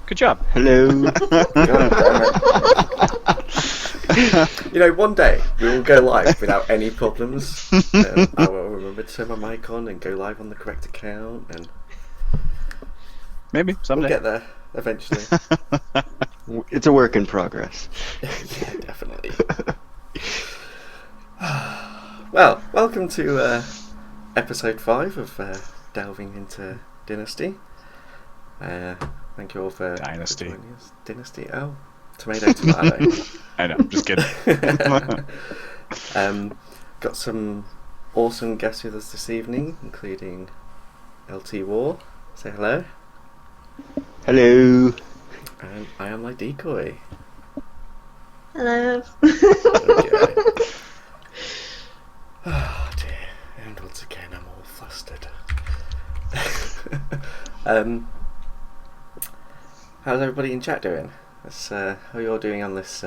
Good job. Hello. One day we will go live without any problems. I will remember to turn my mic on and go live on the correct account, and Maybe someday. we'll get there eventually. It's a work in progress. Yeah, definitely. Well, welcome to episode 5 of Delving into Dynasty. Thank you all for Dynasty. joining us. Dynasty. Oh, tomato. I know, just kidding. Got some awesome guests with us this evening, including LtWaRr. Say hello. Hello. And IAmThyDecoy. Hello. Okay. Oh dear. And once again I'm all flustered. How's everybody in chat doing? How are you all doing on this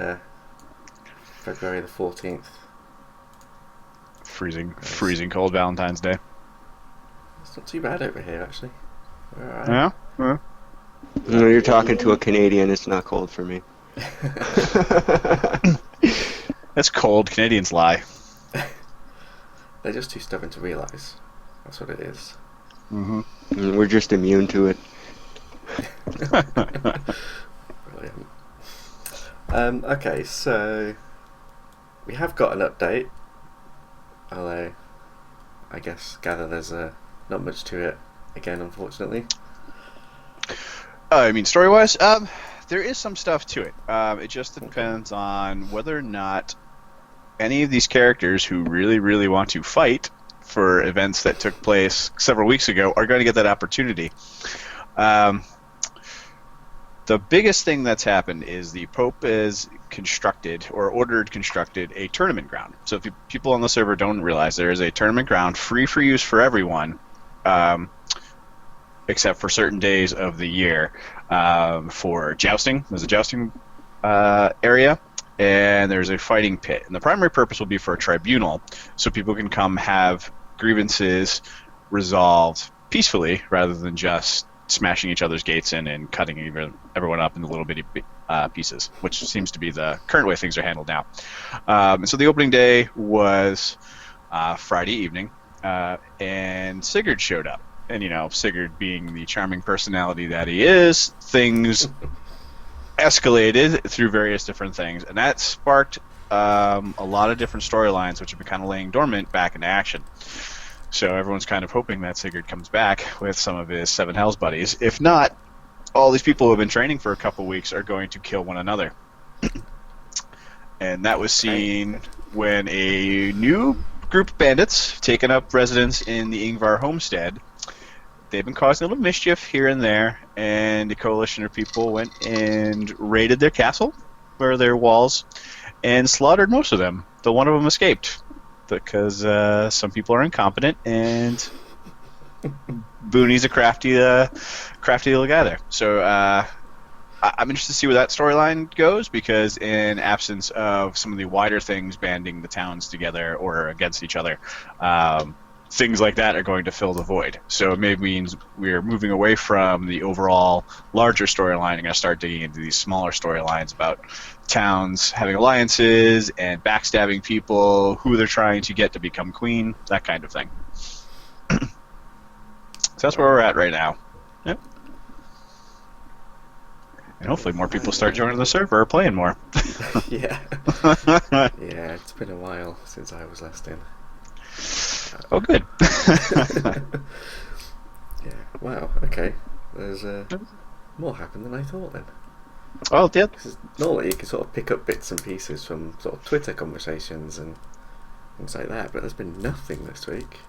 February the 14th? Freezing cold Valentine's Day. It's not too bad over here, actually. We're alright. Yeah? Yeah. No, you're talking to a Canadian. It's not cold for me. It's cold. Canadians lie. They're just too stubborn to realise. That's what it is. Mm-hmm. We're just immune to it. Brilliant. Okay, so we have got an update, although I gather there's not much to it again, unfortunately. I mean, story-wise, there is some stuff to it. It just depends on whether or not any of these characters who really, really want to fight for events that took place several weeks ago are going to get that opportunity. The biggest thing that's happened is the Pope has ordered constructed a tournament ground. So if people on the server don't realize, there is a tournament ground free for use for everyone, except for certain days of the year, for jousting. There's a jousting area, and there's a fighting pit. And the primary purpose will be for a tribunal, so people can come have grievances resolved peacefully rather than just smashing each other's gates in and cutting everyone up into little bitty pieces, which seems to be the current way things are handled now. So the opening day was Friday evening, and Sigurd showed up. And, Sigurd being the charming personality that he is, things escalated through various different things. And that sparked a lot of different storylines, which have been kind of laying dormant, back into action. So everyone's kind of hoping that Sigurd comes back with some of his Seven Hells buddies. If not, all these people who have been training for a couple weeks are going to kill one another. And that was seen when a new group of bandits taken up residence in the Ingvar homestead. They've been causing a little mischief here and there, and a coalition of people went and raided their castle, or their walls, and slaughtered most of them, though one of them escaped, because some people are incompetent, and Booney's a crafty little guy there. So I'm interested to see where that storyline goes, because in absence of some of the wider things banding the towns together or against each other, things like that are going to fill the void. So it maybe means we're moving away from the overall larger storyline and going to start digging into these smaller storylines about towns having alliances and backstabbing people, who they're trying to get to become queen, that kind of thing. So that's where we're at right now. Yep. And hopefully more people start joining the server or playing more. Yeah. Yeah, it's been a while since I was last in. Oh, good. Yeah. Wow. Okay. There's more happened than I thought then. Oh, yeah. Because normally you can sort of pick up bits and pieces from sort of Twitter conversations and things like that, but there's been nothing this week.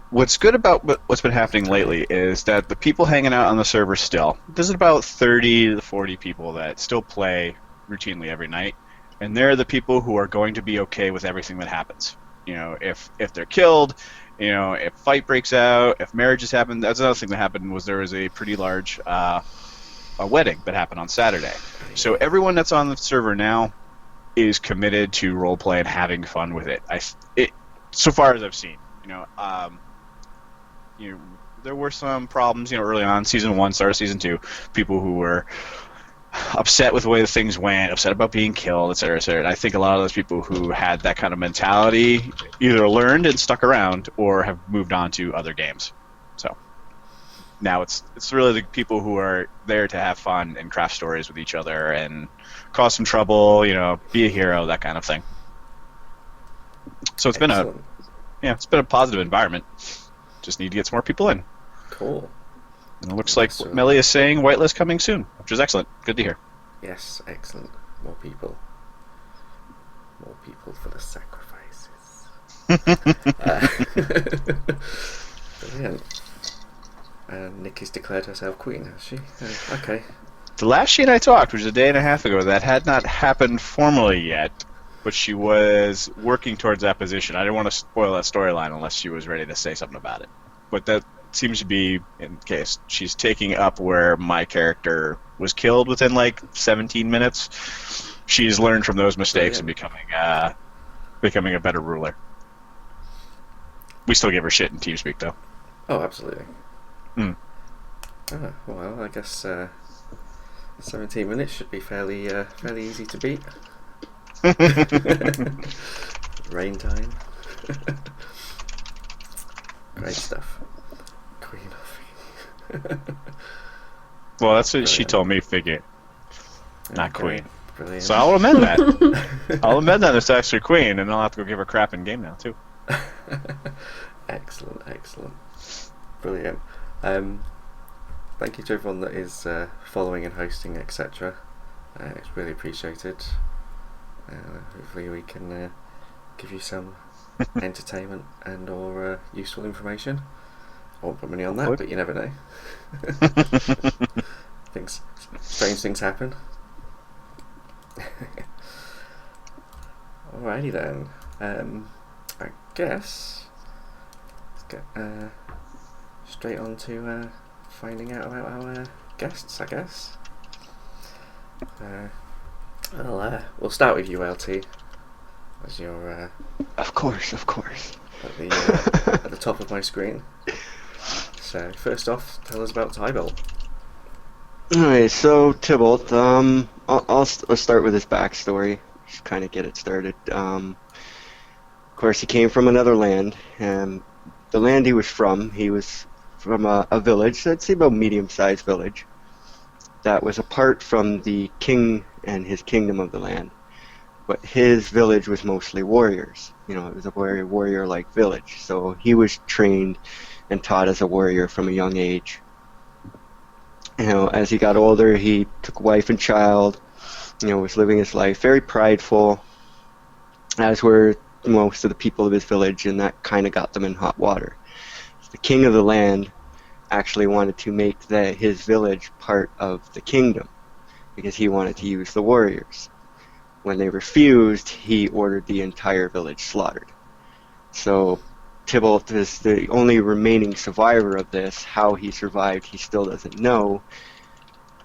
What's good about what's been happening lately is that the people hanging out on the server still, there's about 30 to 40 people that still play routinely every night, and they're the people who are going to be okay with everything that happens. If they're killed, if fight breaks out, if marriages happen. That's another thing that happened, was there was a pretty large a wedding that happened on Saturday. So everyone that's on the server now is committed to roleplay and having fun with it. So far as I've seen, there were some problems, early on, season 1, start of season 2, people who were upset with the way things went, upset about being killed, et cetera, et cetera. And I think a lot of those people who had that kind of mentality either learned and stuck around or have moved on to other games. So now it's really the people who are there to have fun and craft stories with each other and cause some trouble, be a hero, that kind of thing. So it's Excellent. it's been a positive environment. Just need to get some more people in. Cool. And it looks like what Melly is saying, whitelist coming soon, which is excellent. Good to hear. Yes, excellent. More people. More people for the sacrifices. Brilliant. And Nikki's declared herself queen, has she? Okay. The last she and I talked, which was a day and a half ago, that had not happened formally yet, but she was working towards that position. I didn't want to spoil that storyline unless she was ready to say something about it. But that seems to be in case. She's taking up where my character was killed within like 17 minutes. She's learned from those mistakes and becoming a better ruler. We still give her shit in TeamSpeak, though. Oh, absolutely. Mm. Well, I guess 17 minutes should be fairly easy to beat. Rain time. Great stuff. Queen of Well, that's what she told me, figure. Not queen. Brilliant. So I'll amend that. I'll amend that it's actually queen, and I'll have to go give her crap in game now, too. Excellent. Brilliant. Thank you to everyone that is following and hosting, etc. It's really appreciated. Hopefully we can give you some entertainment and or useful information. I won't put money on that, but you never know. Strange things happen. Alrighty then. I guess let's get straight on to finding out about our guests, I guess. We'll start with you, LT, as you're Of course. at the top of my screen. So first off, tell us about Tybolt. Alright, so Tybolt, I'll start with his backstory, just kind of get it started. Of course, he came from another land, and the land he was from a village, I'd say about medium-sized village, that was apart from the king and his kingdom of the land. But his village was mostly warriors. It was a very warrior-like village. So he was trained and taught as a warrior from a young age. As he got older, he took wife and child, was living his life very prideful, as were most of the people of his village, and that kind of got them in hot water. The king of the land actually wanted to make his village part of the kingdom, because he wanted to use the warriors. When they refused, he ordered the entire village slaughtered. So Tybolt is the only remaining survivor of this. How he survived, he still doesn't know.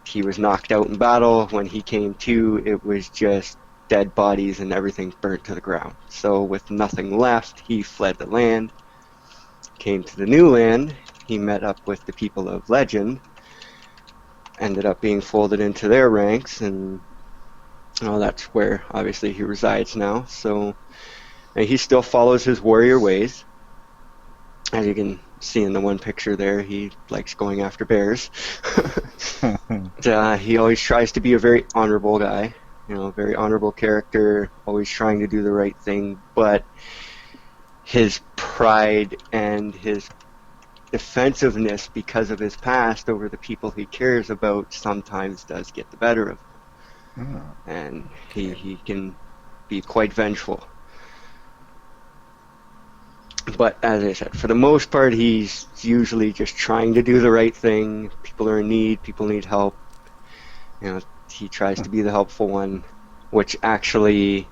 He was knocked out in battle. When he came to, it was just dead bodies and everything burnt to the ground. So with nothing left, he fled the land, came to the new land. He met up with the people of legend, ended up being folded into their ranks, and that's where obviously he resides now. So he still follows his warrior ways. As you can see in the one picture there, he likes going after bears. He always tries to be a very honorable guy, very honorable character, always trying to do the right thing, but his pride and his defensiveness because of his past over the people he cares about sometimes does get the better of him. And he can be quite vengeful. But as I said, for the most part, he's usually just trying to do the right thing. People are in need, people need help. He tries to be the helpful one, which actually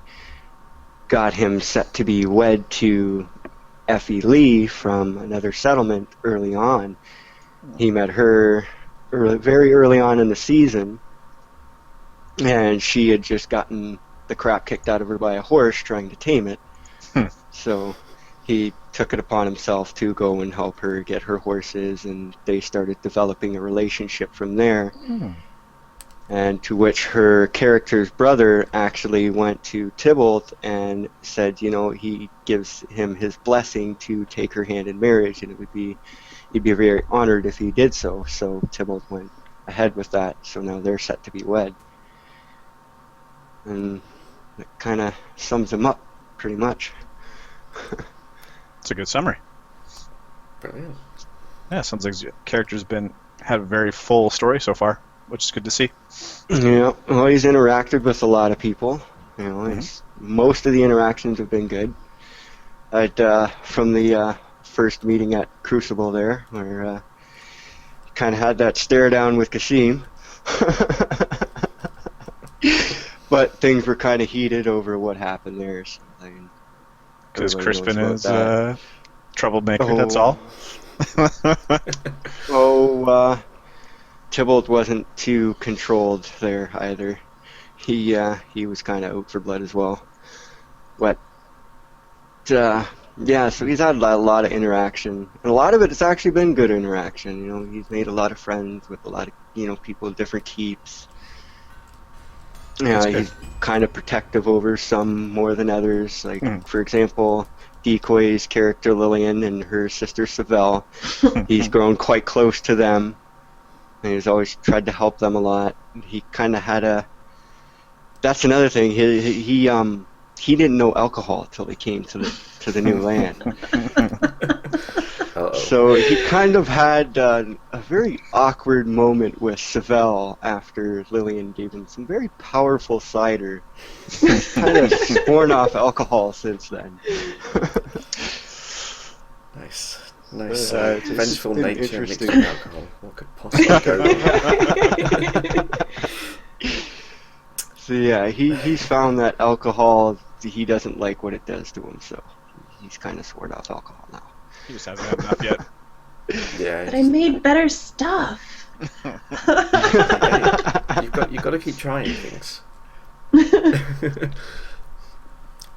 got him set to be wed to Effie Lee from another settlement early on. He met her very early on in the season, and she had just gotten the crap kicked out of her by a horse trying to tame it. So he took it upon himself to go and help her get her horses, and they started developing a relationship from there. And to which her character's brother actually went to Tybolt and said, he gives him his blessing to take her hand in marriage, and he'd be very honored if he did so. So Tybolt went ahead with that. So now they're set to be wed. And it kind of sums him up, pretty much. It's a good summary. Brilliant. Yeah, sounds like the character's had a very full story so far, which is good to see. Yeah, well, he's interacted with a lot of people. Most of the interactions have been good. From the first meeting at Crucible there, where kind of had that stare down with Kasim. But things were kind of heated over what happened there. Because Crispin is troublemaker, that's all. Tybolt wasn't too controlled there either. He was kind of out for blood as well. So he's had a lot of interaction, and a lot of it has actually been good interaction. He's made a lot of friends with a lot of people in different keeps. He's kind of protective over some more than others. For example, Decoy's character Lillian and her sister Savelle. He's grown quite close to them. And he's always tried to help them a lot. He kind of had that's another thing. He didn't know alcohol till he came to the new land. So he kind of had a very awkward moment with Savelle after Lillian gave him some very powerful cider. He's kind of sworn off alcohol since then. Nice. Vengeful nature mixed with alcohol. What could possibly go wrong? So yeah, he's found that alcohol, he doesn't like what it does to him, so he's kind of sworn off alcohol now. He just hasn't had enough yet. Yeah. But I made better stuff. You've got to keep trying things.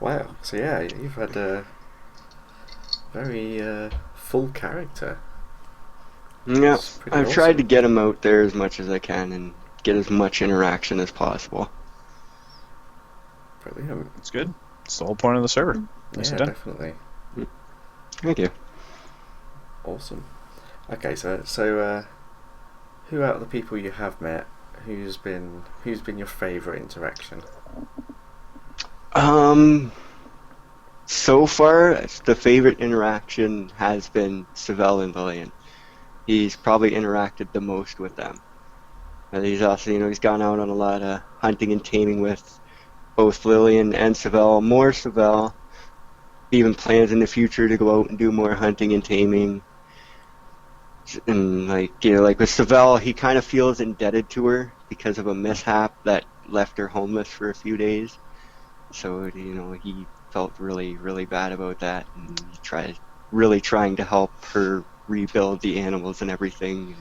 Wow. So yeah, you've had a very full character. Yeah, I've awesome. tried to get him out there as much as I can and get as much interaction as possible. Brilliant. It's good. It's the whole point of the server. Yeah, definitely. Thank you. Awesome. Okay, so who out of the people you have met, who's been your favourite interaction? So far, the favorite interaction has been Savelle and Lillian. He's probably interacted the most with them. And he's also, he's gone out on a lot of hunting and taming with both Lillian and Savelle. More Savelle. Even plans in the future to go out and do more hunting and taming. And like with Savelle, he kind of feels indebted to her because of a mishap that left her homeless for a few days. So he felt really, really bad about that, and he trying to help her rebuild the animals and everything.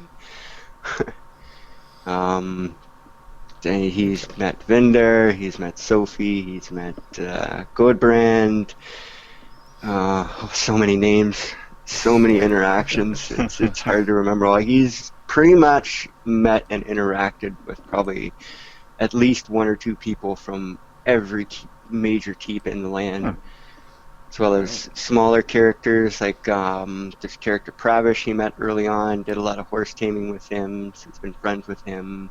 He's met Vinder, he's met Sophie, he's met Goodbrand. So many names, so many interactions. It's hard to remember all. He's pretty much met and interacted with probably at least one or two people from every major keep in the land, as well as smaller characters like this character Pravish he met early on. Did a lot of horse taming with him, so he's been friends with him.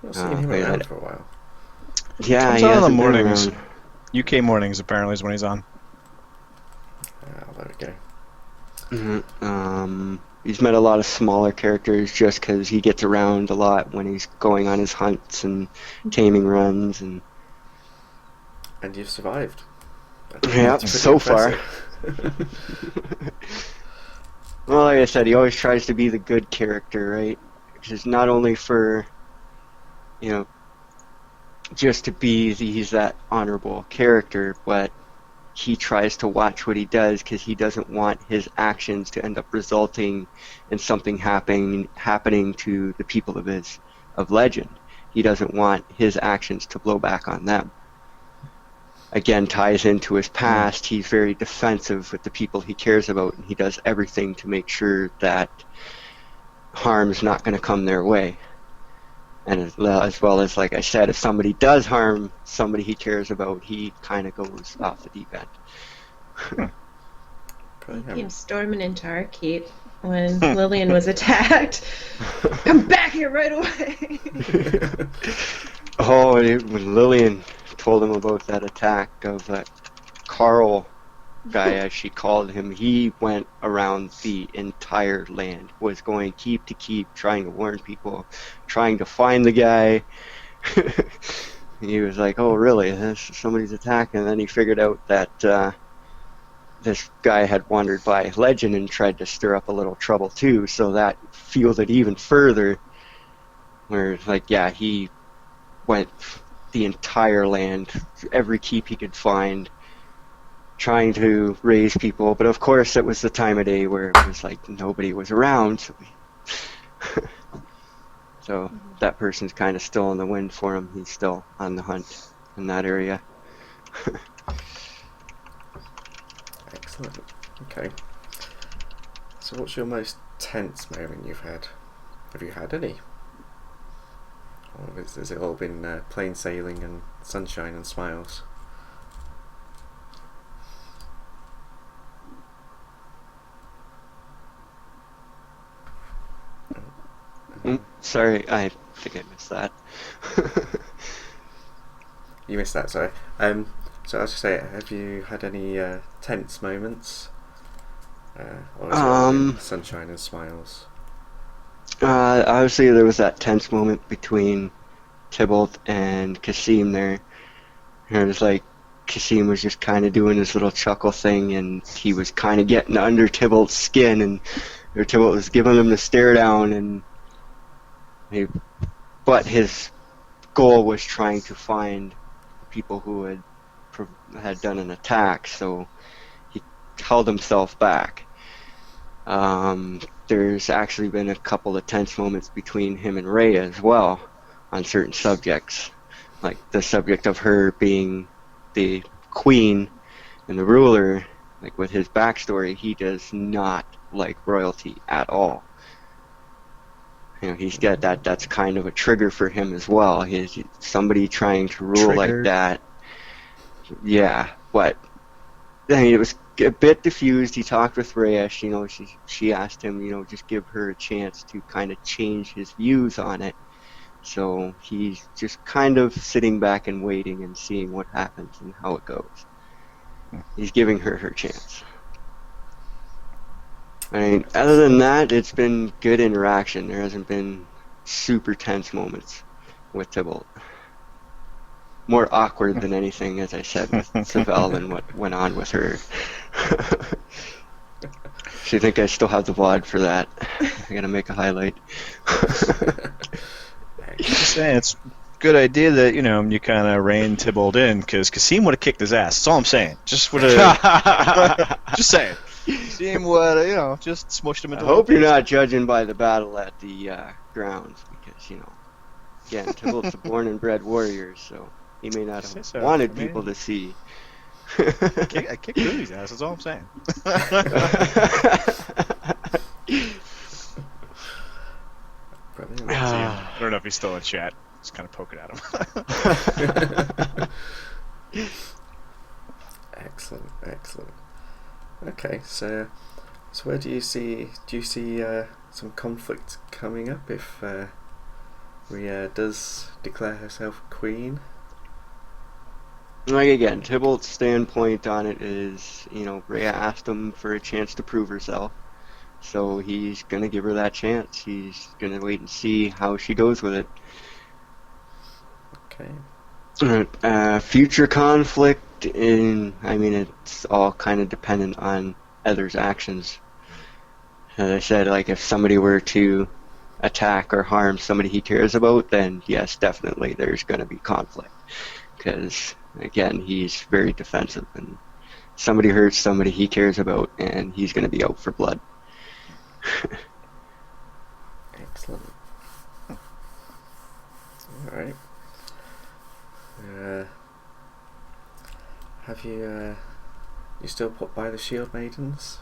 I've seen him around for a while. Yeah, he on in the mornings. UK mornings apparently is when he's on. There we go. He's met a lot of smaller characters just because he gets around a lot when he's going on his hunts and taming runs. And you've survived. Yeah, so far. Well, like I said, he always tries to be the good character, right? Because not only for, just to be he's that honorable character, but he tries to watch what he does because he doesn't want his actions to end up resulting in something happening to the people of legend. He doesn't want his actions to blow back on them. again ties into his past. He's very defensive with the people he cares about, and he does everything to make sure that harm's not going to come their way. And as well as, like I said, if somebody does harm somebody he cares about, he kind of goes off the deep end. He came storming into our keep when Lillian was attacked. Come back here right away. Oh, when Lillian told him about that attack of that Carl guy, as she called him, he went around the entire land, was going keep to keep, trying to warn people, trying to find the guy. He was like, oh, really? Somebody's attacking. And then he figured out that this guy had wandered by Legend and tried to stir up a little trouble too, so that fueled it even further. Where, like, yeah, he went the entire land, every keep he could find, trying to raise people. But of course, it was the time of day where it was like nobody was around. So that person's kind of still in the wind for him. He's still on the hunt in that area. Excellent. Okay. So what's your most tense moment you've had? Have you had any? Or has it all been plain sailing and sunshine and smiles? Sorry, I think I missed that. You missed that, sorry. So I was just saying, have you had any tense moments? Or is it all been sunshine and smiles? Obviously, there was that tense moment between Tybolt and Kasim there. And it was like Kasim was just kind of doing this little chuckle thing, and he was kind of getting under Tybolt's skin, and Tybolt was giving him the stare down, and but his goal was trying to find people who had done an attack, so he held himself back. There's actually been a couple of tense moments between him and Rhea as well on certain subjects, like the subject of her being the queen and the ruler. Like, with his backstory, he does not like royalty at all. He's got that's kind of a trigger for him as well. He's somebody trying to rule like that. Yeah, but I mean, it was a bit diffused. He talked with Rhea. She asked him, just give her a chance to kind of change his views on it. So he's just kind of sitting back and waiting and seeing what happens and how it goes. He's giving her chance. I mean, other than that, it's been good interaction. There hasn't been super tense moments with Tybolt. More awkward than anything, as I said, with Savelle and what went on with her. So you think I still have the VOD for that? I gotta make a highlight. Just saying, it's a good idea that, you kind of rein Tybolt in, because Kasim would have kicked his ass. That's all I'm saying. Just would have... just saying. Kasim would, just smushed him into... I hope you're not judging by the battle at the grounds, because, again, Tybolt's a born and bred warrior, so he may not have wanted people to see. I kicked Rudy's ass, that's all I'm saying. I don't know if he's still in chat. Just kind of poking at him. Excellent. Okay, so where do you see some conflict coming up if Rhea does declare herself queen? Like, again, Tybolt's standpoint on it is, Rhea asked him for a chance to prove herself, so he's gonna give her that chance. He's gonna wait and see how she goes with it. Okay. Future conflict, it's all kind of dependent on others' actions. As I said, like, if somebody were to attack or harm somebody he cares about, then yes, definitely there's going to be conflict. Because, again, he's very defensive, and somebody hurts somebody he cares about, and he's going to be out for blood. Excellent. Alright. have you you still put by the shield maidens?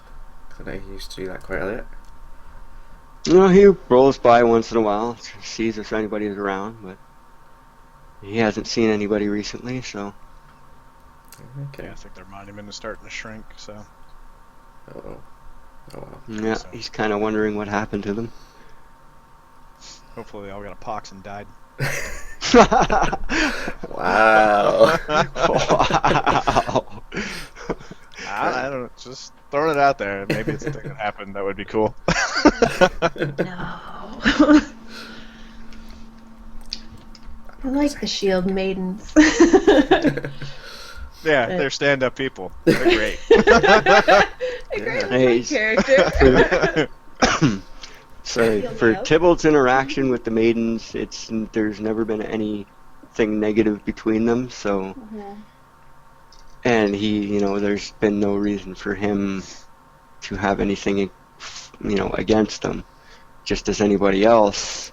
'Cause I know you used to do that quite a bit. He rolls by once in a while, sees if anybody's around, but he hasn't seen anybody recently, so. Okay. Yeah, I think their monument is starting to shrink, so. Oh well. Yeah, So- he's kind of wondering what happened to them. Hopefully they all got a pox and died. Wow. Wow. I don't know, just throwing it out there. Maybe it's a thing that happened that would be cool. No. I like the shield maidens. Yeah, they're stand-up people. They're great. A great Hey, character. Sorry, Feel me for out. Tybalt's interaction with the maidens, there's never been anything negative between them, so. Mhm. And there's been no reason for him to have anything, against them, just as anybody else.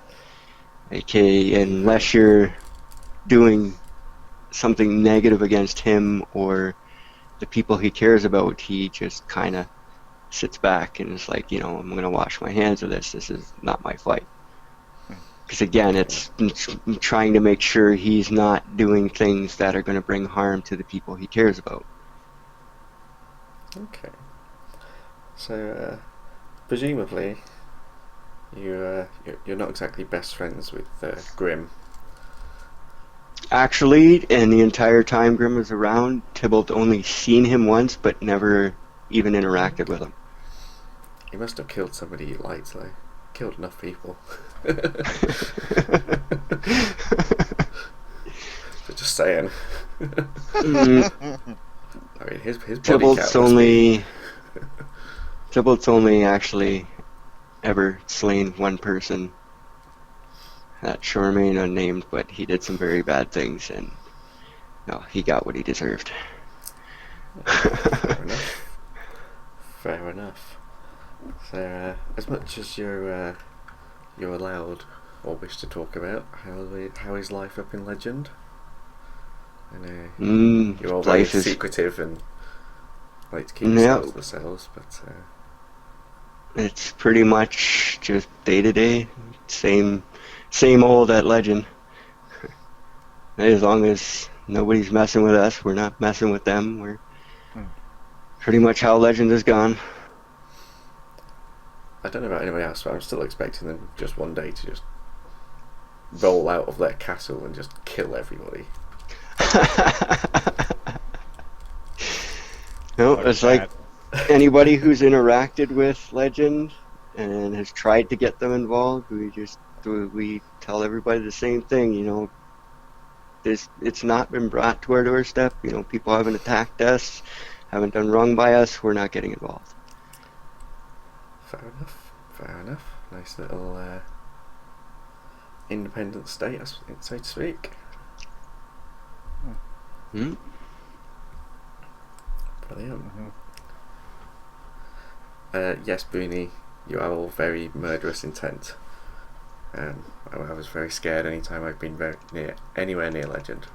AKA, unless you're doing something negative against him or the people he cares about, he just kind of sits back and is like, I'm going to wash my hands of this. This is not my fight. Because again, it's trying to make sure he's not doing things that are going to bring harm to the people he cares about. Okay. So, presumably, you're not exactly best friends with Grim. Actually, and the entire time Grim was around, Tybolt only seen him once, but never even interacted with him. He must have killed somebody you liked, though. Killed enough people. But just saying. Mm, I mean, his body Tybolt's count must be... Tybolt's only actually ever slain one person. That shall remain unnamed, but he did some very bad things, and he got what he deserved. Fair enough. Fair enough. So, as much as you're allowed or wish to talk about, how is life up in Legend? I know you're all very Life is secretive and like to keep Yeah. yourselves to yourselves, but It's pretty much just day to day, same old at Legend. As long as nobody's messing with us, we're not messing with them. We're pretty much how Legend has gone. I don't know about anybody else, but I'm still expecting them just one day to just roll out of their castle and just kill everybody. No, Like it's like that. anybody who's interacted with Legend and has tried to get them involved, we tell everybody the same thing. It's not been brought to our doorstep. People haven't attacked us, haven't done wrong by us. We're not getting involved. Fair enough. Fair enough. Nice little independent state, so to speak. Hmm? Brilliant. Mhm. Yes, Booney, you are all very murderous intent. I was very scared anytime I've been anywhere near Legend.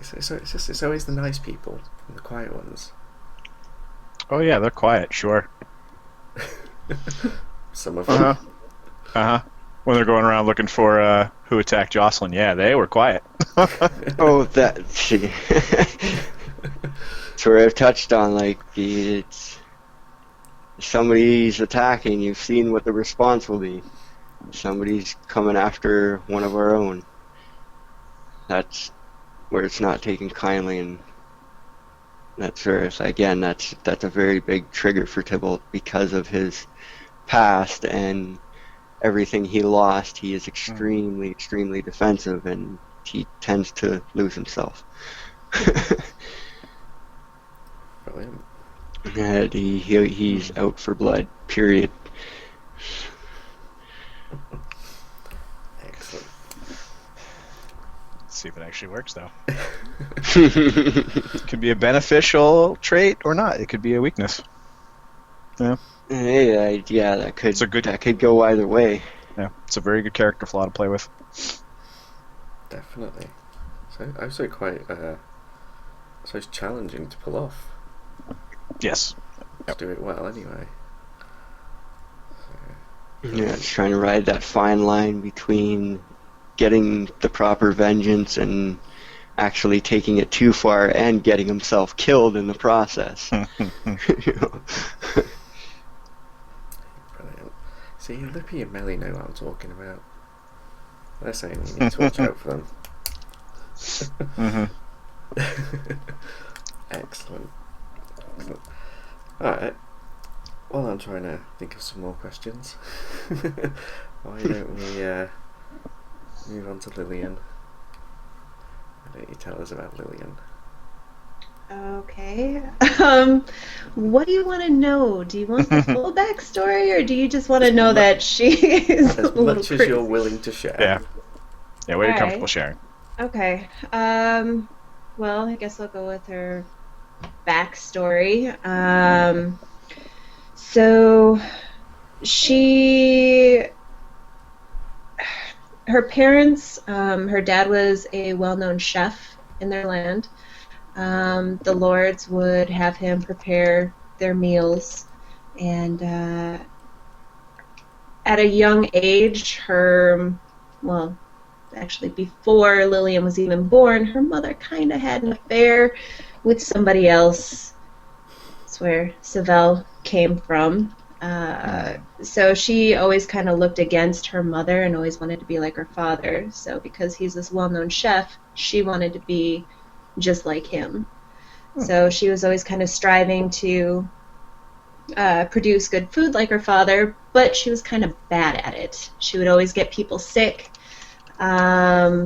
It's always the nice people and the quiet ones. Oh yeah, they're quiet, sure. Some of them. When they're going around looking for who attacked Jocelyn, yeah, they were quiet. Oh, see. That's where I've touched on, it's somebody's attacking, you've seen what the response will be. Somebody's coming after one of our own. That's where it's not taken kindly, and that's where, again, that's a very big trigger for Tybolt because of his past and everything he lost. He is extremely, extremely defensive, and he tends to lose himself. Brilliant. And he's out for blood, period. Excellent. Let's see if it actually works, though. It could be a beneficial trait or not. It could be a weakness. Yeah, that It's a good- could go either way. Yeah, it's a very good character flaw to play with. Definitely. So also quite so it's challenging to pull off. Yes. To do it well anyway. Yeah, it's trying to ride that fine line between getting the proper vengeance and actually taking it too far and getting himself killed in the process. You know? Brilliant. See, Lippy and Melly know what I'm talking about. They're saying you need to watch out for them. Excellent. Excellent. Alright. While I'm trying to think of some more questions, why don't we move on to Lillian? Why don't you tell us about Lillian? Okay. What do you want to know? Do you want the full backstory, or do you just want to know that she is a As little much as crazy? you're willing to share. Yeah. Yeah, what are you Alright. comfortable sharing? Okay. Well, I guess I'll go with her backstory. So her parents, her dad was a well-known chef in their land. The lords would have him prepare their meals, and at a young age, actually before Lillian was even born, her mother kind of had an affair with somebody else. That's where Savelle came from. So she always kind of looked against her mother and always wanted to be like her father. So because he's this well-known chef, she wanted to be just like him. So she was always kind of striving to produce good food like her father, but she was kind of bad at it. She would always get people sick. Yeah.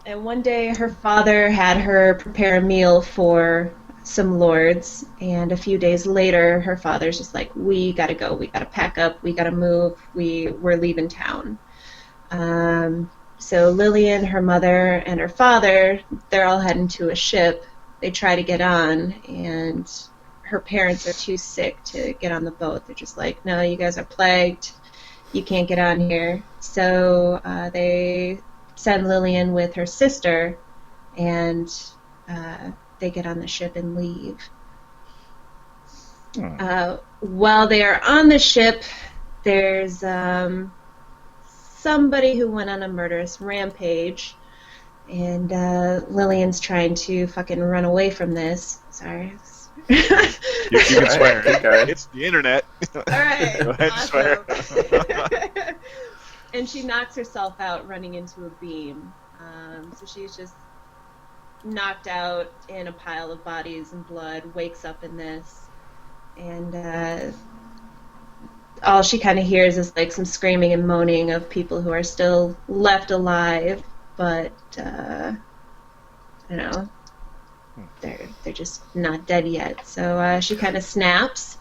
And one day her father had her prepare a meal for some lords, and a few days later her father's just like, we gotta go, we gotta pack up, we gotta move, we're leaving town. So Lillian, her mother, and her father, they're all heading to a ship. They try to get on, and her parents are too sick to get on the boat. They're just like, no, you guys are plagued. You can't get on here. So they send Lillian with her sister, and they get on the ship and leave. While they are on the ship, there's somebody who went on a murderous rampage, and Lillian's trying to fucking run away from this. Sorry. You can swear. It's the internet. All right. Go ahead and swear. Awesome. And she knocks herself out running into a beam. So she's just knocked out in a pile of bodies and blood, wakes up in this, and all she kind of hears is like some screaming and moaning of people who are still left alive, but I don't know, they're just not dead yet. So she kind of snaps,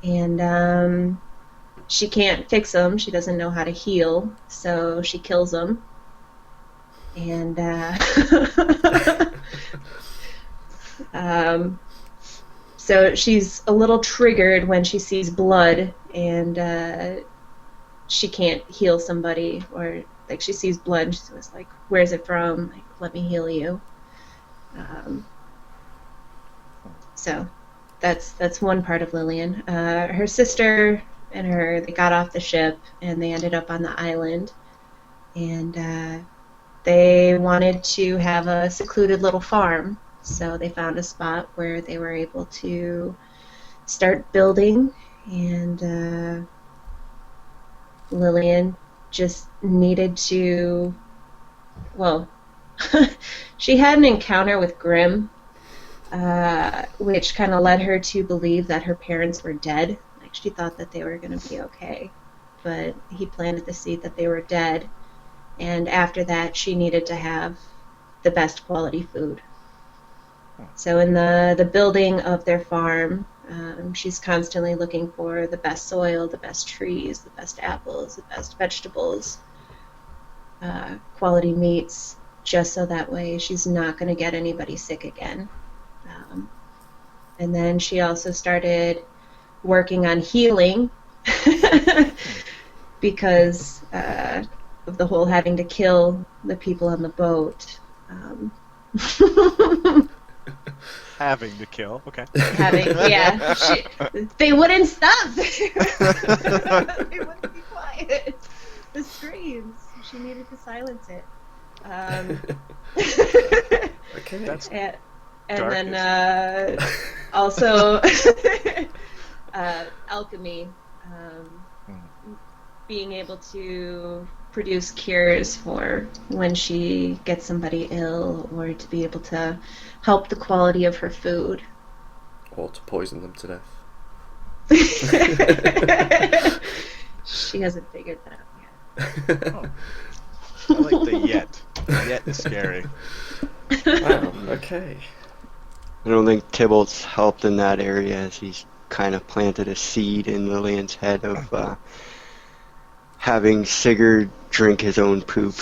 and she can't fix them. She doesn't know how to heal, so she kills them. And so she's a little triggered when she sees blood, and she can't heal somebody, or like she sees blood and she's always like, where's it from? Like, let me heal you. So that's one part of Lillian. Her sister and her, they got off the ship and they ended up on the island, and they wanted to have a secluded little farm. So they found a spot where they were able to start building, and Lillian just needed to, well, she had an encounter with Grimm, which kind of led her to believe that her parents were dead. Like, she thought that they were going to be okay, but he planted the seed that they were dead, and after that she needed to have the best quality food. So in the building of their farm, she's constantly looking for the best soil, the best trees, the best apples, the best vegetables, quality meats, just so that way she's not going to get anybody sick again. And then she also started working on healing because of the whole having to kill the people on the boat. Having to kill. Okay. They wouldn't stop. They wouldn't be quiet. The screams. She needed to silence it. Okay. That's and dark then also alchemy, being able to produce cures for when she gets somebody ill, or to be able to help the quality of her food. Or to poison them to death. She hasn't figured that out yet. Oh. I like the yet. Yet is scary. Wow, okay. I don't think Tybolt's helped in that area, as he's kind of planted a seed in Lillian's head of having Sigurd drink his own poop.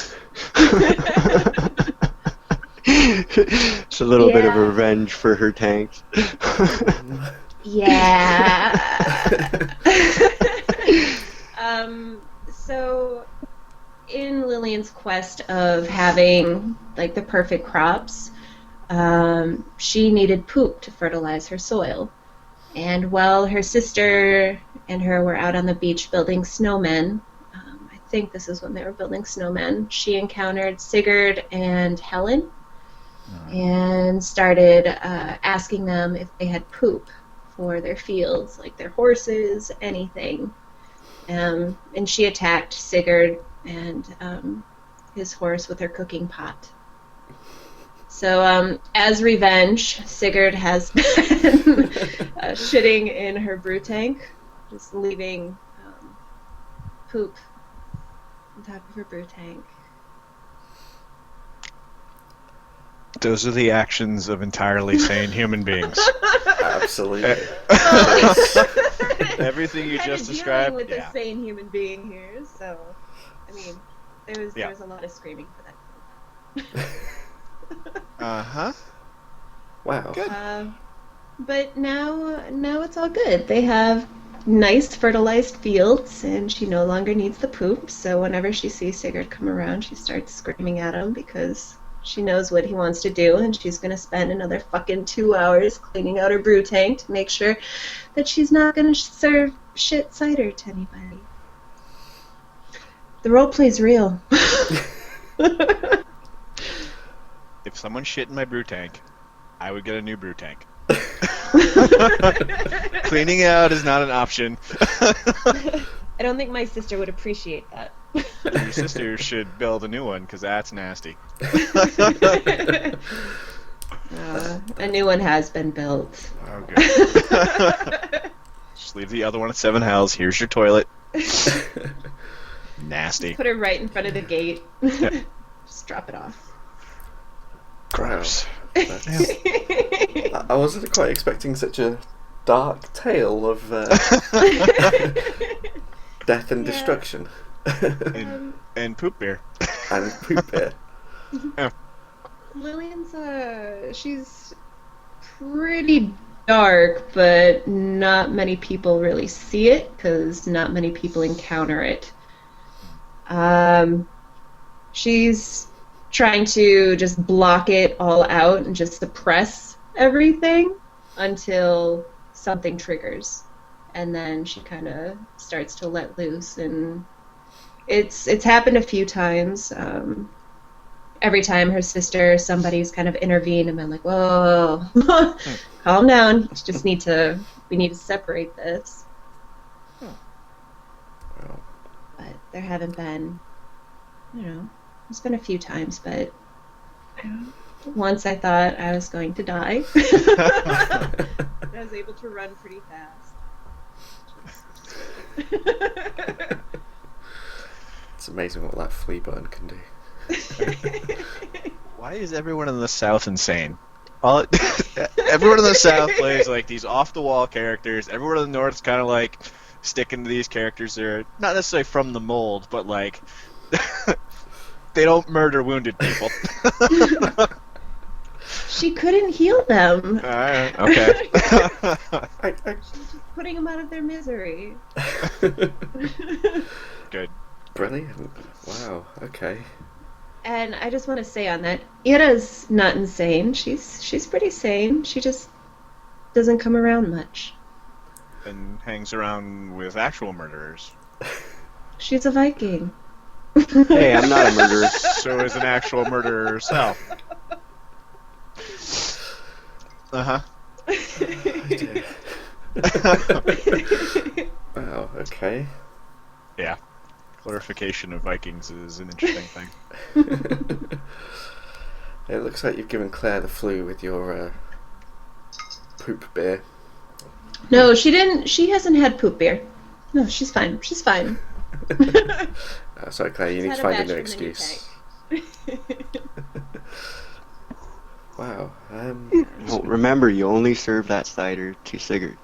It's a little bit of Yeah. revenge for her tanks. Yeah. So in Lillian's quest of having like the perfect crops, she needed poop to fertilize her soil. And while her sister and her were out on the beach building snowmen, I think this is when they were building snowmen, she encountered Sigurd and Helen and started asking them if they had poop for their fields, like their horses, anything. And she attacked Sigurd and his horse with her cooking pot. So as revenge, Sigurd has been shitting in her brew tank, just leaving poop on top of her brew tank. Those are the actions of entirely sane human beings. Absolutely. Everything you Kinda just described. dealing with Yeah. a sane human being here, so I mean, there Yeah. was a lot of screaming for that. Uh-huh. Wow. Good. But now it's all good. They have nice fertilized fields, and she no longer needs the poop. So whenever she sees Sigurd come around, she starts screaming at him because she knows what he wants to do, and she's gonna spend another fucking 2 hours cleaning out her brew tank to make sure that she's not gonna serve shit cider to anybody. The roleplay's real. If someone shit in my brew tank, I would get a new brew tank. Cleaning out is not an option. I don't think my sister would appreciate that. Your sister should build a new one, because that's nasty. A new one has been built. Oh, good. Just leave the other one at 7 Hells. Here's your toilet. Nasty. Put her right in front of the gate. Just drop it off. Gross. I wasn't quite expecting such a dark tale of death and Yeah. destruction. And poop beer. And poop beer. Lillian's she's pretty dark, but not many people really see it because not many people encounter it. She's trying to just block it all out and just suppress everything until something triggers, and then she kind of starts to let loose. And it's happened a few times. Every time her sister or somebody's kind of intervened and been like, whoa, calm down, we need to separate this. Wow. But there haven't been, there's been a few times, but once I thought I was going to die. I was able to run pretty fast. It's amazing what that flea button can do. Why is everyone in the South insane? Everyone in the South plays like these off-the-wall characters. Everyone in the North is kind of like sticking to these characters. They're not necessarily from the mold, but like they don't murder wounded people. She couldn't heal them. Okay. She's just putting them out of their misery. Good. Brilliant. Wow. Okay. And I just want to say on that, Ira's not insane. She's pretty sane. She just doesn't come around much. And hangs around with actual murderers. She's a Viking. Hey, I'm not a murderer. So is an actual murderer herself. Uh-huh. Wow. Okay. Yeah. Glorification of Vikings is an interesting thing. It looks like you've given Claire the flu with your poop beer. No, she didn't. She hasn't had poop beer. No, she's fine. She's fine. Sorry, Claire, you She's need to had a find a new batch from the excuse. Wow. Well, remember, you only serve that cider to Sigurd.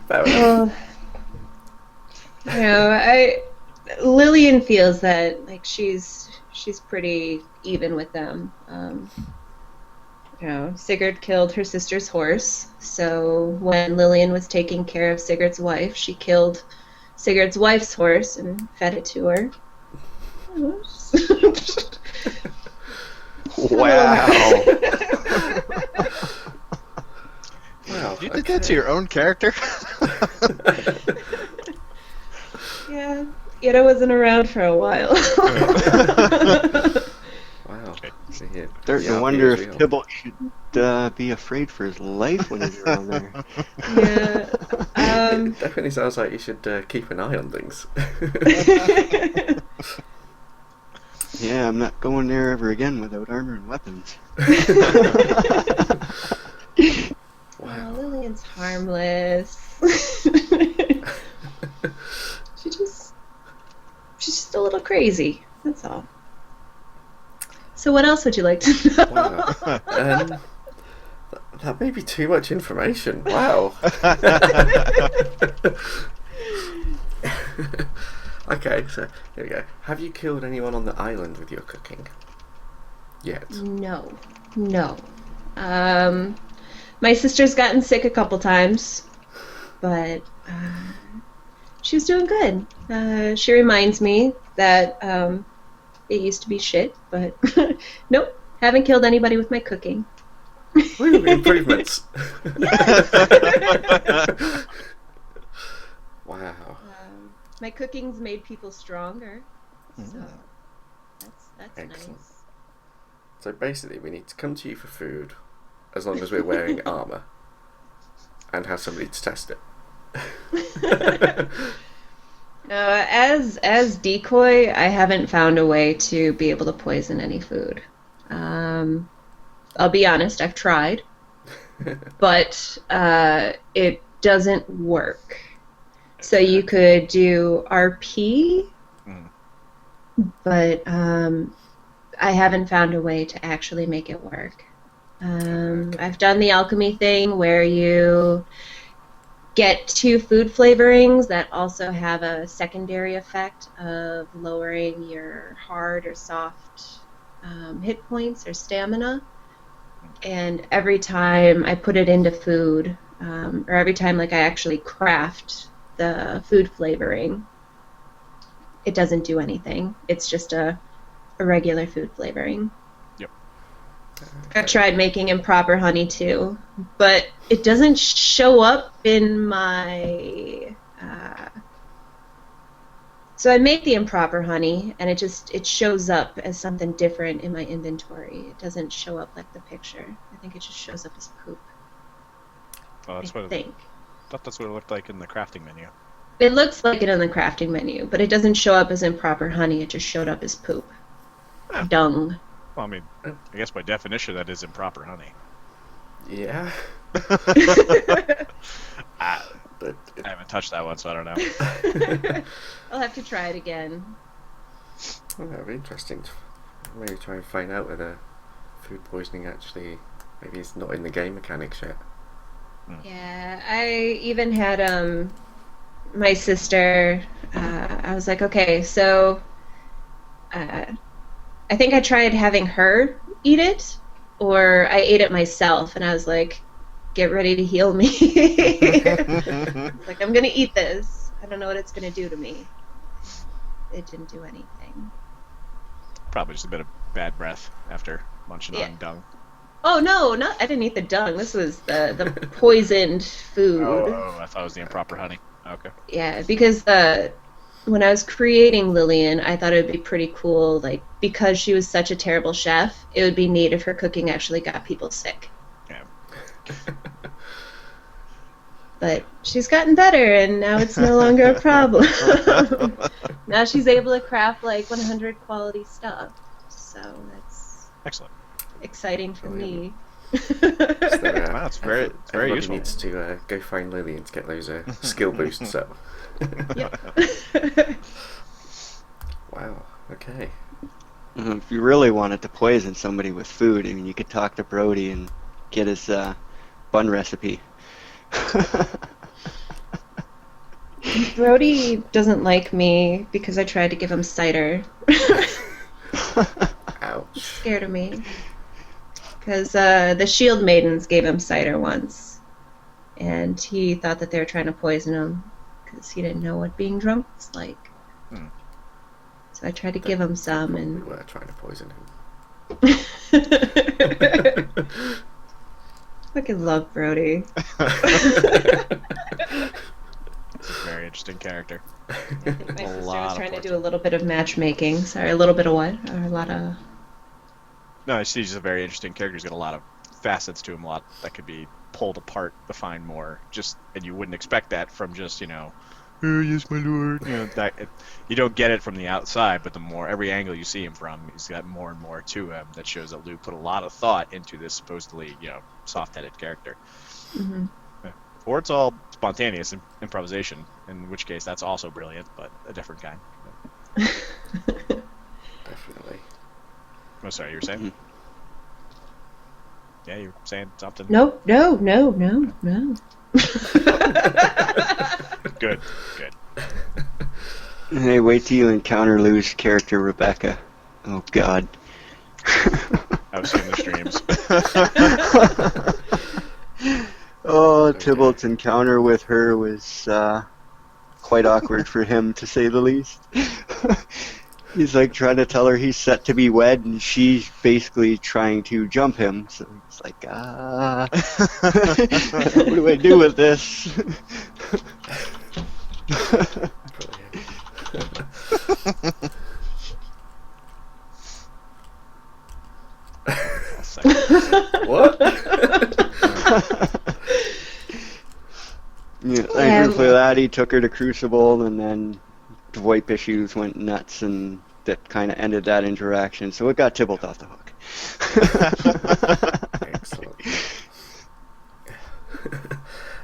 Fair enough. Lillian feels that like she's pretty even with them. Sigurd killed her sister's horse, so when Lillian was taking care of Sigurd's wife, she killed Sigurd's wife's horse and fed it to her. Wow. Wow. You did that to your own character? Yeah, Ira wasn't around for a while. Wow. Okay. So, yeah, Starting to yeah, wonder he if is real. Tybolt should be afraid for his life when he's around there. Yeah. It definitely sounds like you should keep an eye on things. Yeah, I'm not going there ever again without armor and weapons. Wow, Lillian's harmless. She's just a little crazy. That's all. So what else would you like to know? Wow. That may be too much information. Wow. Okay, so here we go. Have you killed anyone on the island with your cooking? Yet. No. My sister's gotten sick a couple times, but she was doing good. She reminds me that it used to be shit, but nope, haven't killed anybody with my cooking. Woo, improvements. Wow. My cooking's made people stronger, so that's Excellent. nice. So basically, we need to come to you for food, as long as we're wearing armor, and have somebody to test it. As decoy, I haven't found a way to be able to poison any food. I'll be honest, I've tried, but it doesn't work. So you could do RP, but I haven't found a way to actually make it work. I've done the alchemy thing where you get 2 food flavorings that also have a secondary effect of lowering your hard or soft hit points or stamina. And every time I put it into food, or every time like I actually craft the food flavoring, it doesn't do anything. It's just a regular food flavoring. Yep. I've tried making improper honey too, but it doesn't show up in my... So I make the improper honey, and it shows up as something different in my inventory. It doesn't show up like the picture. I think it just shows up as poop. Oh, that's I what think. thought that's what it looked like in the crafting menu. It looks like it on the crafting menu, but it doesn't show up as improper honey. It just showed up as poop. Ah. Dung. Well, I mean, I guess by definition that is improper honey. Yeah. I But haven't touched that one, so I don't know. I'll have to try it again. well, that would be interesting. Maybe try and find out whether food poisoning actually maybe it's not in the game mechanics yet. Yeah, I even had my sister. I was like, okay, so I I think I tried having her eat it, or I ate it myself, and I was like, get ready to heal me. Like, I'm going to eat this. I don't know what it's going to do to me. It didn't do anything. Probably just a bit of bad breath after munching on dung. Oh, no, I didn't eat the dung. This was the poisoned food. Oh, I thought it was the improper honey. Okay. Yeah, because when I was creating Lillian, I thought it would be pretty cool, like, because she was such a terrible chef, it would be neat if her cooking actually got people sick. Yeah. But she's gotten better, and now it's no longer a problem. Now she's able to craft, like, 100 quality stuff. So that's Excellent. exciting for me. So, Wow, it's very everybody useful. needs to go find Lillian to get those skill boosts up. Yep. Wow. Okay. If you really wanted to poison somebody with food, I mean, you could talk to Brody and get his bun recipe. Brody doesn't like me because I tried to give him cider. Ouch. Scared of me. Because the Shield Maidens gave him cider once. And he thought that they were trying to poison him because he didn't know what being drunk was like. So I tried to give him some, We and were trying to poison him. fucking love Brody. It's a very interesting character. I think my sister lot was of trying to do fortune. a little bit of matchmaking. Sorry, a little bit of what? Or a lot of... No, he's a very interesting character. He's got a lot of facets to him, a lot that could be pulled apart, defined more. And you wouldn't expect that from just, oh, yes, my lord. You don't get it from the outside, but every angle you see him from, he's got more and more to him that shows that Lou put a lot of thought into this supposedly, soft-headed character. Mhm. Or it's all spontaneous improvisation, in which case that's also brilliant, but a different kind. Definitely. Oh, sorry, you were saying? Yeah, you were saying something. No. Good. Hey, wait till you encounter Lou's character, Rebecca. Oh, God. I've seen the streams. Oh, Tybolt's encounter with her was quite awkward for him, to say the least. He's like trying to tell her he's set to be wed, and she's basically trying to jump him. So he's like, what do I do with this? What? Yeah, thankfully for that, he took her to Crucible, and then VoIP issues went nuts, and that kind of ended that interaction. So it got Tybolt off the hook. Excellent.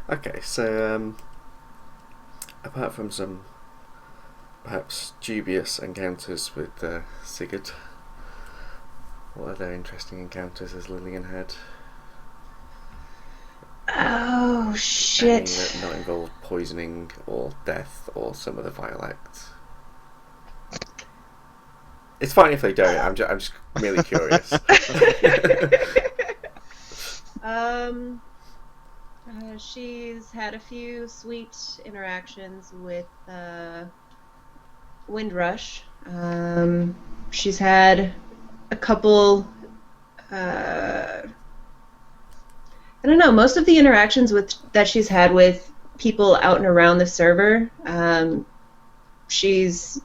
Okay, so apart from some perhaps dubious encounters with Sigurd, what other interesting encounters has Lillian had? Oh, Any shit. that not involve poisoning or death or some other vile act? It's fine if they don't. I'm just merely curious. She's had a few sweet interactions with Windrush. She's had a couple. I don't know. Most of the interactions that she's had with people out and around the server, she's,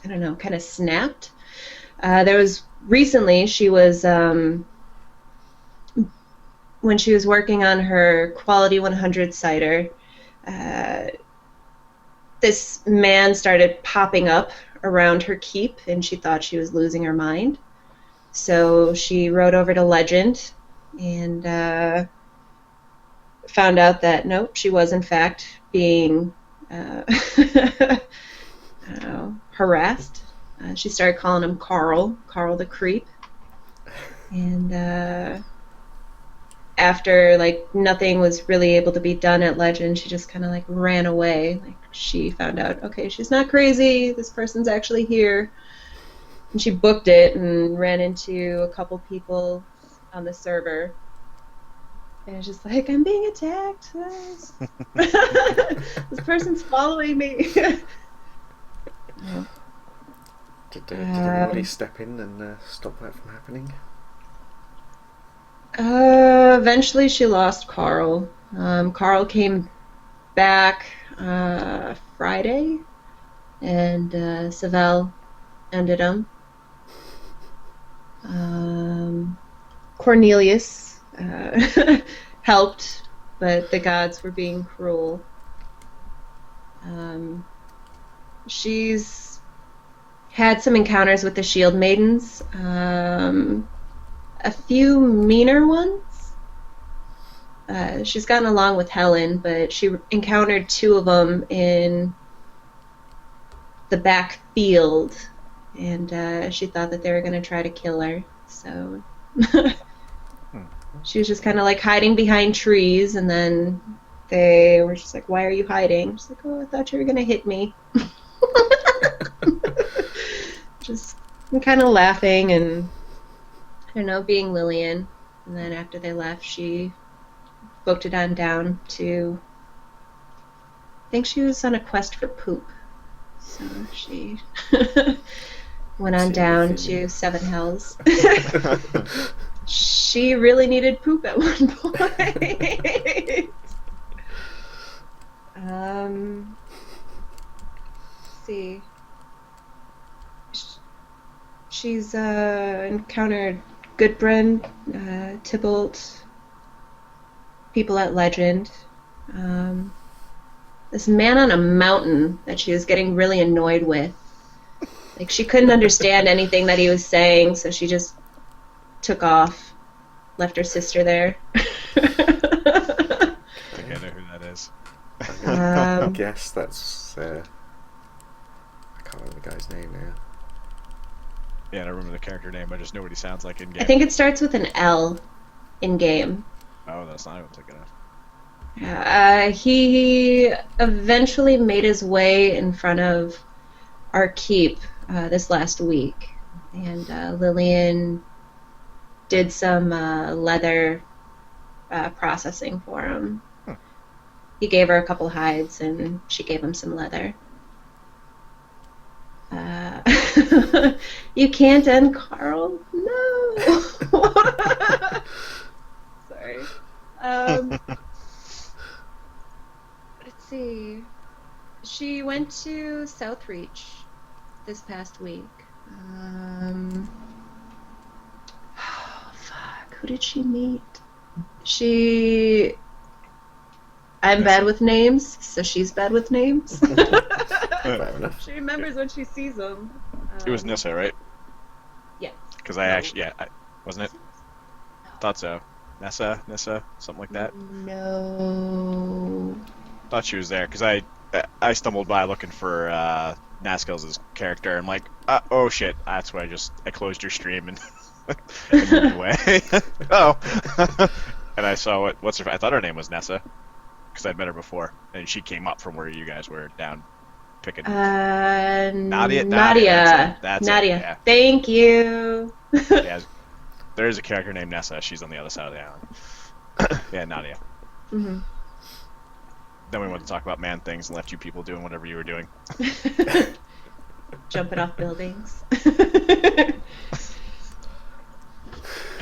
I don't know, kind of snapped. There was recently, she was, when she was working on her Quality 100 cider, this man started popping up around her keep, and she thought she was losing her mind. So she rode over to Legend and found out that nope, she was in fact being I don't know, harassed. She started calling him Carl the creep, and after like nothing was really able to be done at Legend, she just kind of like ran away. Like she found out, okay, she's not crazy, this person's actually here. And she booked it and ran into a couple people on the server. And it's just like, I'm being attacked. This person's following me. Did anybody step in and stop that from happening? Eventually she lost Carl. Carl came back Friday, and Savell ended him. Cornelius helped, but the gods were being cruel. She's had some encounters with the Shield Maidens, a few meaner ones. She's gotten along with Helen, but she encountered 2 of them in the back field, and she thought that they were going to try to kill her. So she was just kind of like hiding behind trees, and then they were just like, "Why are you hiding?" She's like, "Oh, I thought you were going to hit me." Just kind of laughing and, I don't know, being Lillian. And then after they left, she booked it on down to, I think she was on a quest for poop. So she went on down to Seven Hells. She really needed poop at one point. Let's see. She's encountered Goodbrand, Tybolt, people at Legend. This man on a mountain that she was getting really annoyed with. Like, she couldn't understand anything that he was saying, so she just took off, left her sister there. I think I know who that is. I guess that's... I can't remember the guy's name now. Yeah, I don't remember the character name. I just know what he sounds like in game. I think it starts with an L in game. Oh, that's not what I'm thinking of. He eventually made his way in front of our keep this last week, and Lillian did some leather processing for him. He gave her a couple hides, and she gave him some leather. You can't end Carl? No! Sorry. Let's see. She went to Southreach this past week. Fuck. Who did she meet? I'm bad with names, so she's bad with names. Fair enough. She remembers when she sees them. It was Nissa, right? Yeah. Because wasn't it? Thought so. Nissa, something like that. No. Thought she was there because I stumbled by looking for Naskell's character. I'm like, oh shit, that's why I closed your stream and, and moved away. Oh, and I saw I thought her name was Nessa because I'd met her before, and she came up from where you guys were down picking. Nadia. That's it. Yeah. Thank you. Yeah, there is a character named Nessa. She's on the other side of the island. Yeah, Nadia. Mm-hmm. Then we went to talk about man things and left you people doing whatever you were doing. Jumping off buildings. I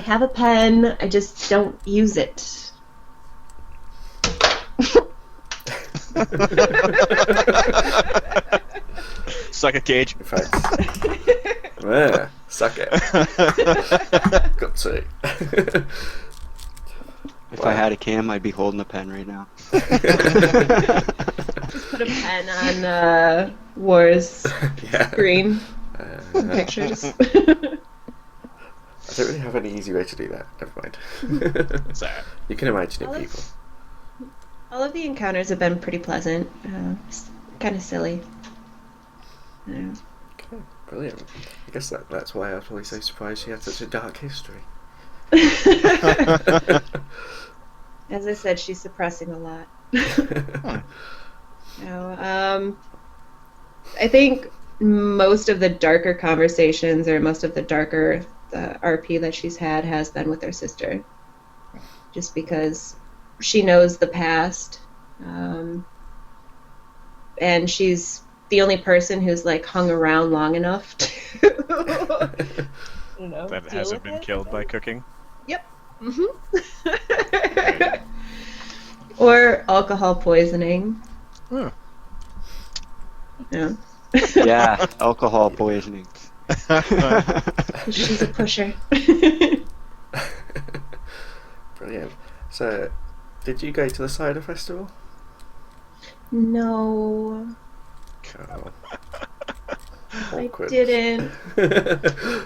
have a pen, I just don't use it. Suck it, Cage. In fact, yeah, suck it. Got to. If I had a cam, I'd be holding a pen right now. Just put a pen on War's screen. Pictures. I don't really have any easy way to do that. Never mind. Sorry. You can imagine it, people. All of the encounters have been pretty pleasant. Kind of silly. Yeah. Okay, brilliant. I guess that's why I was probably so surprised she had such a dark history. As I said, she's suppressing a lot. I think most of the darker conversations or most of the darker RP that she's had has been with her sister. Just because she knows the past. And she's the only person who's like hung around long enough to That hasn't been killed by cooking. Yep. Or alcohol poisoning. Huh. Yeah. Yeah, alcohol poisoning. She's a pusher. Brilliant. So, did you go to the cider festival? No, Cool. I Awkward. didn't.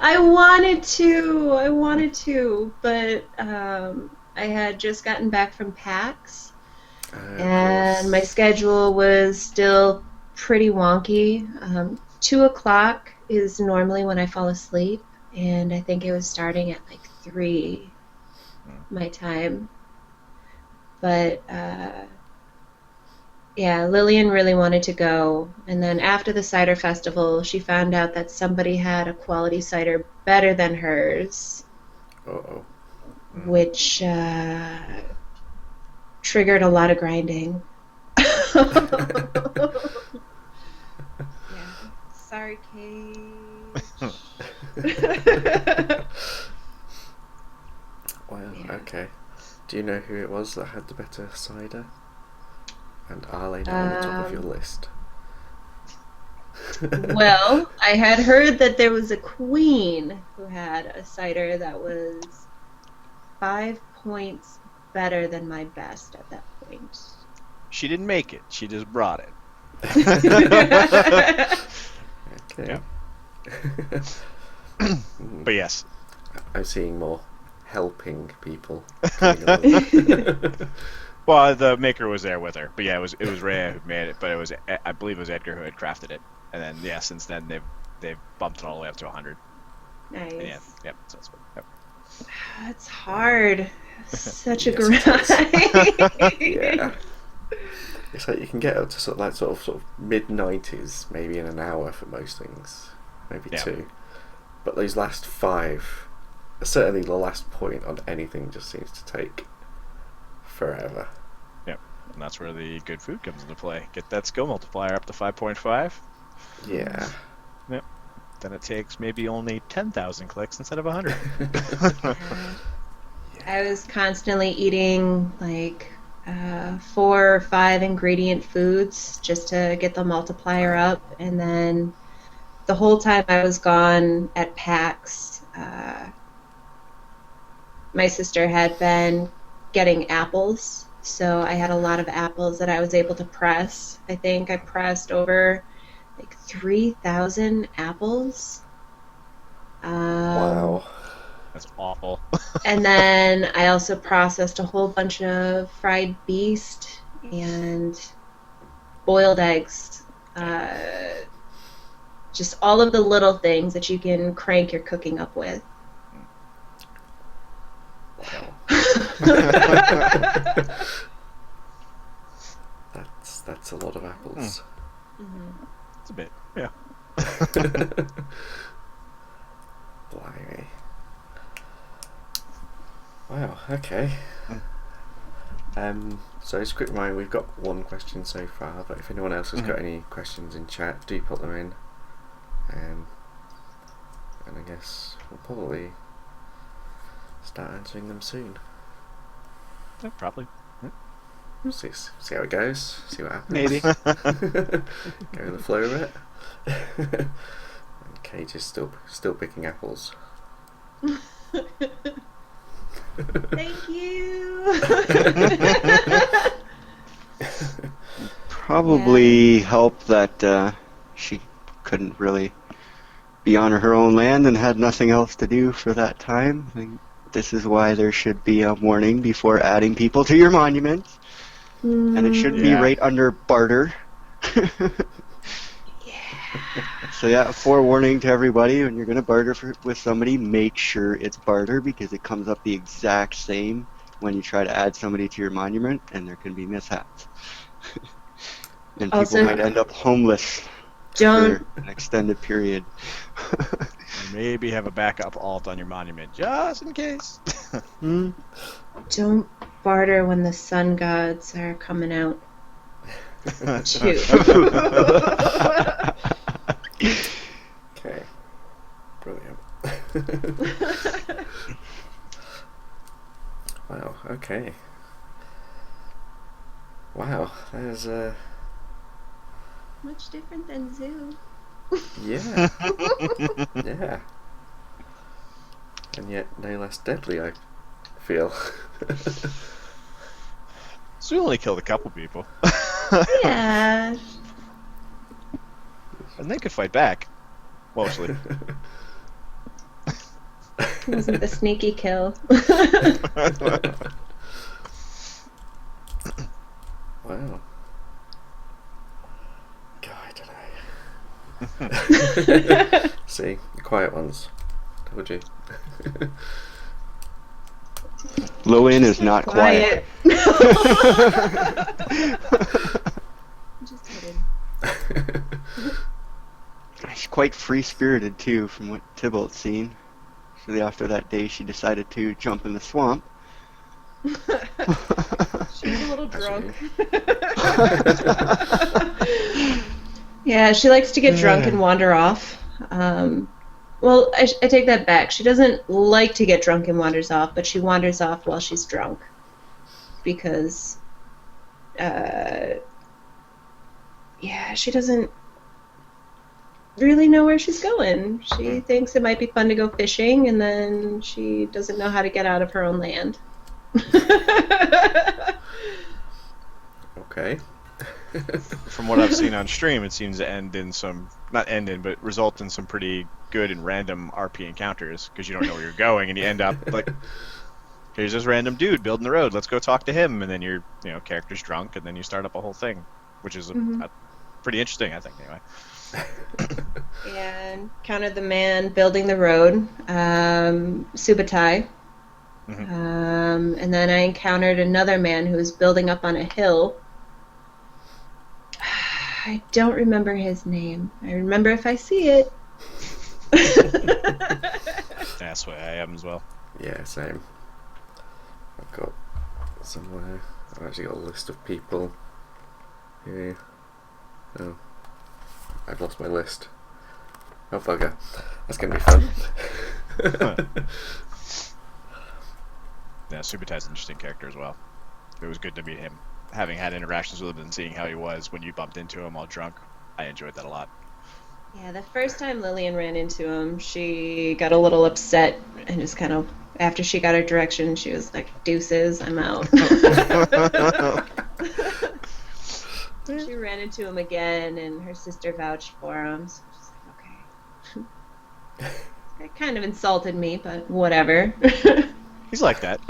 I wanted to, but I had just gotten back from PAX, and my schedule was still pretty wonky. 2 o'clock is normally when I fall asleep, and I think it was starting at like 3 my time. But yeah, Lillian really wanted to go, and then after the cider festival, she found out that somebody had a quality cider better than hers, Uh-oh. which triggered a lot of grinding. Yeah. Sorry, Cage. Well, Yeah. okay. Do you know who it was that had the better cider? And are they now on the top of your list? Well, I had heard that there was a queen who had a cider that was 5 points better than my best at that point. She didn't make it. She just brought it. Okay. But yes. I'm seeing more helping people. coming along. Well, the maker was there with her. But yeah, it was Rhea who made it. But I believe it was Edgar who had crafted it. And then yeah, since then they've bumped it all the way up to 100. Nice. And yeah, yep. So yep. It's hard. Such a Yes, grind. Yeah. It's like you can get up to sort of mid-90s, maybe in an hour for most things, maybe Yeah. 2. But those last 5, certainly the last point on anything, just seems to take forever. Yep. And that's where the good food comes into play. Get that skill multiplier up to 5.5. Yeah. Yep. Then it takes maybe only 10,000 clicks instead of 100. I was constantly eating like 4 or 5 ingredient foods just to get the multiplier up, and then the whole time I was gone at PAX, my sister had been getting apples, so I had a lot of apples that I was able to press. I think I pressed over like 3,000 apples. Wow. That's awful. And then I also processed a whole bunch of fried beast and boiled eggs. Just all of the little things that you can crank your cooking up with. That's a lot of apples. It's a bit, yeah. Blimey. Wow, okay. So just a quick reminder, we've got 1 question so far, but if anyone else has got any questions in chat, do put them in. And I guess we'll probably start answering them soon. Yeah, probably. We'll see how it goes, see what happens. Maybe. Go with the flow of it. And Cage is still picking apples. Thank you. Probably helped that she couldn't really be on her own land and had nothing else to do for that time. I think this is why there should be a warning before adding people to your monument. And it should be Yeah. right under barter. So yeah, forewarning to everybody, when you're going to barter with somebody, make sure it's barter, because it comes up the exact same when you try to add somebody to your monument, and there can be mishaps. And people Also- might end up homeless. Don't- for an extended period. Or maybe have a backup alt on your monument, just in case. Hmm? Don't barter when the sun gods are coming out. Too. Okay. Brilliant. Wow, okay. Wow, there's Much different than Zoo. yeah. Yeah. And yet no less deadly, I feel. So we only killed a couple people. Yeah. And they could fight back. Mostly. It wasn't the sneaky kill. Wow. God, I don't know. See, the quiet ones. Told you. Lillian is not quiet. Just kidding. She's quite free-spirited too, from what Tybolt's seen. So after that day, she decided to jump in the swamp. She was a little drunk. Yeah, she likes to get drunk and wander off. Well, I take that back. She doesn't like to get drunk and wanders off, but she wanders off while she's drunk. Because, she doesn't really know where she's going. She thinks it might be fun to go fishing, and then she doesn't know how to get out of her own land. Okay. From what I've seen on stream, it seems to end in some, not end in, but result in some pretty good and random RP encounters, because you don't know where you're going, and you end up like, here's this random dude building the road, let's go talk to him, and then your character's drunk, and then you start up a whole thing, which is pretty interesting, I think, anyway. Yeah, encountered the man building the road, Subutai. And then I encountered another man who was building up on a hill. I don't remember his name. I remember if I see it. That's what I am as well. Yeah, same. I've got somewhere. I've actually got a list of people here. Oh, I've lost my list. Oh bugger. That's gonna be fun. Yeah, Subutai's an interesting character as well. It was good to meet him. Having had interactions with him and seeing how he was when you bumped into him while drunk, I enjoyed that a lot. Yeah, the first time Lillian ran into him, she got a little upset and just kind of, after she got her direction, she was like, deuces, I'm out. She ran into him again, and her sister vouched for him, so she's like, okay. It kind of insulted me, but whatever. He's like that.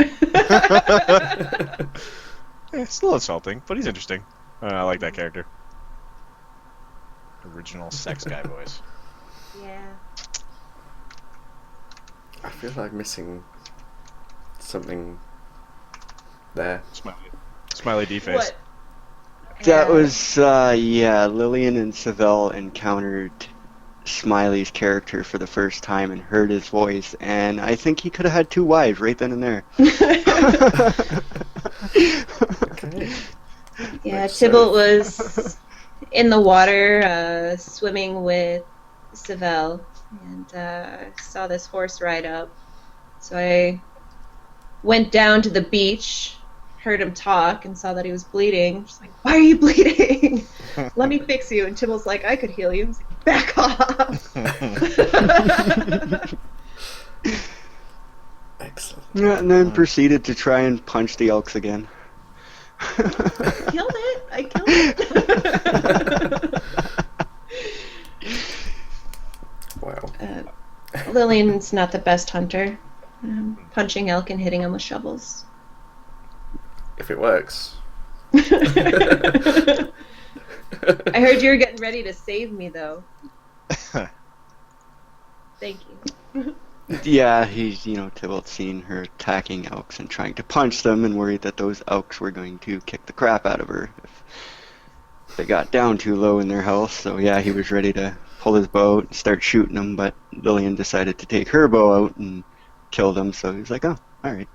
It's a little insulting, but he's interesting. I like that character. Original sex guy voice. Yeah. I feel like missing something there. Smiley D-face. What? That was, Lillian and Savell encountered Smiley's character for the first time and heard his voice, and I think he could have had two wives right then and there. Okay. Yeah, Makes Tybolt sense. was in the water swimming with Savell, and saw this horse ride up. So I went down to the beach, heard him talk, and saw that he was bleeding. She's like, "Why are you bleeding? Let me fix you." And Tybolt's like, "I could heal you." I was like, "Back off." Excellent. Yeah, and then proceeded to try and punch the elks again. Killed it. I killed it. Wow. Lillian's not the best hunter. Punching elk and hitting them with shovels. If it works. I heard you were getting ready to save me, though. Thank you. Yeah, he's, Tybolt's seen her attacking elks and trying to punch them and worried that those elks were going to kick the crap out of her they got down too low in their health, so yeah, he was ready to pull his bow out and start shooting them, but Lillian decided to take her bow out and kill them, so he was like, oh, alright.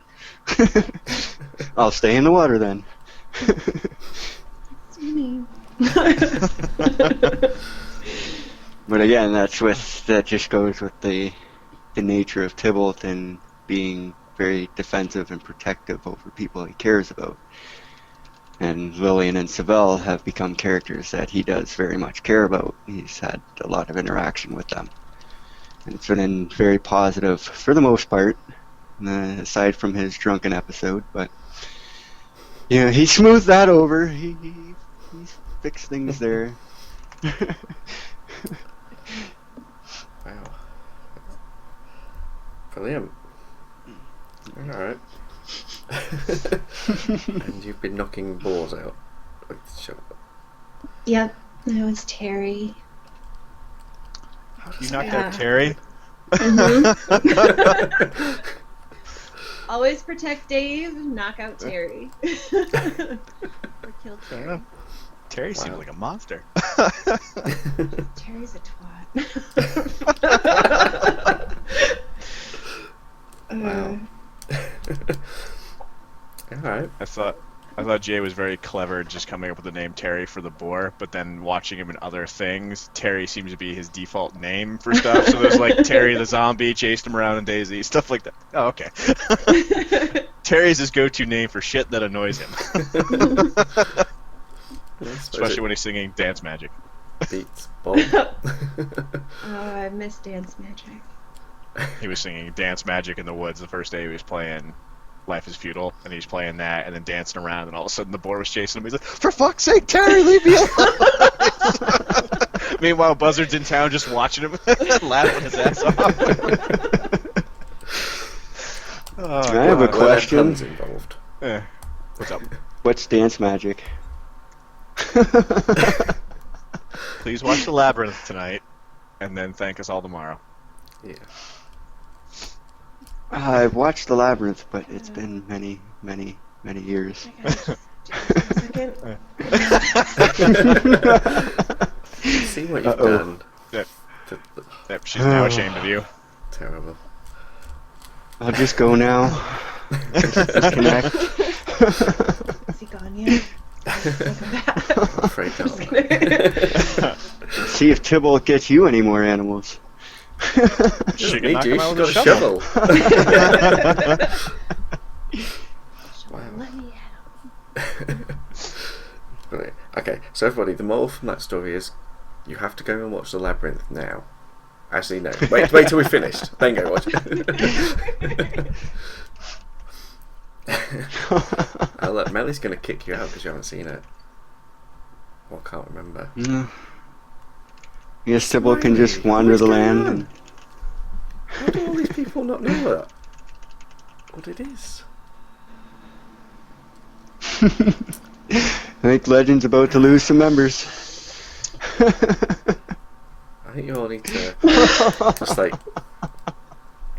I'll stay in the water then. Swimming. But again, that just goes with the nature of Tybolt and being very defensive and protective over people he cares about. And Lillian and Savell have become characters that he does very much care about. He's had a lot of interaction with them. And it's been very positive for the most part, aside from his drunken episode. But, you know, he smoothed that over. He's fixed things there. Wow. Brilliant. Alright. And you've been knocking balls out with the shovel. Yep, that was Terry. How does You it knocked Yeah. out Terry? Mhm. Always protect Dave, knock out Terry. Or kill Terry. Terry Wow. seems like a monster. Terry's a twat. Wow. Alright. I thought Jay was very clever just coming up with the name Terry for the boar, but then watching him in other things, Terry seems to be his default name for stuff. So there's like Terry the zombie chased him around in DayZ, stuff like that. Oh, okay. Terry's his go-to name for shit that annoys him, especially when he's singing Dance Magic. Beats Bob. Oh, I miss Dance Magic. He was singing Dance Magic in the woods the first day he was playing Life is Futile, and he was playing that and then dancing around, and all of a sudden the boar was chasing him. He's like, "For fuck's sake, Terry, leave me alone!" Meanwhile, Buzzard's in town just watching him, laughing his ass off. Oh, I have a God. question. Puns involved. Eh, what's up? What's Dance Magic? Please watch The Labyrinth tonight, and then thank us all tomorrow. Yeah. I've watched The Labyrinth, but it's been many, many, many years. I gotta just do this for a second. See what you've Uh-oh. done. Yep. Th- Yep, she's now ashamed of you. Terrible. I'll just go now. Disconnect. Is he gone yet? I'm afraid not. See if Tybolt gets you any more animals. She can Need knock you, him she's out got with a a shovel. Let me out. Brilliant. Okay, so everybody, the moral from that story is you have to go and watch The Labyrinth now. Actually, no. Wait till we're finished. Then go watch it. Oh, look, Melly's going to kick you out because you haven't seen it. Well, I can't remember. I guess Tybolt can just wander What's the going land. on? And How do all these people not know what it is? I think Legend's about to lose some members. I think you all need to just like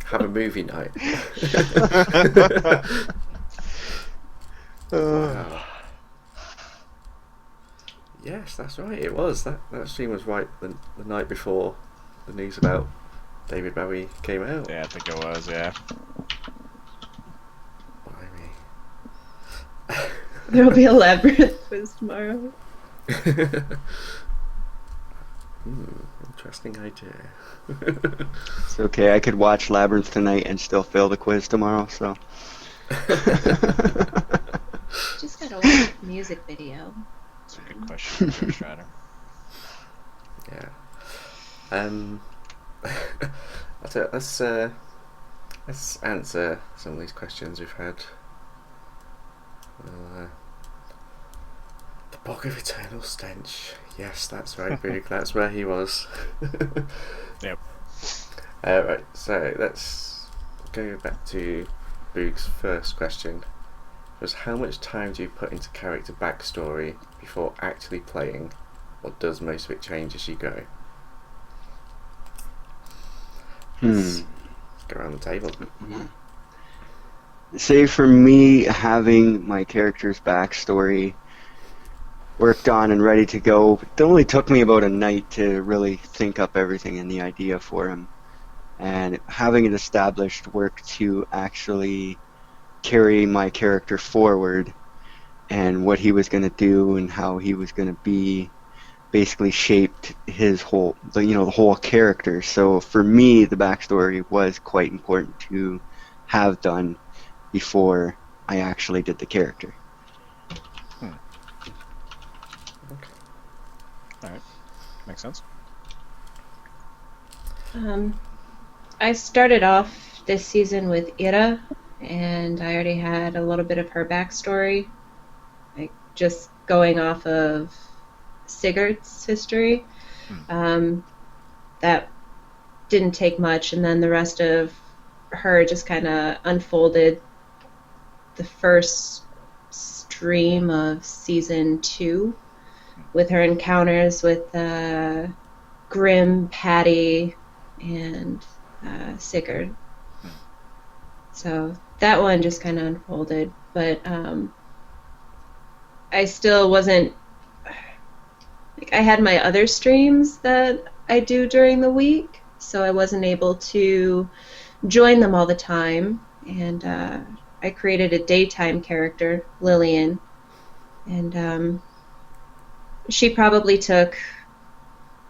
have a movie night. Wow. Yes, that's right. It was that stream was right the night before the news about David Bowie came out. Yeah, I think it was, yeah. Blimey. There'll be a labyrinth quiz tomorrow. Interesting idea. It's okay, I could watch Labyrinth tonight and still fail the quiz tomorrow, so. Just gotta watch the music video. That's a good question, Trish Ryder. Yeah. I'll tell you, let's answer some of these questions we've had. The Bog of Eternal Stench. Yes, that's right, Boog. That's where he was. Yep. Right, so let's go back to Boog's first question. Was how much time do you put into character backstory before actually playing, or does most of it change as you go? Let's go around the table. Say for me, having my character's backstory worked on and ready to go. It only took me about a night to really think up everything and the idea for him. And having it established worked to actually carry my character forward, and what he was going to do and how he was going to be basically shaped his whole, the whole character. So for me, the backstory was quite important to have done before I actually did the character. All right, makes sense. I started off this season with Ira, and I already had a little bit of her backstory, like just going off of Sigurd's history. That didn't take much, and then the rest of her just kind of unfolded the first stream of season 2 with her encounters with Grim, Patty, and Sigurd. So that one just kind of unfolded, but I still wasn't, like, I had my other streams that I do during the week, so I wasn't able to join them all the time, and I created a daytime character, Lillian, and she probably took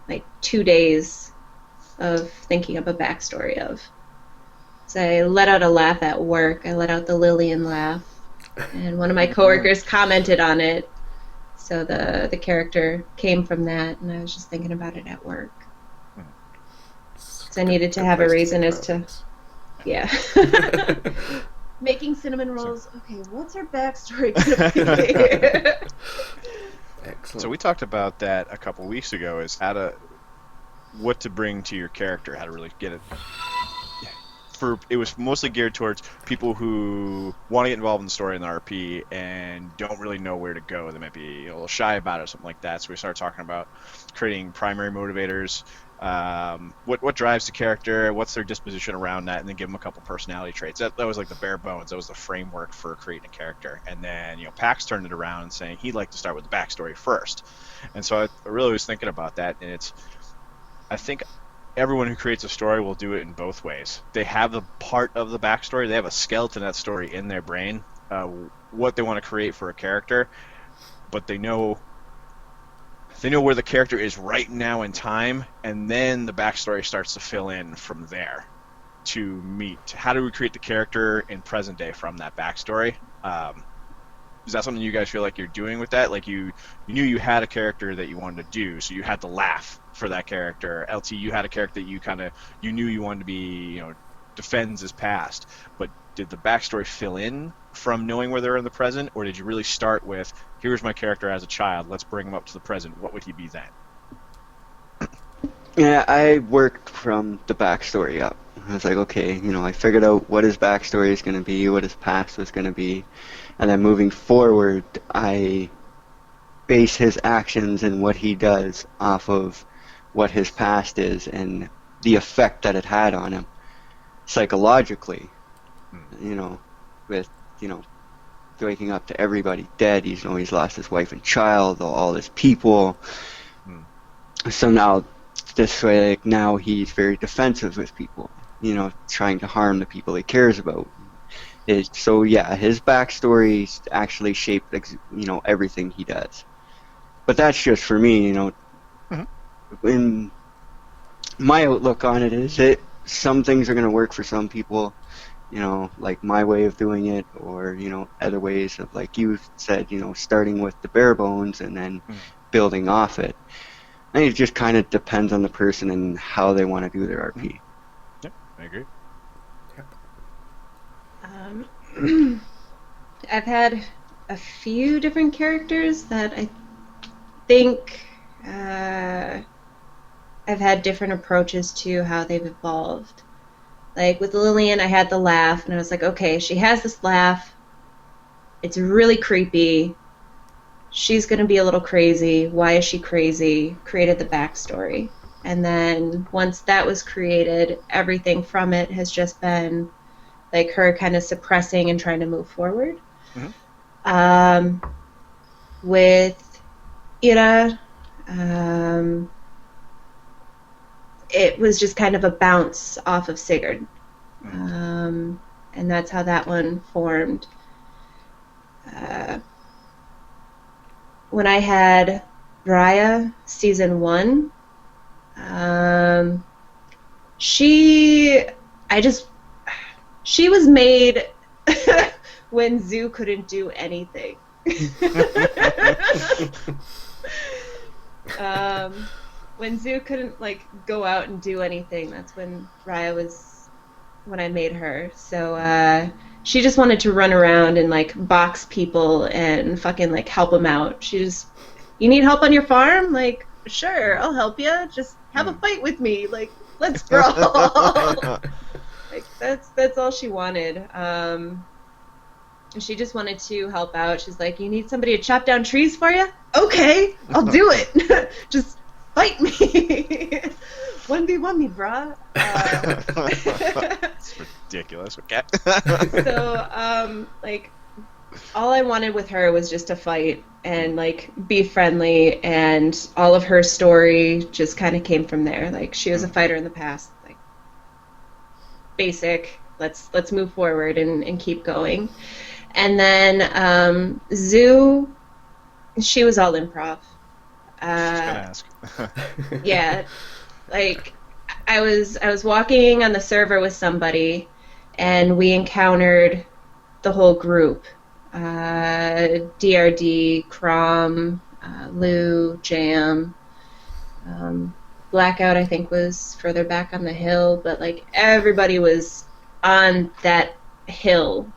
like 2 days of thinking up a backstory of. So I let out a laugh at work. I let out the Lillian laugh, and one of my coworkers commented on it. So the character came from that, and I was just thinking about it at work. So I needed to have a reason as to, yeah. Making cinnamon rolls. Okay, what's her backstory gonna be? Excellent. So we talked about that a couple weeks ago, is what to bring to your character, how to really get it. It was mostly geared towards people who want to get involved in the story in the RP and don't really know where to go. They might be a little shy about it or something like that. So we started talking about creating primary motivators, what drives the character, what's their disposition around that, and then give them a couple personality traits. That was like the bare bones. That was the framework for creating a character. And then Pax turned it around and saying he'd like to start with the backstory first. And so I really was thinking about that, and I think everyone who creates a story will do it in both ways. They have the part of the backstory, they have a skeleton of that story in their brain, what they want to create for a character, but they know where the character is right now in time, and then the backstory starts to fill in from there to meet how do we create the character in present day from that backstory. Is that something you guys feel like you're doing with that? Like you knew you had a character that you wanted to do, so you had to laugh for that character. LT, you had a character that you knew you wanted to be, defends his past. But did the backstory fill in from knowing where they're in the present, or did you really start with, here's my character as a child, let's bring him up to the present, what would he be then? Yeah, I worked from the backstory up. I was like, okay, I figured out what his backstory is going to be, what his past was going to be, and then moving forward, I base his actions and what he does off of what his past is and the effect that it had on him psychologically. With waking up to everybody dead. He's lost his wife and child, all his people. So now this way, now he's very defensive with people, trying to harm the people he cares about. So yeah, his backstory actually shaped everything he does. But that's just for me, In my outlook on it is that some things are going to work for some people, like my way of doing it, or other ways of, like you said, starting with the bare bones and then building off it. I think it just kind of depends on the person and how they want to do their RP. Yep, I agree. I've had a few different characters that I think I've had different approaches to how they've evolved. Like with Lillian, I had the laugh, and I was like, okay, she has this laugh. It's really creepy. She's going to be a little crazy. Why is she crazy? Created the backstory. And then once that was created, everything from it has just been like her kind of suppressing and trying to move forward. With Ira. It was just kind of a bounce off of Sigurd. And that's how that one formed. When I had Raya season 1, she was made when Zoo couldn't do anything. When Zoo couldn't like go out and do anything, that's when Raya was when I made her. So she just wanted to run around and like box people and fucking like help them out. She just, you need help on your farm? Like, sure, I'll help you. Just have a fight with me. Like, let's brawl. Like that's all she wanted. She just wanted to help out. She's like, you need somebody to chop down trees for you? Okay, I'll do it. Just fight me. 1v1 me, brah. It's ridiculous. Okay. So, like, all I wanted with her was just to fight and, like, be friendly, and all of her story just kind of came from there. Like, she was a fighter in the past. Like, basic. Let's move forward and keep going. And then Zoo, she was all improv. I was gonna ask. Yeah, like I was walking on the server with somebody, and we encountered the whole group. DRD, Crom, Lou, Jam, Blackout I think was further back on the hill, but like everybody was on that hill.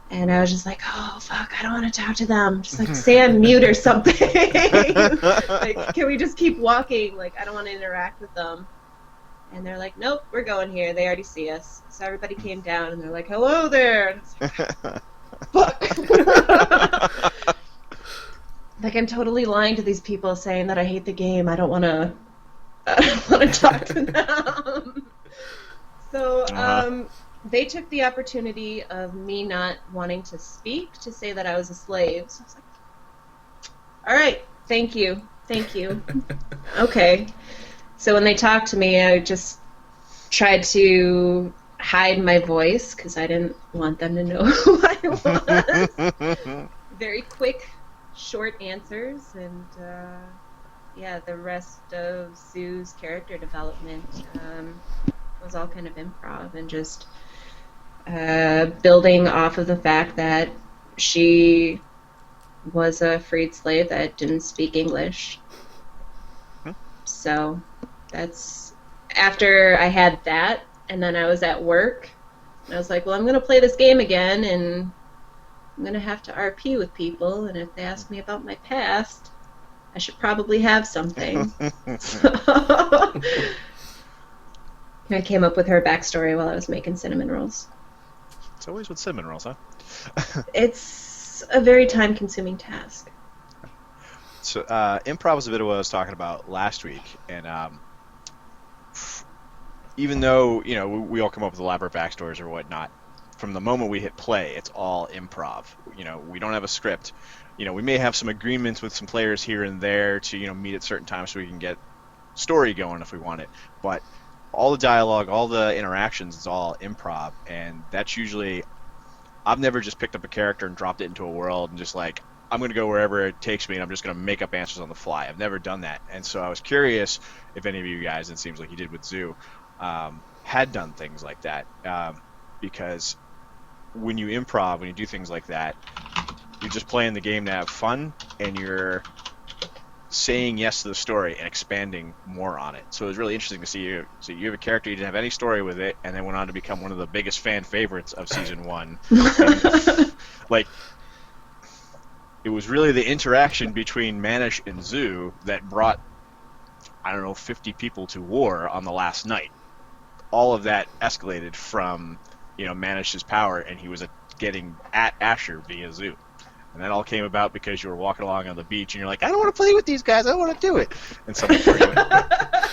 And I was just like, oh, fuck, I don't want to talk to them. Just, like, say I'm mute or something. Like, can we just keep walking? Like, I don't want to interact with them. And they're like, nope, we're going here. They already see us. So everybody came down, and they're like, hello there. And it's like, fuck. Like, I'm totally lying to these people saying that I hate the game. I don't want to talk to them. So, they took the opportunity of me not wanting to speak to say that I was a slave. So I was like, all right, thank you. Okay. So when they talked to me, I just tried to hide my voice because I didn't want them to know who I was. Very quick, short answers, and yeah, the rest of Zoo's character development was all kind of improv and just building off of the fact that she was a freed slave that didn't speak English. So that's after I had that, and then I was at work, and I was like, well, I'm going to play this game again, and I'm going to have to RP with people, and if they ask me about my past, I should probably have something. So I came up with her backstory while I was making cinnamon rolls. It's always with cinnamon rolls, huh? It's a very time-consuming task. So improv is a bit of what I was talking about last week, and even though we all come up with elaborate backstories or whatnot, from the moment we hit play, it's all improv. We don't have a script. We may have some agreements with some players here and there to meet at certain times so we can get story going if we want it, but all the dialogue, all the interactions, it's all improv, and that's usually, I've never just picked up a character and dropped it into a world and just like, I'm going to go wherever it takes me and I'm just going to make up answers on the fly. I've never done that, and so I was curious if any of you guys, it seems like you did with Zoo, had done things like that, because when you improv, when you do things like that, you're just playing the game to have fun, and you're saying yes to the story and expanding more on it. So it was really interesting to see you. So you have a character, you didn't have any story with it, and then went on to become one of the biggest fan favorites of season 1. And, like, it was really the interaction between Manish and Zoo that brought, 50 people to war on the last night. All of that escalated from, Manish's power, and he was getting at Asher via Zoo. And that all came about because you were walking along on the beach and you're like, I don't want to play with these guys, I don't want to do it. And someone threw you.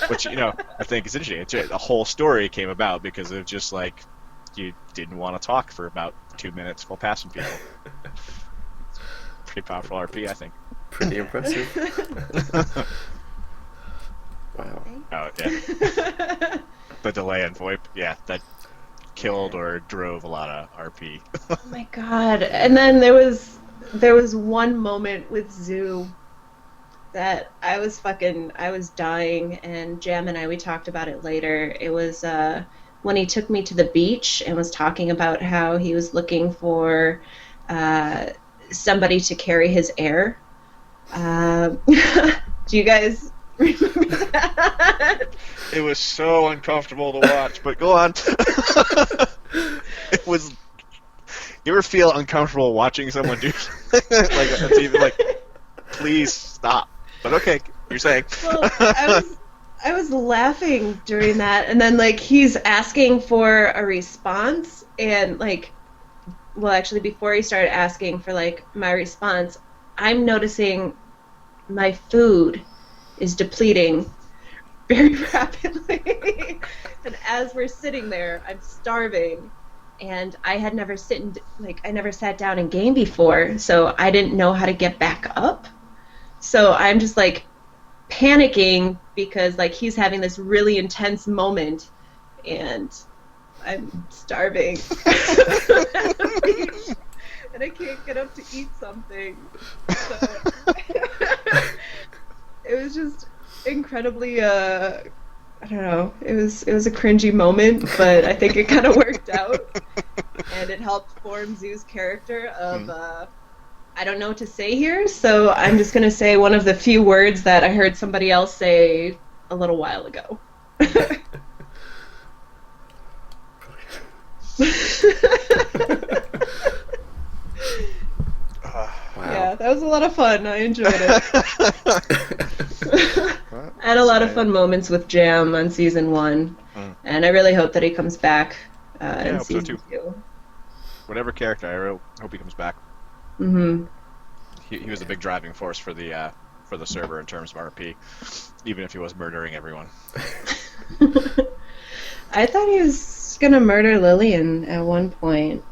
Which, I think is interesting. The whole story came about because of just like, you didn't want to talk for about 2 minutes while passing people. Pretty powerful RP, I think. pretty impressive. Wow. Oh yeah, the delay in VoIP. Yeah, that killed or drove a lot of RP. Oh my god. And then there was one moment with Zoo that I was dying, and Jam and we talked about it later. It was when he took me to the beach and was talking about how he was looking for somebody to carry his air. Do you guys remember that? It was so uncomfortable to watch, but go on. It was. You ever feel uncomfortable watching someone do something? Like, it's even like, please stop. But okay, you're saying. Well, I was laughing during that, and then like he's asking for a response, and like, well, actually, before he started asking for like my response, I'm noticing my food is depleting very rapidly, and as we're sitting there, I'm starving, and I had never I never sat down and game before, so I didn't know how to get back up. So I'm just like panicking because like he's having this really intense moment, and I'm starving. And I can't get up to eat something. So it was just incredibly I don't know. It was a cringy moment, but I think it kind of worked out, and it helped form Zoo's character of I don't know what to say here, so I'm just gonna say one of the few words that I heard somebody else say a little while ago. Wow. Yeah, that was a lot of fun. I enjoyed it. I had a lot of fun moments with Jam on season 1, and I really hope that he comes back I in hope so, season too. 2. Whatever character, I hope he comes back. Mm-hmm. He was a big driving force for the server in terms of RP, even if he was murdering everyone. I thought he was gonna murder Lillian at one point.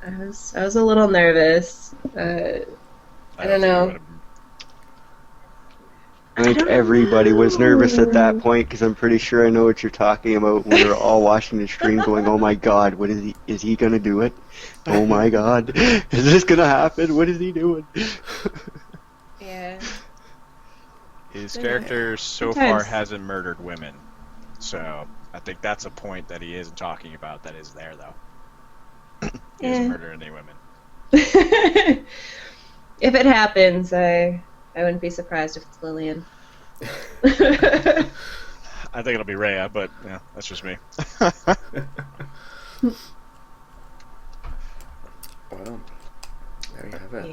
I was a little nervous. I don't know. I think everybody was nervous at that point because I'm pretty sure I know what you're talking about. We were all watching the stream going, oh my god, what is he gonna do it? Oh my god, is this gonna happen? What is he doing? Yeah. His Yeah. character so Sometimes. far hasn't murdered women, so I think that's a point that he isn't talking about that is there, though. He hasn't murdered any women. If it happens, I wouldn't be surprised if it's Lillian. I think it'll be Rhea, but yeah, that's just me. Well, there you have it.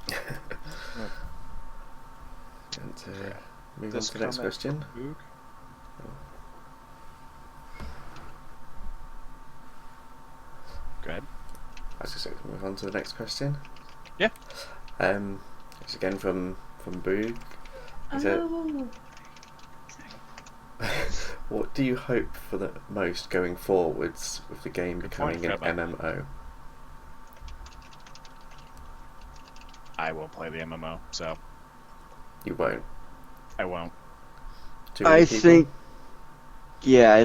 Yeah. And move on This to the next comment question. from Boog. Go ahead. I was just going to move on to the next question. Yeah. It's again from Boog. He said, Oh. what do you hope for the most going forwards with the game Good becoming point, an Trevor. MMO? I won't play the MMO, so You won't. I won't. Too many I people?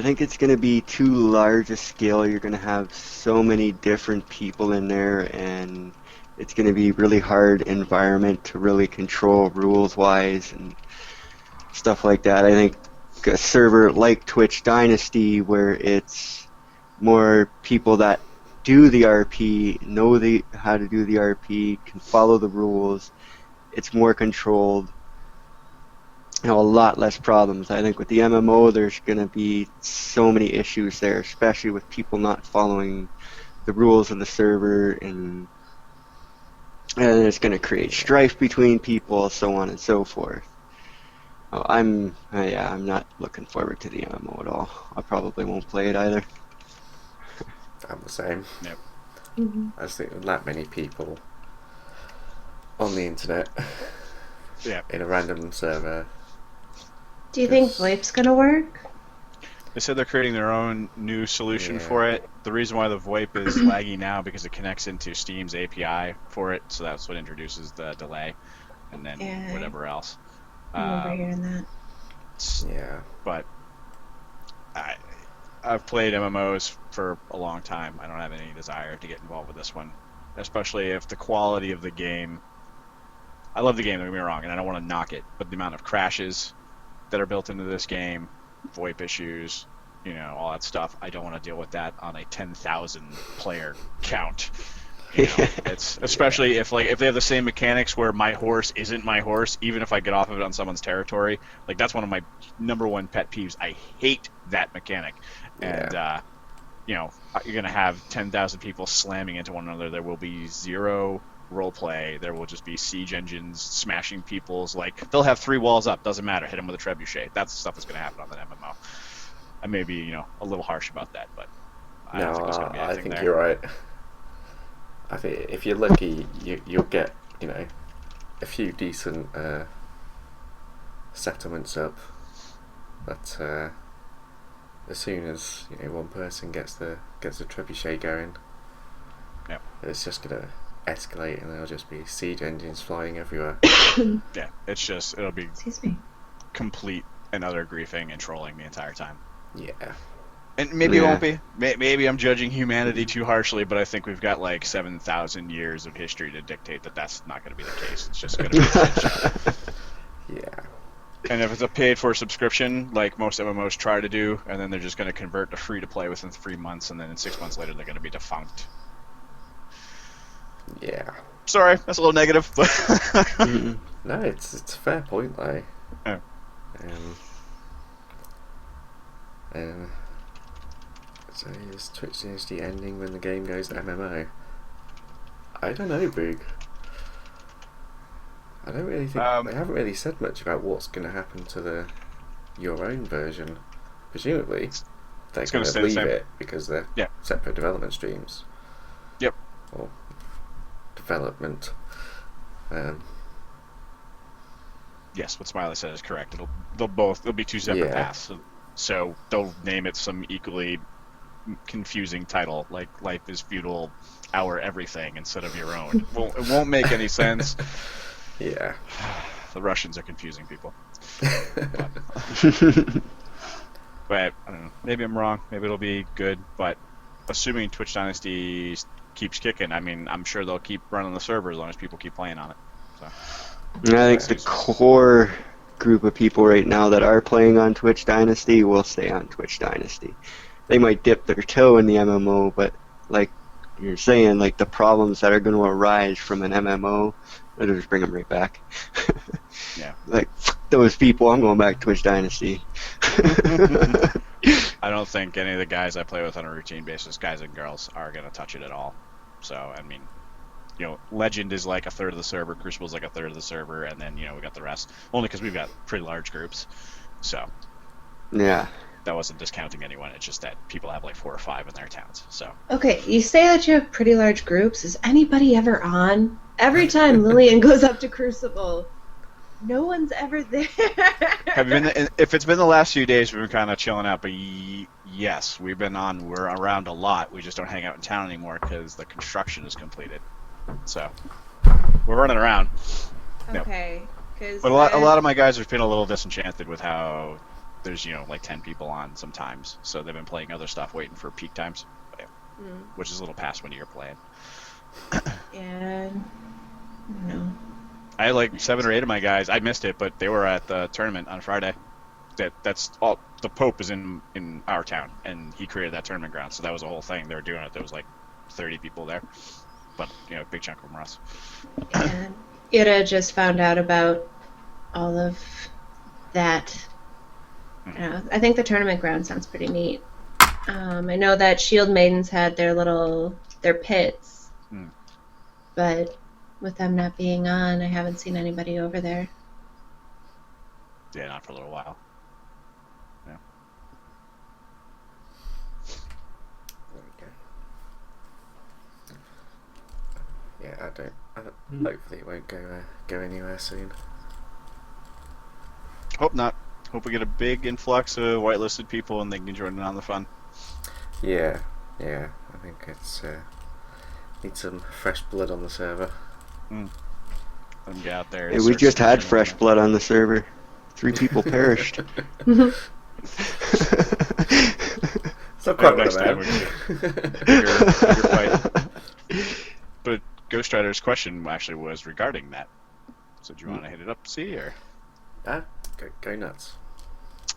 think it's going to be too large a scale. You're going to have so many different people in there, and it's going to be really hard environment to really control rules-wise and stuff like that. I think a server like Twitch Dynasty, where it's more people that do the RP, know how to do the RP, can follow the rules, it's more controlled. A lot less problems. I think with the MMO, there's going to be so many issues there, especially with people not following the rules of the server, and it's going to create strife between people, so on and so forth. I'm not looking forward to the MMO at all. I probably won't play it either. I'm the same. Yep. Mm-hmm. I just think with that many people on the internet Yeah. in a random server. Do you think Yes. VoIP's gonna work? They said they're creating their own new solution Yeah. for it. The reason why the VoIP is laggy now because it connects into Steam's API for it, so that's what introduces the delay, and then Yeah. whatever else. I remember hearing that. Yeah. But I've played MMOs for a long time. I don't have any desire to get involved with this one, especially if the quality of the game. I love the game, don't get me wrong, and I don't want to knock it, but the amount of crashes that are built into this game, VoIP issues, all that stuff, I don't want to deal with that on a 10,000 player count. It's especially if they have the same mechanics where my horse isn't my horse, even if I get off of it on someone's territory. Like, that's one of my number one pet peeves. I hate that mechanic. And you're gonna have 10,000 people slamming into one another. There will be zero roleplay. There will just be siege engines smashing people's. Like, they'll have 3 walls up. Doesn't matter. Hit them with a trebuchet. That's the stuff that's gonna happen on that MMO. I may be a little harsh about that, but I don't think there's gonna be I anything think there. you're right. I think if you're lucky, you'll get a few decent settlements up, but as soon as one person gets the trebuchet going, it's just gonna escalate, and there'll just be siege engines flying everywhere. Yeah, it'll be Excuse me. complete and utter griefing and trolling the entire time. Yeah. And maybe it Yeah. won't be. Maybe I'm judging humanity too harshly, but I think we've got like 7,000 years of history to dictate that that's not going to be the case. It's just going to be a shit show. Yeah. And if it's a paid-for subscription, like most MMOs try to do, and then they're just going to convert to free-to-play within 3 months, and then in 6 months later they're going to be defunct. Yeah. Sorry, that's a little negative, but Mm-mm. No, it's a fair point, though. Oh. So is Twitch Dynasty ending when the game goes MMO? I don't know, Boog. I don't really think they haven't really said much about what's going to happen to your own version. Presumably, they're It's going gonna to stay the leave same. it because they're separate development streams. Yep. Or development. yes, what Smiley said is correct. They'll be 2 separate Yeah. paths. So they'll name it some equally confusing title, like Life is Feudal, Our Everything, instead of your own. It won't make any sense. Yeah. The Russians are confusing people. But I don't know. Maybe I'm wrong. Maybe it'll be good. But assuming Twitch Dynasty keeps kicking, I mean, I'm sure they'll keep running the server as long as people keep playing on it. So I think the core group of people right now that are playing on Twitch Dynasty will stay on Twitch Dynasty. They might dip their toe in the MMO, but like you're saying, like the problems that are going to arise from an MMO, it'll just bring them right back. Yeah. Like, those people, I'm going back to Twitch Dynasty. I don't think any of the guys I play with on a routine basis, guys and girls, are going to touch it at all. So, I mean, Legend is like a third of the server, Crucible's like a third of the server, and then, we got the rest. Only because we've got pretty large groups. So, Yeah. that wasn't discounting anyone. It's just that people have like 4 or 5 in their towns. So, Okay, you say that you have pretty large groups. Is anybody ever on? Every time Lillian goes up to Crucible, no one's ever there. have you been? If it's been the last few days, we've been kind of chilling out. But yes, we're around a lot. We just don't hang out in town anymore because the construction is completed. So we're running around. Okay, because But a lot of my guys have been a little disenchanted with how there's like 10 people on sometimes. So they've been playing other stuff, waiting for peak times, which is a little past when you're playing. And no. I had like 7 or 8 of my guys. I missed it, but they were at the tournament on Friday. That's all. The Pope is in our town, and he created that tournament ground. So that was the whole thing. They were doing it. There was like 30 people there, but a big chunk of them were us. And Ira just found out about all of that. I think the tournament ground sounds pretty neat. I know that Shield Maidens had their pits, but with them not being on, I haven't seen anybody over there. Yeah, not for a little while. Yeah. There we go. Yeah, I don't. Hopefully, it won't go anywhere soon. Hope not. hope we get a big influx of whitelisted people and they can join in on the fun. Yeah, I think it's need some fresh blood on the server. Let them get out there. Hey, we just had fresh blood on the server. 3 people perished. It's not quite next what I time we meant. can bigger fight. But Ghost Rider's question actually was regarding that. So do you want to hit it up, see, or? Go nuts.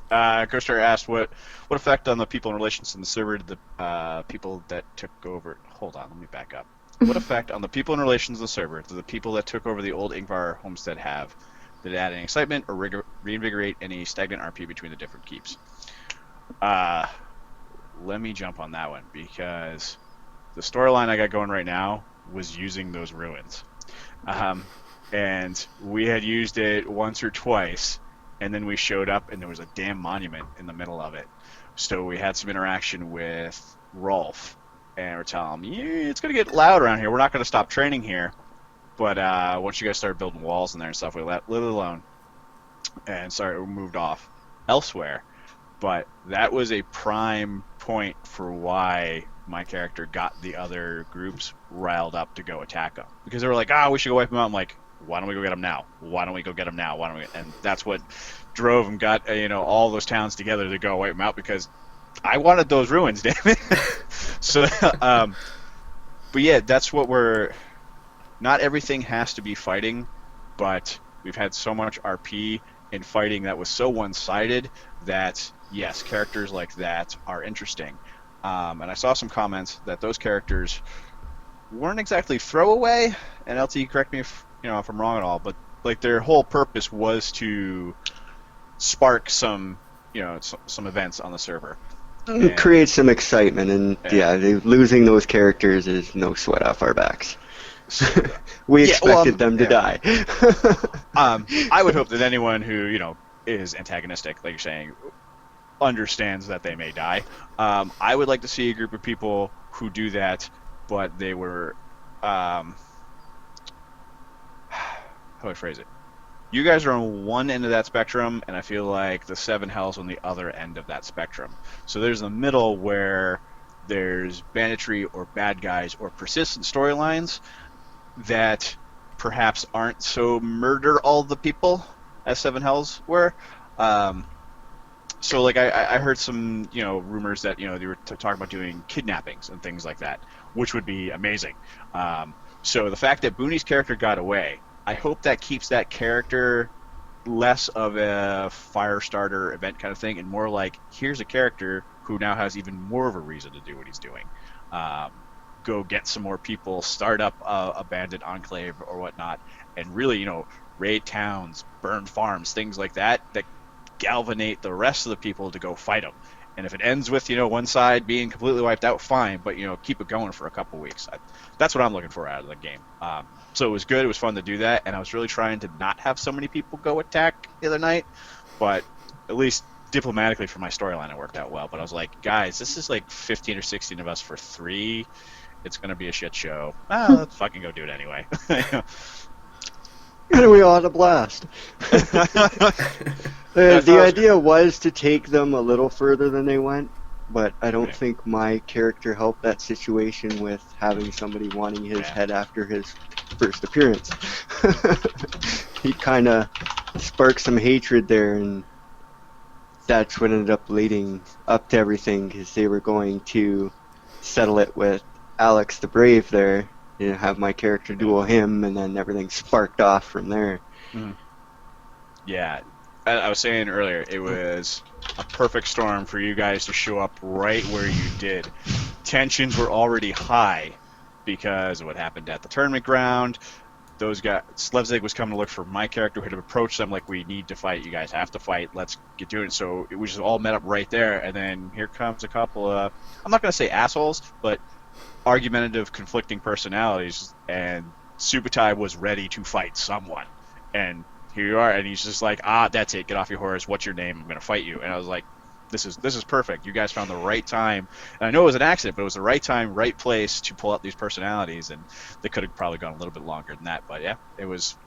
Ghost Rider asked what effect on the people in relations to the server did the people that took over. Hold on, let me back up. What effect on the people in relations to the server did the people that took over the old Ingvar homestead have? Did it add any excitement or reinvigorate any stagnant RP between the different keeps? Let me jump on that one because the storyline I got going right now was using those ruins. And we had used it once or twice, and then we showed up and there was a damn monument in the middle of it. So we had some interaction with Rolf, and we're telling him, it's going to get loud around here. We're not going to stop training here. But once you guys started building walls in there and stuff, we let it alone and we moved off elsewhere. But that was a prime point for why my character got the other groups riled up to go attack them. Because they were like, we should go wipe them out. I'm like, why don't we go get them now? Why don't we go get them now? And that's what drove and got all those towns together to go wipe them out, because I wanted those ruins, damn it. So, but yeah, that's what we're... Not everything has to be fighting, but we've had so much RP in fighting that was so one-sided that, yes, characters like that are interesting. And I saw some comments that those characters weren't exactly throwaway, and LT, correct me if I'm wrong at all, but like their whole purpose was to spark some events on the server. And create some excitement, and losing those characters is no sweat off our backs. We expected them to die. I would hope that anyone who is antagonistic, like you're saying, understands that they may die. I would like to see a group of people who do that, but they were how do I phrase it? You guys are on one end of that spectrum, and I feel like the Seven Hells on the other end of that spectrum. So there's the middle where there's banditry or bad guys or persistent storylines that perhaps aren't so murder all the people as Seven Hells were. So like I heard some rumors that they were talking about doing kidnappings and things like that, which would be amazing. So the fact that Booney's character got away, I hope that keeps that character less of a fire starter event kind of thing, and more like, here's a character who now has even more of a reason to do what he's doing. Go get some more people, start up a bandit enclave or whatnot, and really, raid towns, burn farms, things like that galvanate the rest of the people to go fight them. And if it ends with, one side being completely wiped out, fine, but, keep it going for a couple weeks. That's what I'm looking for out of the game. So it was good. It was fun to do that, and I was really trying to not have so many people go attack the other night, but at least diplomatically for my storyline it worked out well. But I was like, guys, this is like 15 or 16 of us for 3. It's going to be a shit show. Let's fucking go do it anyway. And we all had a blast. The idea was to take them a little further than they went, but I don't think my character helped that situation with having somebody wanting his head after his first appearance. He kind of sparked some hatred there, and that's what ended up leading up to everything, because they were going to settle it with Alex the Brave there, have my character duel him, and then everything sparked off from there. Yeah, I was saying earlier, it was a perfect storm for you guys to show up right where you did. Tensions were already high because of what happened at the tournament ground. Those guys, Slevzig was coming to look for my character, who had approached them like, we need to fight, you guys have to fight, let's get doing it. So we just all met up right there, and then here comes a couple of, I'm not going to say assholes, but argumentative, conflicting personalities, and Subutai was ready to fight someone. And here you are, and he's just like, that's it, get off your horse, what's your name, I'm going to fight you. And I was like, this is perfect. You guys found the right time. And I know it was an accident, but it was the right time, right place to pull out these personalities, and they could have probably gone a little bit longer than that. But yeah, it was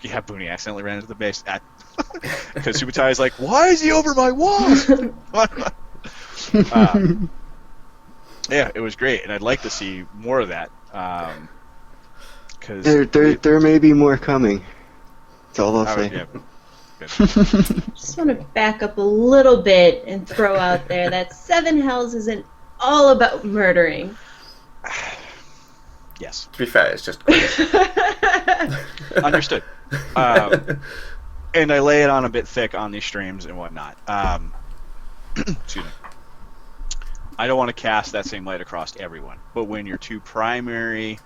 Yeah, Booney accidentally ran into the base. Because Subutai is like, why is he over my walls? Yeah, it was great, and I'd like to see more of that. Because there may be more coming. That's all I'll say. yeah, good. Just want to back up a little bit and throw out there that Seven Hells isn't all about murdering. Yes, To be fair, it's just great. understood. And I lay it on a bit thick on these streams and whatnot. Excuse me. I don't want to cast that same light across everyone, but when your two primary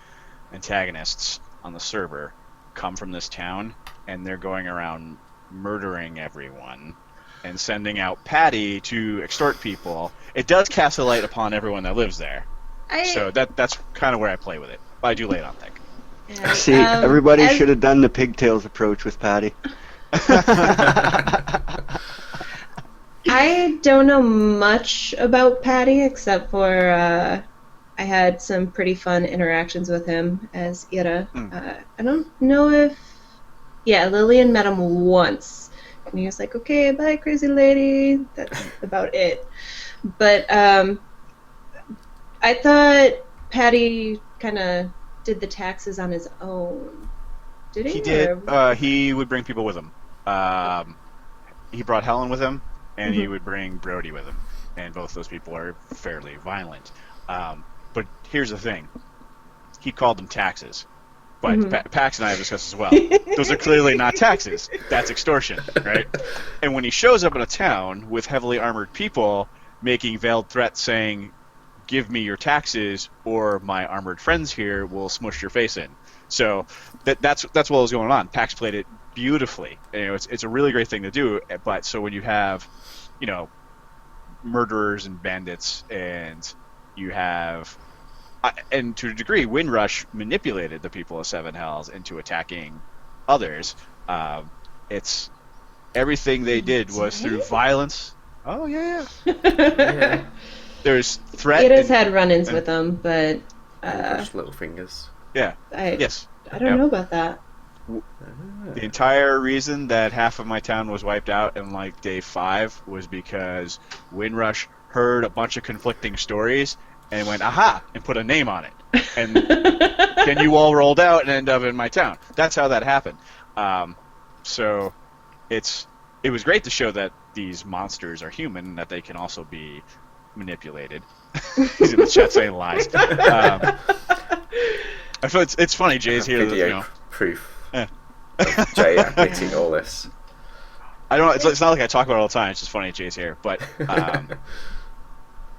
antagonists on the server come from this town and they're going around murdering everyone and sending out Patty to extort people, it does cast a light upon everyone that lives there. So that's kind of where I play with it. But I do lay it on thick. Yeah, See, everybody should have done the pigtails approach with Patty. I don't know much about Patty except for I had some pretty fun interactions with him as Ira. I don't know if... Yeah, Lillian met him once. And he was like, okay, bye, crazy lady. That's about it. But I thought Patty kind of did the taxes on his own. Did he? He did. He would bring people with him. He brought Helen with him, and he would bring Brody with him. And both those people are fairly violent. But here's the thing. He called them taxes. But Pax and I have discussed as well. Those are clearly not taxes. That's extortion, right? And when he shows up in a town with heavily armored people making veiled threats saying, give me your taxes or my armored friends here will smush your face in. So that's what was going on. Pax played it beautifully. You know, it's a really great thing to do. But so when you have, you know, murderers and bandits, and you have, and to a degree, Windrush manipulated the people of Seven Hells into attacking others. It's everything they did was through violence. Oh yeah. There's threat. It has had run-ins with them, but little fingers. Yeah. I don't Yep. know about that. The entire reason that half of my town was wiped out in like day 5 was because Windrush heard a bunch of conflicting stories and went, aha, and put a name on it. And then you all rolled out and ended up in my town. That's how that happened. So it was great to show that these monsters are human and that they can also be manipulated. He's in the chat saying lies. I feel it's funny. Jay's here. Video proof of Jay admitting all this. I don't. It's not like I talk about it all the time. It's just funny that Jay's here, but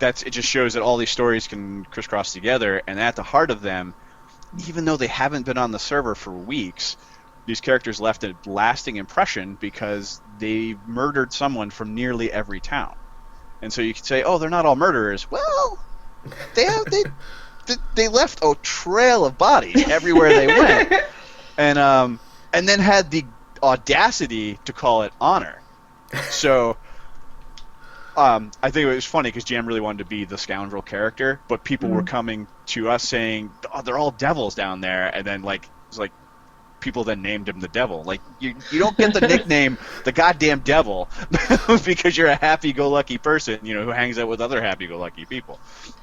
it just shows that all these stories can crisscross together, and at the heart of them, even though they haven't been on the server for weeks, these characters left a lasting impression because they murdered someone from nearly every town. And so you could say, oh, they're not all murderers. Well, they left a trail of bodies everywhere they went, and then had the audacity to call it honor. So I think it was funny because Jam really wanted to be the scoundrel character, but people were coming to us saying, oh, they're all devils down there, and then it's like people then named him the devil. Like you don't get the nickname the goddamn devil because you're a happy-go-lucky person, you know, who hangs out with other happy-go-lucky people.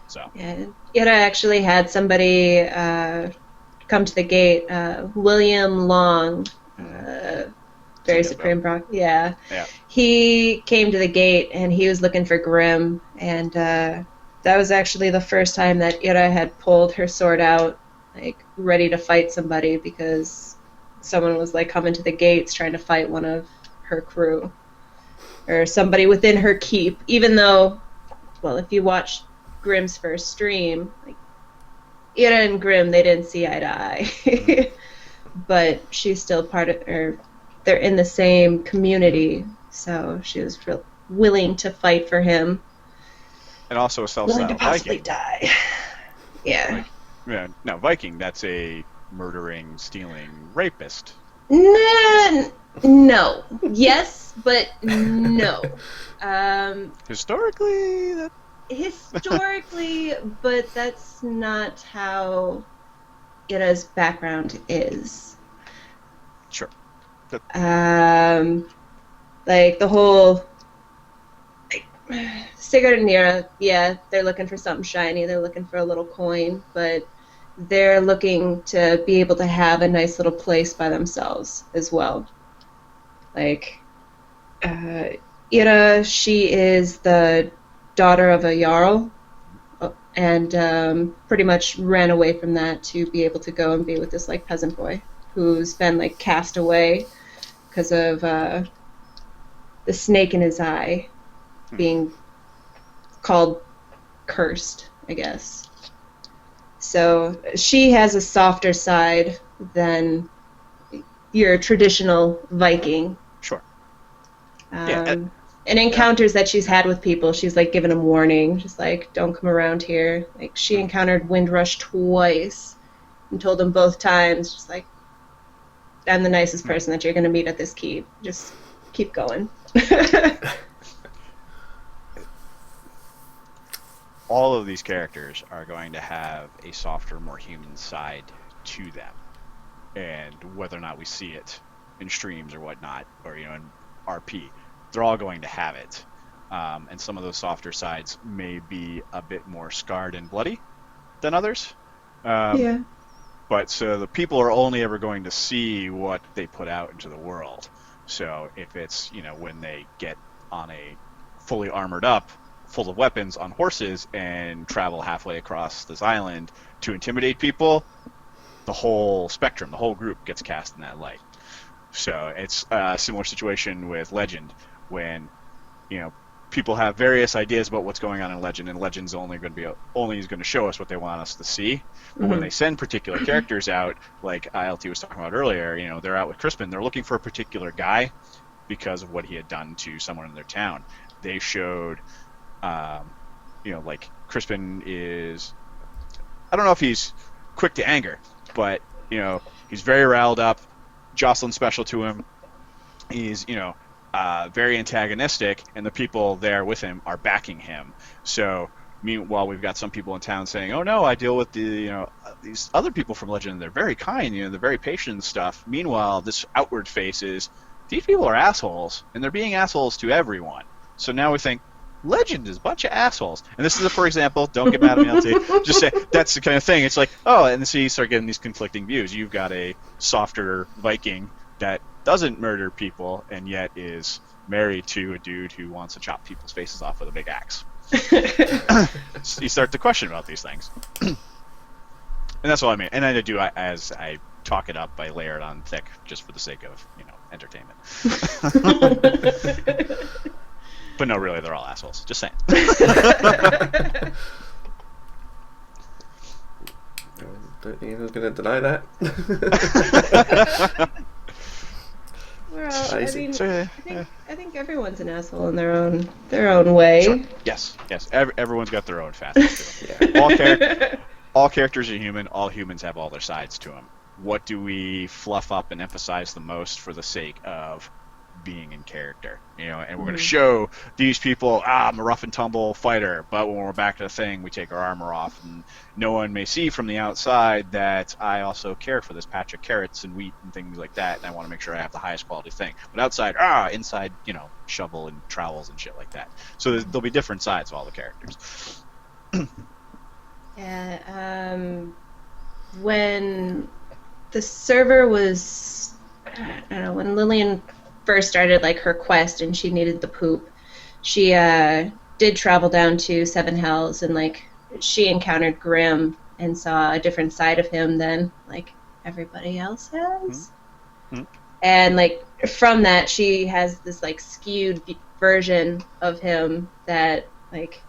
So yeah, Ira actually had somebody come to the gate. William Long, very Supreme Brock. Yeah. He came to the gate and he was looking for Grim, and that was actually the first time that Ira had pulled her sword out, like ready to fight somebody because someone was like coming to the gates trying to fight one of her crew or somebody within her keep. Even though, well, if you watch Grim's first stream, like Ira and Grim, they didn't see eye to eye, but she's still part of, or they're in the same community, so she was willing to fight for him. And also a Willing to self-styled possibly Viking. die. Yeah. Yeah, now Viking, that's a murdering, stealing, rapist. No. Yes, but no. Historically, Historically, but that's not how Ira's background is. Sure. Like the whole Sigurd and Nira, yeah, they're looking for something shiny. They're looking for a little coin, but they're looking to be able to have a nice little place by themselves as well. Like, Ira, she is the daughter of a jarl, and pretty much ran away from that to be able to go and be with this like peasant boy who's been like cast away because of the snake in his eye being called cursed, I guess. So she has a softer side than your traditional Viking. Sure. And encounters that she's had with people, she's like giving them warning, just like, don't come around here. Like she encountered Windrush twice and told him both times, just like, I'm the nicest person that you're going to meet at this keep. Just keep going. All of these characters are going to have a softer, more human side to them, and whether or not we see it in streams or whatnot, or in RP, they're all going to have it. And some of those softer sides may be a bit more scarred and bloody than others. Yeah. But so the people are only ever going to see what they put out into the world. So if it's, when they get on a fully armored up, full of weapons on horses and travel halfway across this island to intimidate people, the whole spectrum, the whole group gets cast in that light. So it's a similar situation with Legend when, people have various ideas about what's going on in Legend, and Legend's only going to show us what they want us to see. But when they send particular characters out, like ILT was talking about earlier, they're out with Crispin, they're looking for a particular guy because of what he had done to someone in their town. They showed, like Crispin is, I don't know if he's quick to anger, but, he's very riled up. Jocelyn's special to him. He's, very antagonistic, and the people there with him are backing him. So meanwhile, we've got some people in town saying, "Oh no, I deal with these other people from Legend. They're very kind, they're very patient and stuff." Meanwhile, this outward face is these people are assholes, and they're being assholes to everyone. So now we think Legend is a bunch of assholes, and this is for example. Don't get mad at me, LT. Just say that's the kind of thing. It's like, and so you start getting these conflicting views. You've got a softer Viking that doesn't murder people and yet is married to a dude who wants to chop people's faces off with a big axe. You start to question about these things. And that's what I mean. And then as I talk it up, I layer it on thick just for the sake of, entertainment. But no, really, they're all assholes. Just saying. Don't think anyone's going to deny that. Well, I think everyone's an asshole in their own way. Sure. Yes. Everyone's got their own facets to them. All characters are human. All humans have all their sides to them. What do we fluff up and emphasize the most for the sake of being in character? And we're going to show these people, I'm a rough and tumble fighter, but when we're back to the thing, we take our armor off, and no one may see from the outside that I also care for this patch of carrots and wheat and things like that, and I want to make sure I have the highest quality thing. But outside, inside, shovel and trowels and shit like that. So there'll be different sides of all the characters. Yeah, when the server was, I don't know, when Lillian first started like her quest and she needed the poop, she did travel down to Seven Hells, and like she encountered Grim and saw a different side of him than like everybody else has. And like from that, she has this like skewed version of him that like,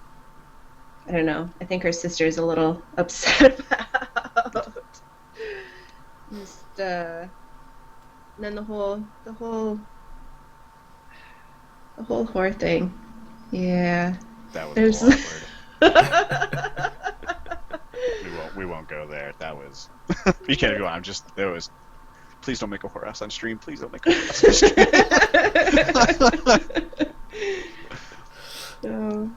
I don't know, I think her sister's a little upset about. Just and then the whole whore thing. Yeah. That was a little awkward. We won't go there. That was you can't go on. There was. Please don't make a whorehouse on stream. Please don't make a whorehouse on stream. So,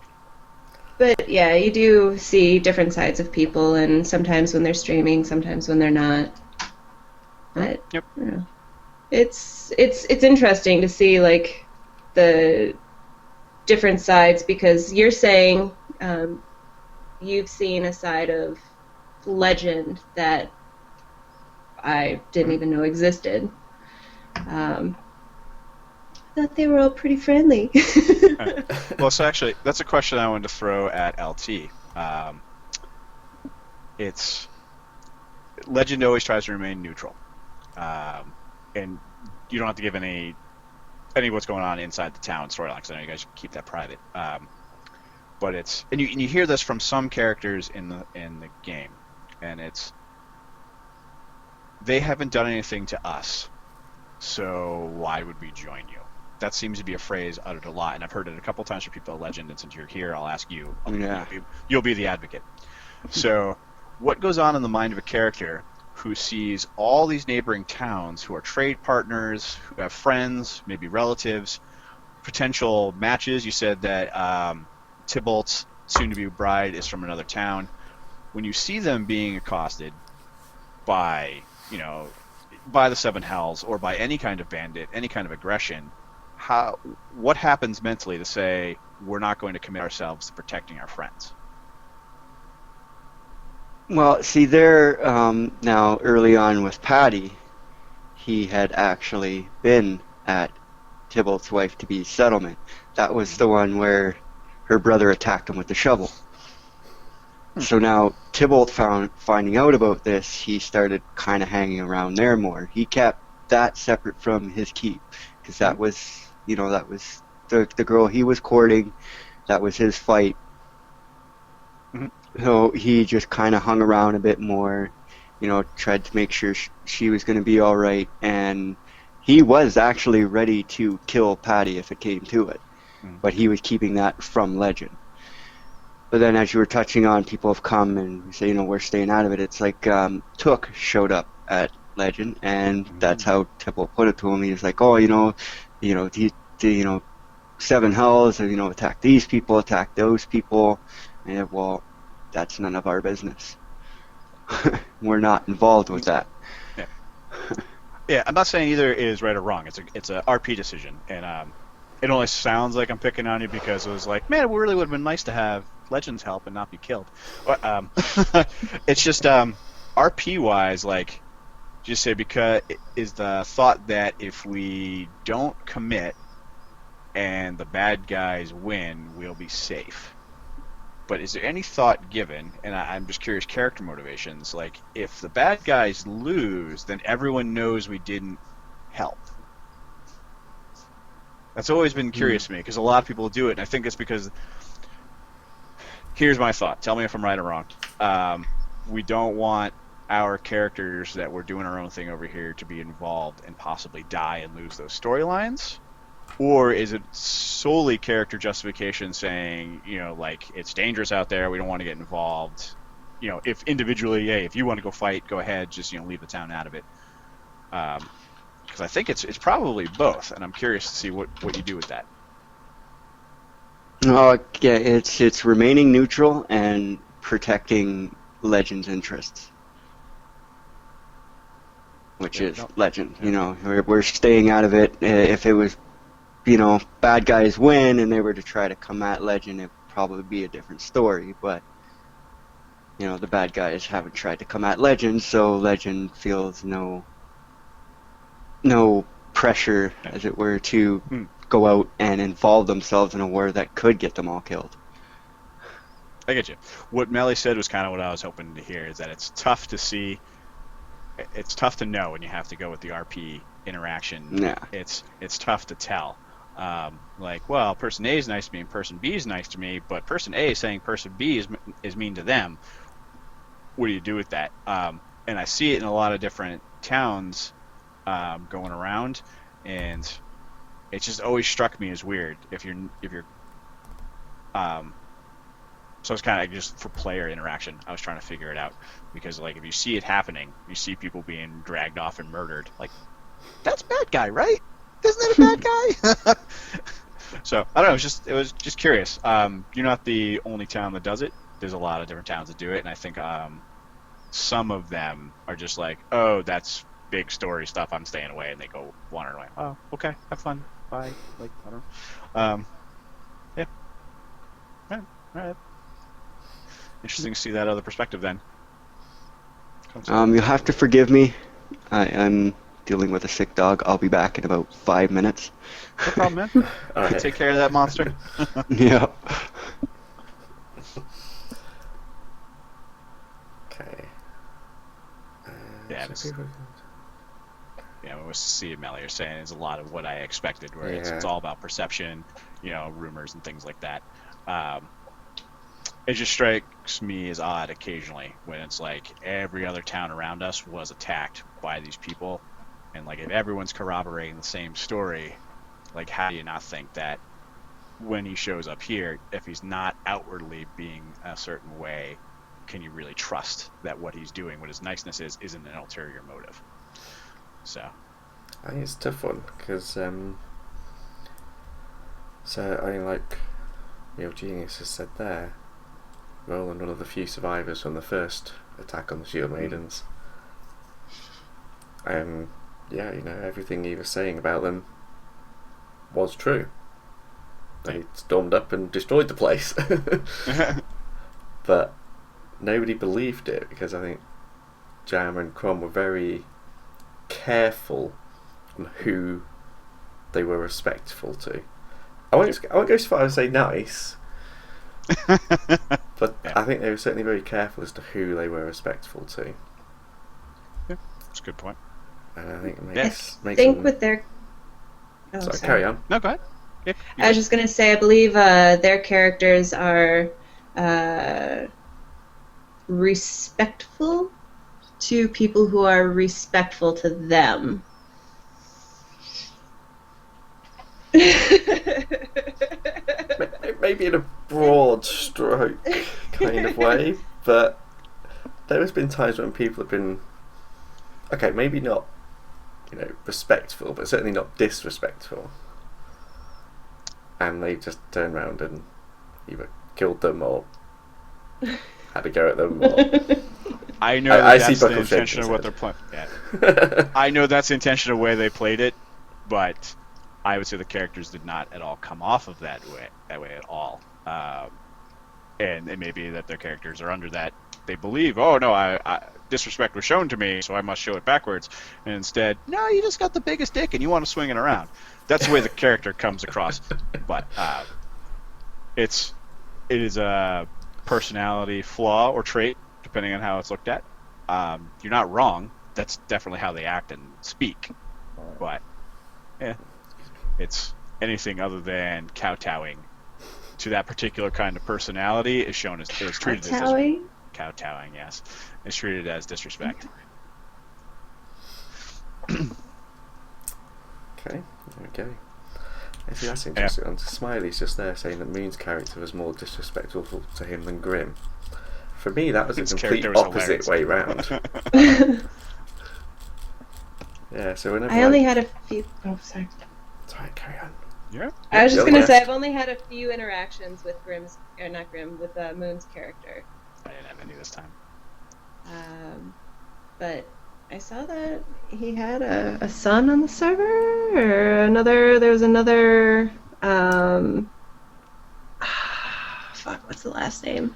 but yeah, you do see different sides of people, and sometimes when they're streaming, sometimes when they're not. But Yep. It's interesting to see like the different sides, because you're saying you've seen a side of legend that I didn't even know existed. I thought they were all pretty friendly. Well, so actually, that's a question I wanted to throw at LT. It's Legend always tries to remain neutral, and you don't have to give any of what's going on inside the town storyline, because I know you guys keep that private. But it's and you hear this from some characters in the game, and it's they haven't done anything to us, so why would we join you? That seems to be a phrase uttered a lot, and I've heard it a couple times from people at Legend. And since you're here, I'll ask you. Yeah. You'll be the advocate. So, what goes on in the mind of a character who sees all these neighboring towns who are trade partners, who have friends, maybe relatives, potential matches? You said that Tybolt's soon-to-be bride is from another town. When you see them being accosted by, by the Seven Hells or by any kind of bandit, any kind of aggression, what happens mentally to say we're not going to commit ourselves to protecting our friends? Well, see, there now early on with Patty, he had actually been at Tybolt's wife-to-be settlement. That was the one where her brother attacked him with the shovel. So now Tybolt finding out about this, he started kind of hanging around there more. He kept that separate from his keep, because that was, that was the girl he was courting. That was his fight. Mm-hmm. So he just kind of hung around a bit more, tried to make sure she was going to be all right, and he was actually ready to kill Patty if it came to it, but he was keeping that from Legend. But then, as you were touching on, people have come and say, we're staying out of it. It's like Took showed up at Legend, and that's how Tybolt put it to him. He was like, the Seven Hells, attack these people, attack those people. And well, that's none of our business. We're not involved with that. Yeah. Yeah, I'm not saying either is right or wrong. It's a RP decision, and it only sounds like I'm picking on you because it was like, man, it really would have been nice to have Legend's help and not be killed. It's just RP wise, like, just say, because is the thought that if we don't commit and the bad guys win, we'll be safe. But is there any thought given, and I'm just curious, character motivations, like, if the bad guys lose, then everyone knows we didn't help? That's always been curious to me, because a lot of people do it, and I think it's because, here's my thought, tell me if I'm right or wrong. We don't want our characters that we're doing our own thing over here to be involved and possibly die and lose those storylines. Or is it solely character justification saying, like, it's dangerous out there, we don't want to get involved. If individually, hey, if you want to go fight, go ahead, just, leave the town out of it. Because I think it's probably both, and I'm curious to see what you do with that. Yeah, it's remaining neutral and protecting Legend's interests, which is Legend. We're staying out of it. If it was, bad guys win and they were to try to come at Legend, it would probably be a different story. But the bad guys haven't tried to come at Legend, so Legend feels no pressure, as it were, to go out and involve themselves in a war that could get them all killed. I get you. What Melly said was kind of what I was hoping to hear, is that it's tough to see, it's tough to know when you have to go with the RP interaction. Yeah. It's tough to tell. Like, well, person A is nice to me and person B is nice to me, but person A is saying person B is mean to them. What do you do with that? And I see it in a lot of different towns going around, and it just always struck me as weird. If you're so it's kind of just for player interaction. I was trying to figure it out, because, like, if you see it happening, you see people being dragged off and murdered. Like, that's bad guy, right? Isn't that a bad guy? So I don't know. It was just curious. You're not the only town that does it. There's a lot of different towns that do it, and I think some of them are just like, oh, that's big story stuff, I'm staying away, and they go wandering away. Oh, okay, have fun, bye. Like, I don't know. Yeah. All right. Interesting to see that other perspective then. You'll have to forgive me. I'm dealing with a sick dog. I'll be back in about 5 minutes. No problem, man. All right. Take care of that monster. Yeah. Okay. Yeah, so it's- people- Yeah, what C and Melly are saying is a lot of what I expected, where it's Yeah. all about perception, rumors and things like that. It just strikes me as odd occasionally when it's like every other town around us was attacked by these people, and like if everyone's corroborating the same story, like how do you not think that when he shows up here, if he's not outwardly being a certain way, can you really trust that what he's doing, what his niceness is, isn't an ulterior motive? So I think it's a tough one because so I mean, like Real Genius has said there, Roland, one of the few survivors from the first attack on the Shield Maidens. Yeah, everything he was saying about them was true. They stormed up and destroyed the place. But nobody believed it because I think Jam and Crom were very careful on who they were respectful to. I won't go so far as say nice, but Yeah. I think they were certainly very careful as to who they were respectful to. that's a good point. And I think it I makes think them... with their. Oh, Sorry, sorry. carry on. No, go ahead. Yeah, I was just gonna say, I believe their characters are respectful to people who are respectful to them. Maybe in a broad stroke kind of way, but there has been times when people have been, okay, maybe not, respectful, but certainly not disrespectful, and they just turned around and either killed them or had a go at them. Or... I know I that see that's the Buckle shaking intention of his what head. they're playing. Yeah. I know that's the intention of the way they played it, but I would say the characters did not at all come off of that way at all. And it may be that their characters are under that. They believe, oh no, I disrespect was shown to me, so I must show it backwards. And instead, no, you just got the biggest dick and you want to swing it around. That's the way the character comes across. But it is a personality flaw or trait, depending on how it's looked at. You're not wrong. That's definitely how they act and speak. But yeah, it's anything other than kowtowing to that particular kind of personality is shown as is treated as Kowtowing? kowtowing. Yes, is treated as disrespect. Okay, there we go. I see, that's interesting. And Smiley's just there saying that Moon's character was more disrespectful to him than Grim. For me, that was the His complete character was opposite hilarious. way round. Yeah, so whenever I only had a few. Oh, sorry. Sorry, carry on. Yeah. I was just Go gonna say left. I've only had a few interactions with with Moon's character. I didn't have any this time. But I saw that he had a son on the server, or there was another, fuck, what's the last name?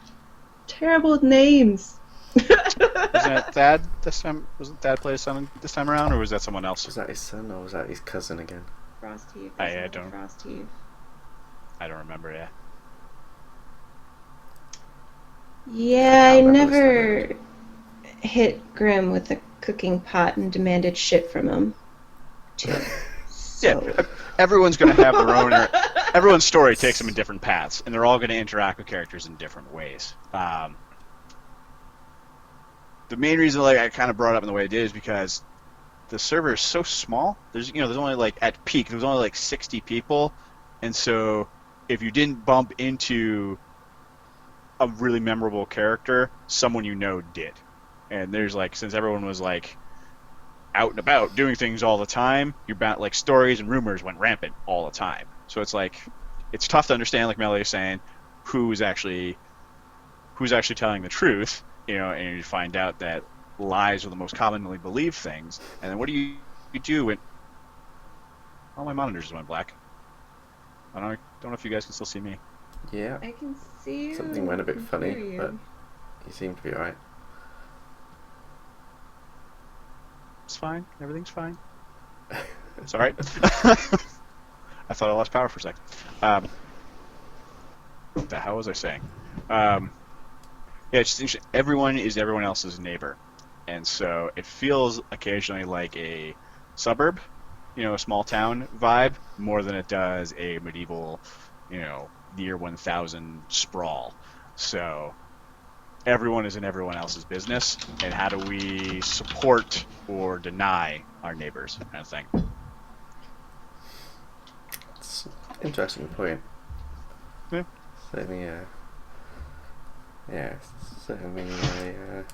Terrible with names. Wasn't that Thad this time? Wasn't Thad play his son this time around, or was that someone else? Was that his son or was that his cousin again? Frostheave. I don't- Frostheave. I don't remember. Yeah. Yeah, I can't remember never hit Grim with a cooking pot and demanded shit from him. So. Yeah. Everyone's going to have their own. Everyone's story takes them in different paths, and they're all going to interact with characters in different ways. The main reason, like I kind of brought it up in the way I did, is because the server is so small. There's only like at peak there's only like 60 people, and so if you didn't bump into a really memorable character, someone did. And there's like, since everyone was like out and about doing things all the time, like stories and rumors went rampant all the time. So it's like it's tough to understand, like Melly is saying, who's actually telling the truth, and you find out that a lies are the most commonly believed things. And then what do you do when all my monitors went black? I don't know if you guys can still see me. Yeah. I can see you. Something went a bit I can funny, hear you. but you seem to be alright. It's fine. Everything's fine. It's all right. I thought I lost power for a sec. What the hell was I saying? Yeah, it's just interesting. Everyone is everyone else's neighbor, and so it feels occasionally like a suburb, a small town vibe, more than it does a medieval, year 1000 sprawl. So everyone is in everyone else's business, and how do we support or deny our neighbors, kind of thing. It's an interesting point. Yeah. Certainly, certainly a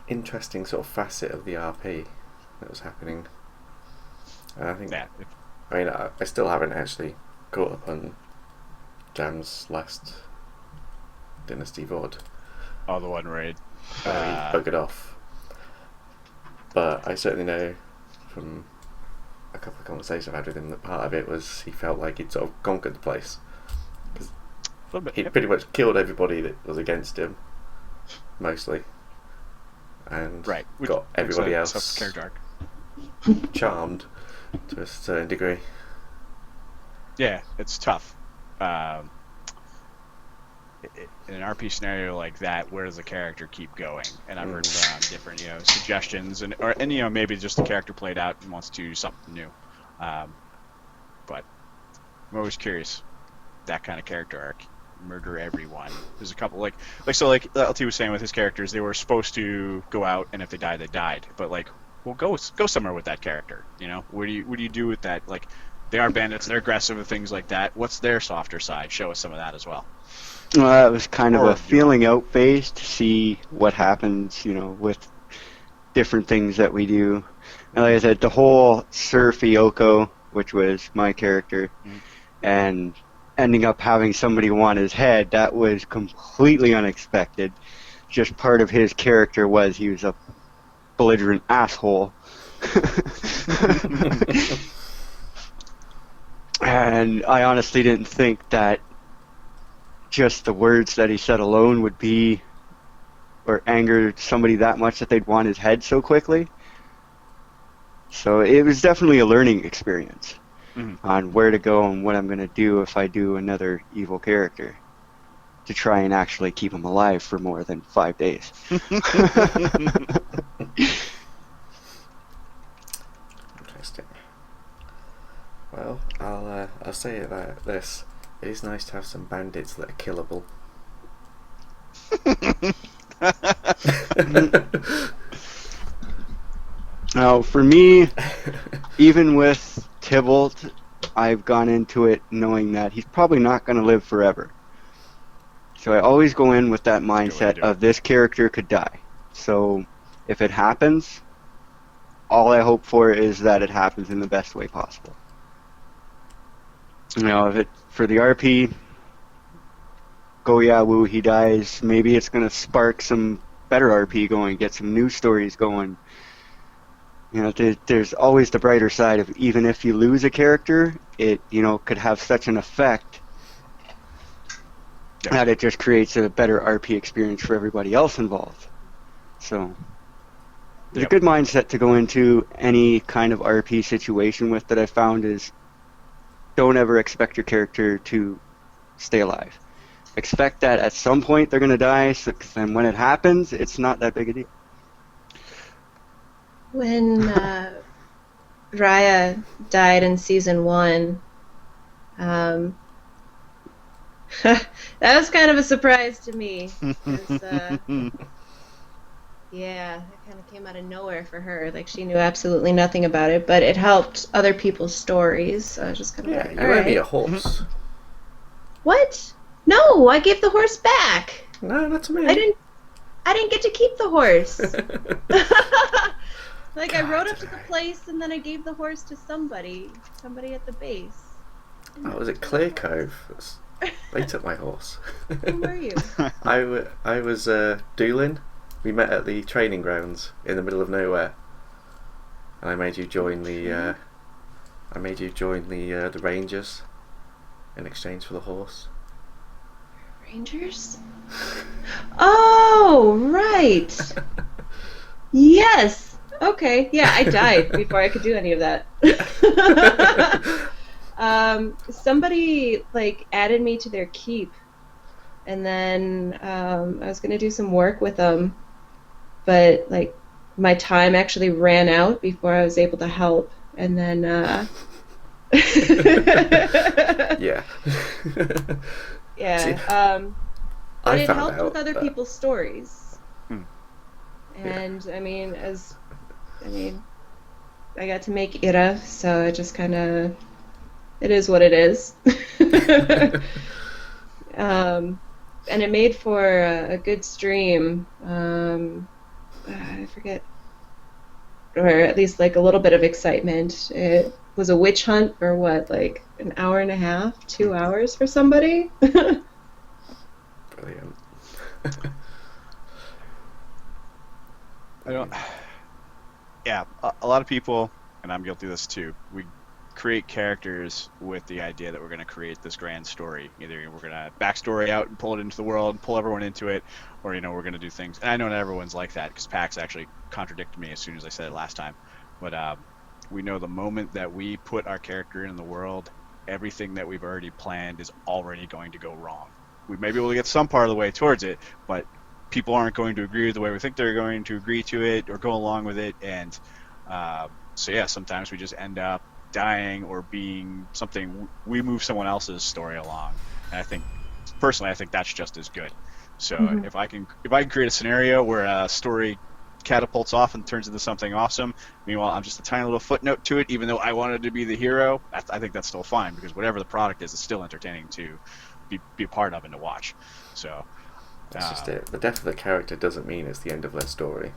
interesting sort of facet of the RP that was happening. And I think, Yeah. I mean, I still haven't actually caught up on Jam's last Dynasty VOD. Oh, the one raid. He buggered off. But I certainly know from a couple of conversations I've had with him that part of it was he felt like he'd sort of conquered the place. A little bit. He'd Yep. pretty much killed everybody that was against him, mostly. And Right. got everybody It's else a character arc. charmed to a certain degree. Yeah, it's tough. In an RP scenario like that, where does the character keep going? And I've heard different, suggestions, and maybe just the character played out and wants to do something new. But I'm always curious. That kind of character arc, murder everyone. There's a couple like LT was saying with his characters, they were supposed to go out, and if they died, they died. But well, go somewhere with that character. What do you do with that? Like, they are bandits, they're aggressive and things like that. What's their softer side? Show us some of that as well. Well, it was kind of Or a feeling out phase to see what happens, with different things that we do. And like I said, the whole Sir Fioko, which was my character, and ending up having somebody want his head, that was completely unexpected. Just part of his character was he was a belligerent asshole. And I honestly didn't think that just the words that he said alone would be or anger somebody that much that they'd want his head so quickly. So it was definitely a learning experience on where to go and what I'm going to do if I do another evil character to try and actually keep him alive for more than 5 days. Interesting. Well, I'll say it like this: it is nice to have some bandits that are killable. Now, for me, even with Tybolt, I've gone into it knowing that he's probably not going to live forever. So I always go in with that mindset of this character could die. So if it happens, all I hope for is that it happens in the best way possible. If it for the RP, go yeah woo, he dies. Maybe it's going to spark some better RP going, get some new stories going. There's always the brighter side of even if you lose a character, it could have such an effect that it just creates a better RP experience for everybody else involved. So it's a good mindset to go into any kind of RP situation with that I found is don't ever expect your character to stay alive. Expect that at some point they're going to die, so then when it happens, it's not that big a deal. When Raya died in season 1, that was kind of a surprise to me. 'Cause, yeah, it kind of came out of nowhere for her. Like, she knew absolutely nothing about it, but it helped other people's stories. So I was just kind of like, You all owe me right. a horse. What? No, I gave the horse back. No, not to me. I didn't get to keep the horse. Like, I rode up to the place and then I gave the horse to somebody at the base. Oh, was it Clear Cove? They took my horse. Who were you? I was Doolin we met at the training grounds in the middle of nowhere, and I made you join the the Rangers in exchange for the horse. Rangers? Oh, right. Yes. Okay. Yeah, I died before I could do any of that. Somebody like added me to their keep, and then I was gonna do some work with them, but like my time actually ran out before I was able to help, and then Yeah. yeah. See, But I it found helped out with other that- people's stories. Hmm. And I mean, I got to make Ira, so it just kind of, it is what it is. And it made for a good stream. I forget, or at least like a little bit of excitement. It was a witch hunt for what, like an hour and a half, 2 hours for somebody. Brilliant. I don't. Yeah, a lot of people, and I'm guilty of this too. We create characters with the idea that we're going to create this grand story. Either we're going to backstory out and pull it into the world, pull everyone into it, or we're going to do things. And I know not everyone's like that because Pax actually contradicted me as soon as I said it last time. But we know the moment that we put our character in the world, everything that we've already planned is already going to go wrong. We may be able to get some part of the way towards it, but people aren't going to agree with the way we think they're going to agree to it or go along with it. And so yeah, sometimes we just end up dying or being something. We move someone else's story along, and I think that's just as good. So if I can create a scenario where a story catapults off and turns into something awesome, meanwhile I'm just a tiny little footnote to it, even though I wanted to be the hero, I think that's still fine, because whatever the product is, it's still entertaining to be a part of and to watch. So That's just it. The death of the character doesn't mean it's the end of their story.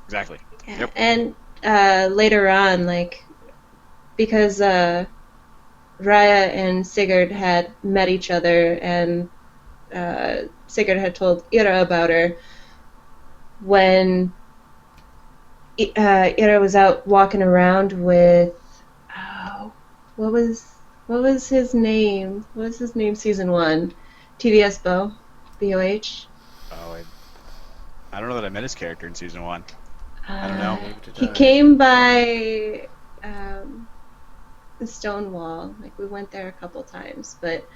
exactly. Yeah. Yep. And later on, like, because Raya and Sigurd had met each other, and Sigurd had told Ira about her, when Ira was out walking around with, what was his name? What was his name? Season 1, TVS Bo, BOH. Oh, I don't know that I met his character in season 1. I don't know. He came by the stone wall. Like, we went there a couple times, but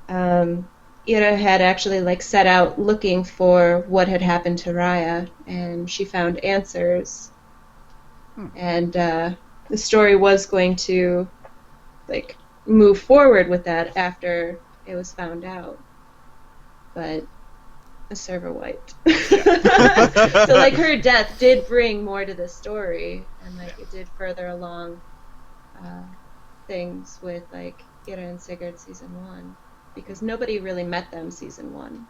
Ira had actually like set out looking for what had happened to Raya, and she found answers. And the story was going to like move forward with that after it was found out, but the server wiped. So like her death did bring more to the story, and like it did further along things with like Ira and Sigurd season 1, because nobody really met them season 1.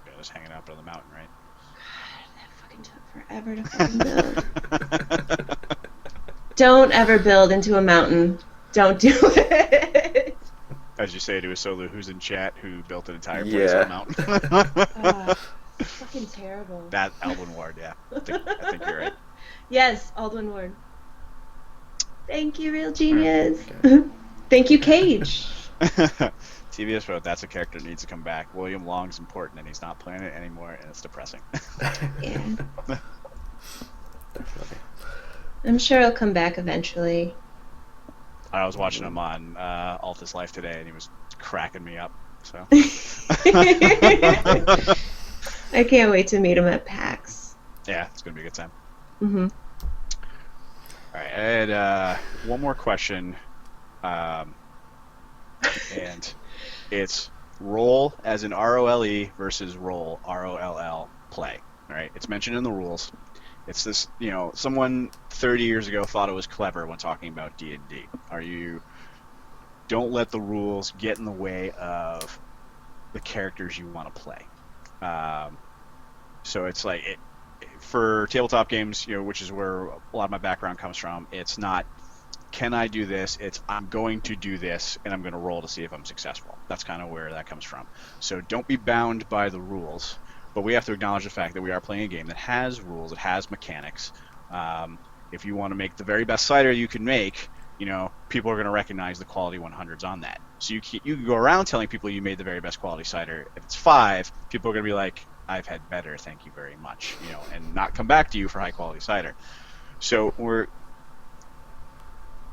Yeah, just hanging out on the mountain, right? God, that fucking took forever to fucking build. Don't ever build into a mountain. Don't do it. As you say to a solo who's in chat who built an entire place on a mountain. Fucking terrible. That LtWaRr, yeah. I think you're right. Yes, Aldwin Ward. Thank you, real genius. Thank you, Cage. TBS wrote, that's a character that needs to come back. William Long's important, and he's not playing it anymore, and it's depressing. Yeah. Definitely. I'm sure he'll come back eventually. I was watching him on Altus Life today, and he was cracking me up. So I can't wait to meet him at PAX. yeah, it's gonna be a good time. Mm-hmm. All right, I had one more question, and it's roll as in ROLE versus roll ROLL play. All right, it's mentioned in the rules. It's this, someone 30 years ago thought it was clever when talking about D&D. Don't let the rules get in the way of the characters you want to play. So it's like, for tabletop games, which is where a lot of my background comes from, it's not, can I do this? It's, I'm going to do this, and I'm going to roll to see if I'm successful. That's kind of where that comes from. So don't be bound by the rules. but we have to acknowledge the fact that we are playing a game that has rules, it has mechanics. If you want to make the very best cider you can make, people are going to recognize the quality 100s on that. So you can go around telling people you made the very best quality cider. If it's 5, people are going to be like, I've had better, thank you very much, and not come back to you for high quality cider. So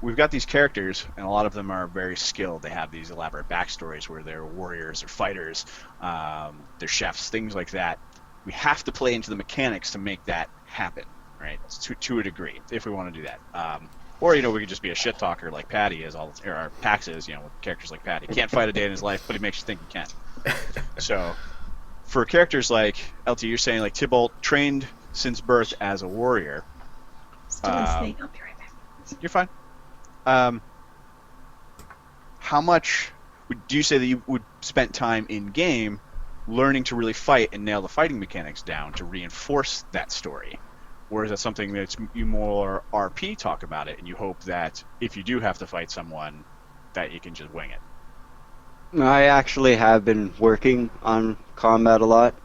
we've got these characters, and a lot of them are very skilled. They have these elaborate backstories where they're warriors or fighters, they're chefs, things like that. We have to play into the mechanics to make that happen, right? To a degree, if we want to do that. Or we could just be a shit talker like Patty is, or Pax is, with characters like Patty. Can't fight a day in his life, but he makes you think he can. So, for characters like LT, you're saying like Tybolt, trained since birth as a warrior. Still listening. I'll be right back. You're fine. How much do you say that you would spend time in game learning to really fight and nail the fighting mechanics down to reinforce that story? Or is that something that's you more RP talk about it, and you hope that if you do have to fight someone, that you can just wing it? I actually have been working on combat a lot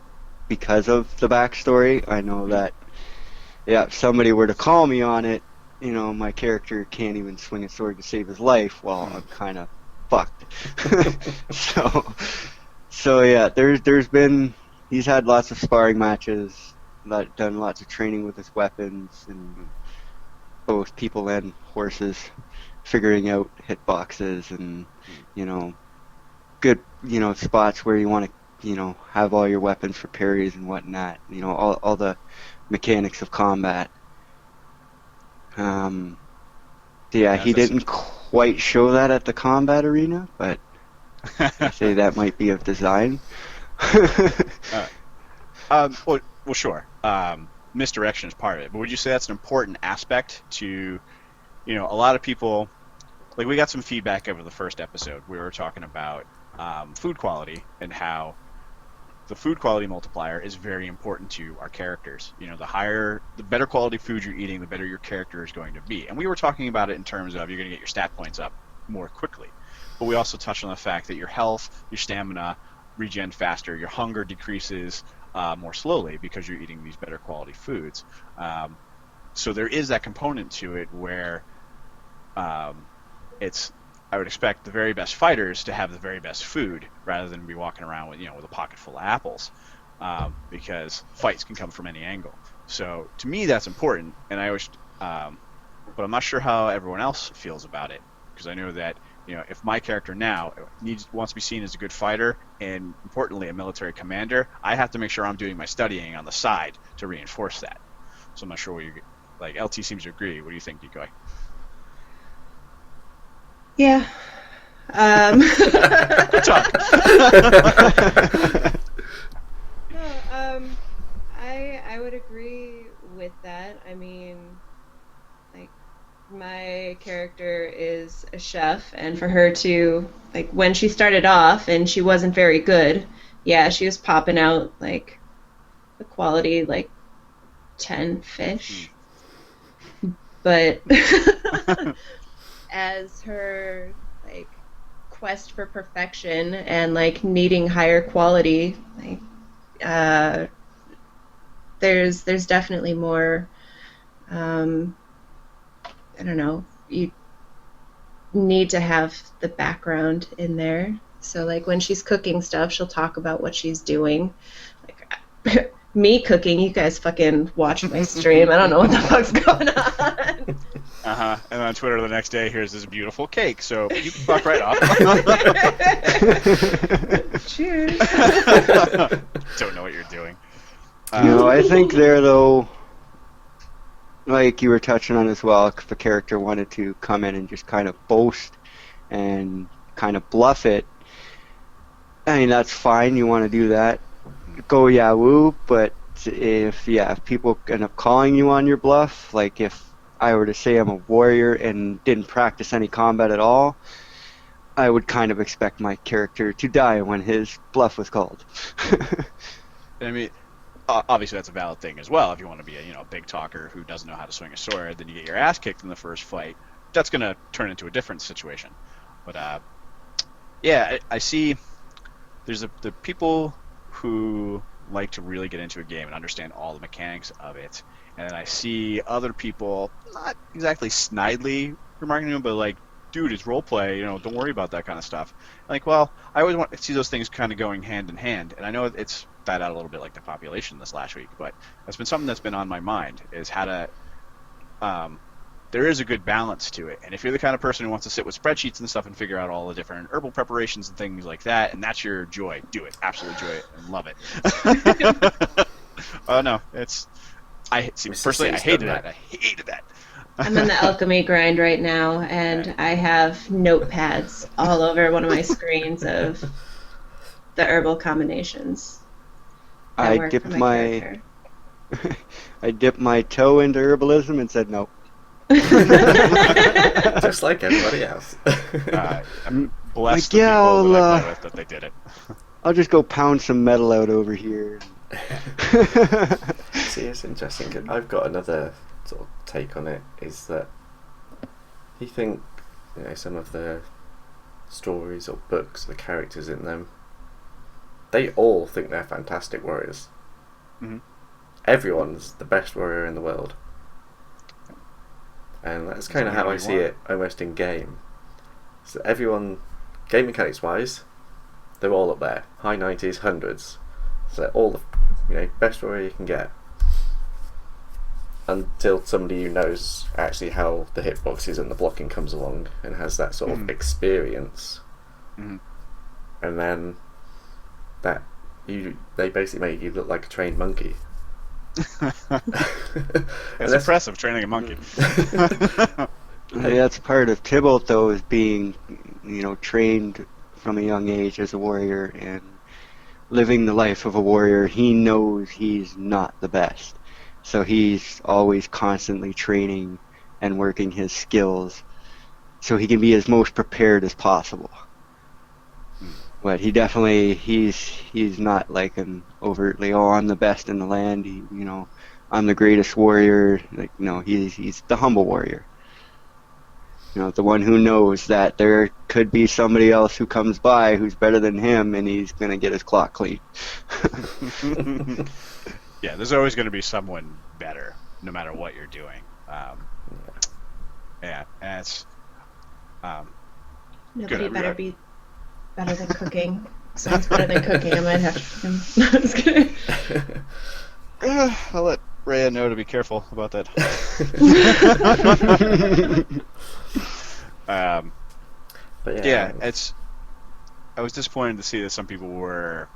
because of the backstory. I know that, if somebody were to call me on it, my character can't even swing a sword to save his life. Well, I'm kind of fucked. So yeah, he's had lots of sparring matches, done lots of training with his weapons, and both people and horses, figuring out hitboxes and, good, spots where you want to, have all your weapons for parries and whatnot, all the mechanics of combat. He didn't quite show that at the combat arena, but I say that might be of design. Well, sure. Misdirection is part of it, but would you say that's an important aspect to, a lot of people, like we got some feedback over the first episode. We were talking about food quality and how the food quality multiplier is very important to our characters. The better quality food you're eating, the better your character is going to be. And we were talking about it in terms of you're going to get your stat points up more quickly. But we also touched on the fact that your health, your stamina regen faster, your hunger decreases more slowly because you're eating these better quality foods. So there is that component to it where I would expect the very best fighters to have the very best food rather than be walking around with a pocket full of apples, because fights can come from any angle. So to me that's important, and I always, but I'm not sure how everyone else feels about it, because I know that if my character now wants to be seen as a good fighter and importantly a military commander, I have to make sure I'm doing my studying on the side to reinforce that. So I'm not sure what like. LT seems to agree. What do you think, Decoy? Yeah. Good talk. No, I would agree with that. I mean, like, my character is a chef, and for her to, like, when she started off and she wasn't very good, yeah, she was popping out, like, the quality, like, 10 fish. But as her, like, quest for perfection and, like, needing higher quality, like, there's definitely more, I don't know, you need to have the background in there. So, like, when she's cooking stuff, she'll talk about what she's doing. Like, me cooking, you guys fucking watch my stream. I don't know what the fuck's going on. And on Twitter the next day, here's this beautiful cake. So you can fuck right off. Cheers. Don't know what you're doing. I think there, though, like you were touching on as well, if a character wanted to come in and just kind of boast and kind of bluff it, I mean, that's fine. You want to do that. Go Yahoo, but if people end up calling you on your bluff, like if I were to say I'm a warrior and didn't practice any combat at all, I would kind of expect my character to die when his bluff was called. I mean, obviously that's a valid thing as well. If you want to be a big talker who doesn't know how to swing a sword, then you get your ass kicked in the first fight. That's going to turn into a different situation. But I see there's the people who like to really get into a game and understand all the mechanics of it, and then I see other people not exactly snidely remarking to him, but like, dude, it's role play, don't worry about that kind of stuff. Like, well, I always want to see those things kind of going hand in hand, and I know it's died out a little bit like the population this last week, but that's been something that's been on my mind, is how to there is a good balance to it. And if you're the kind of person who wants to sit with spreadsheets and stuff and figure out all the different herbal preparations and things like that, and that's your joy, do it. Absolutely enjoy it and love it. Oh no, personally, I hated that. I hated that. I'm on the alchemy grind right now, and I have notepads all over one of my screens of the herbal combinations. I dipped my I dipped my toe into herbalism and said no. Just like everybody else. I'm blessed Like, the yeah, people that I play with that they did it. I'll just go pound some metal out over here. See, it's interesting. I've got another sort of take on it, is that you think, some of the stories or books, the characters in them, they all think they're fantastic warriors. Mm-hmm. Everyone's the best warrior in the world. And that's kind of how I see it almost in game. So everyone, game mechanics wise, they're all up there. High 90s, hundreds. So all the best warrior you can get. Until somebody who knows actually how the hitboxes and the blocking comes along and has that sort of experience. Mm-hmm. And then they basically make you look like a trained monkey. It's impressive training a monkey. That's part of Tybolt, though, is being, trained from a young age as a warrior and living the life of a warrior. He knows he's not the best, so he's always constantly training and working his skills so he can be as most prepared as possible. But he's not like an overtly, I'm the best in the land, I'm the greatest warrior. Like, no, he's the humble warrior. The one who knows that there could be somebody else who comes by who's better than him, and he's going to get his clock clean. Yeah, there's always going to be someone better, no matter what you're doing. Yeah, and it's Nobody good. better be better than cooking. Sounds better than cooking. I might have to. No, I'm just kidding. I'll let Rhea know to be careful about that. But yeah, I was disappointed to see that some people were,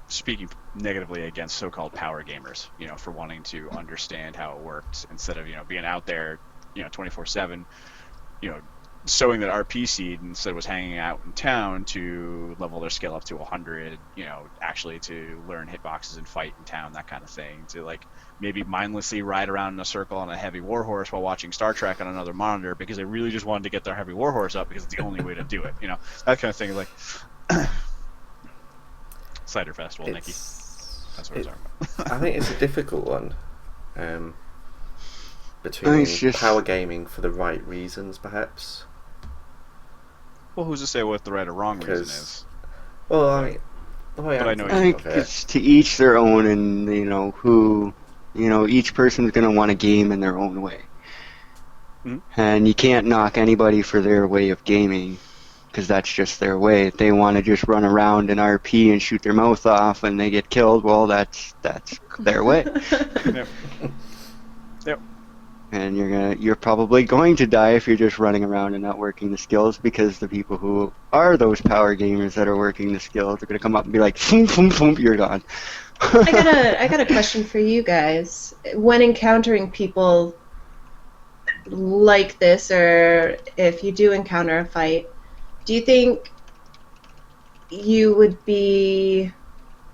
speaking negatively against so-called power gamers, for wanting to understand how it worked instead of, being out there, 24/7, sowing that RP seed instead was hanging out in town to level their skill up to 100, actually to learn hitboxes and fight in town, that kind of thing, to like maybe mindlessly ride around in a circle on a heavy warhorse while watching Star Trek on another monitor because they really just wanted to get their heavy warhorse up because it's the only way to do it, that kind of thing. Like Cider Festival, Nikki. That's what I was talking about. I think it's a difficult one. Between power gaming for the right reasons, perhaps. Well, who's to say what the right or wrong reason is? Well, I think it's to each their own, and each person's going to want a game in their own way. Mm-hmm. And you can't knock anybody for their way of gaming, because that's just their way. If they want to just run around in RP and shoot their mouth off and they get killed, well, that's their way. Yep. And you're probably going to die if you're just running around and not working the skills, because the people who are those power gamers that are working the skills are going to come up and be like, boom, boom, boom, you're gone. I got a question for you guys. When encountering people like this, or if you do encounter a fight, do you think you would be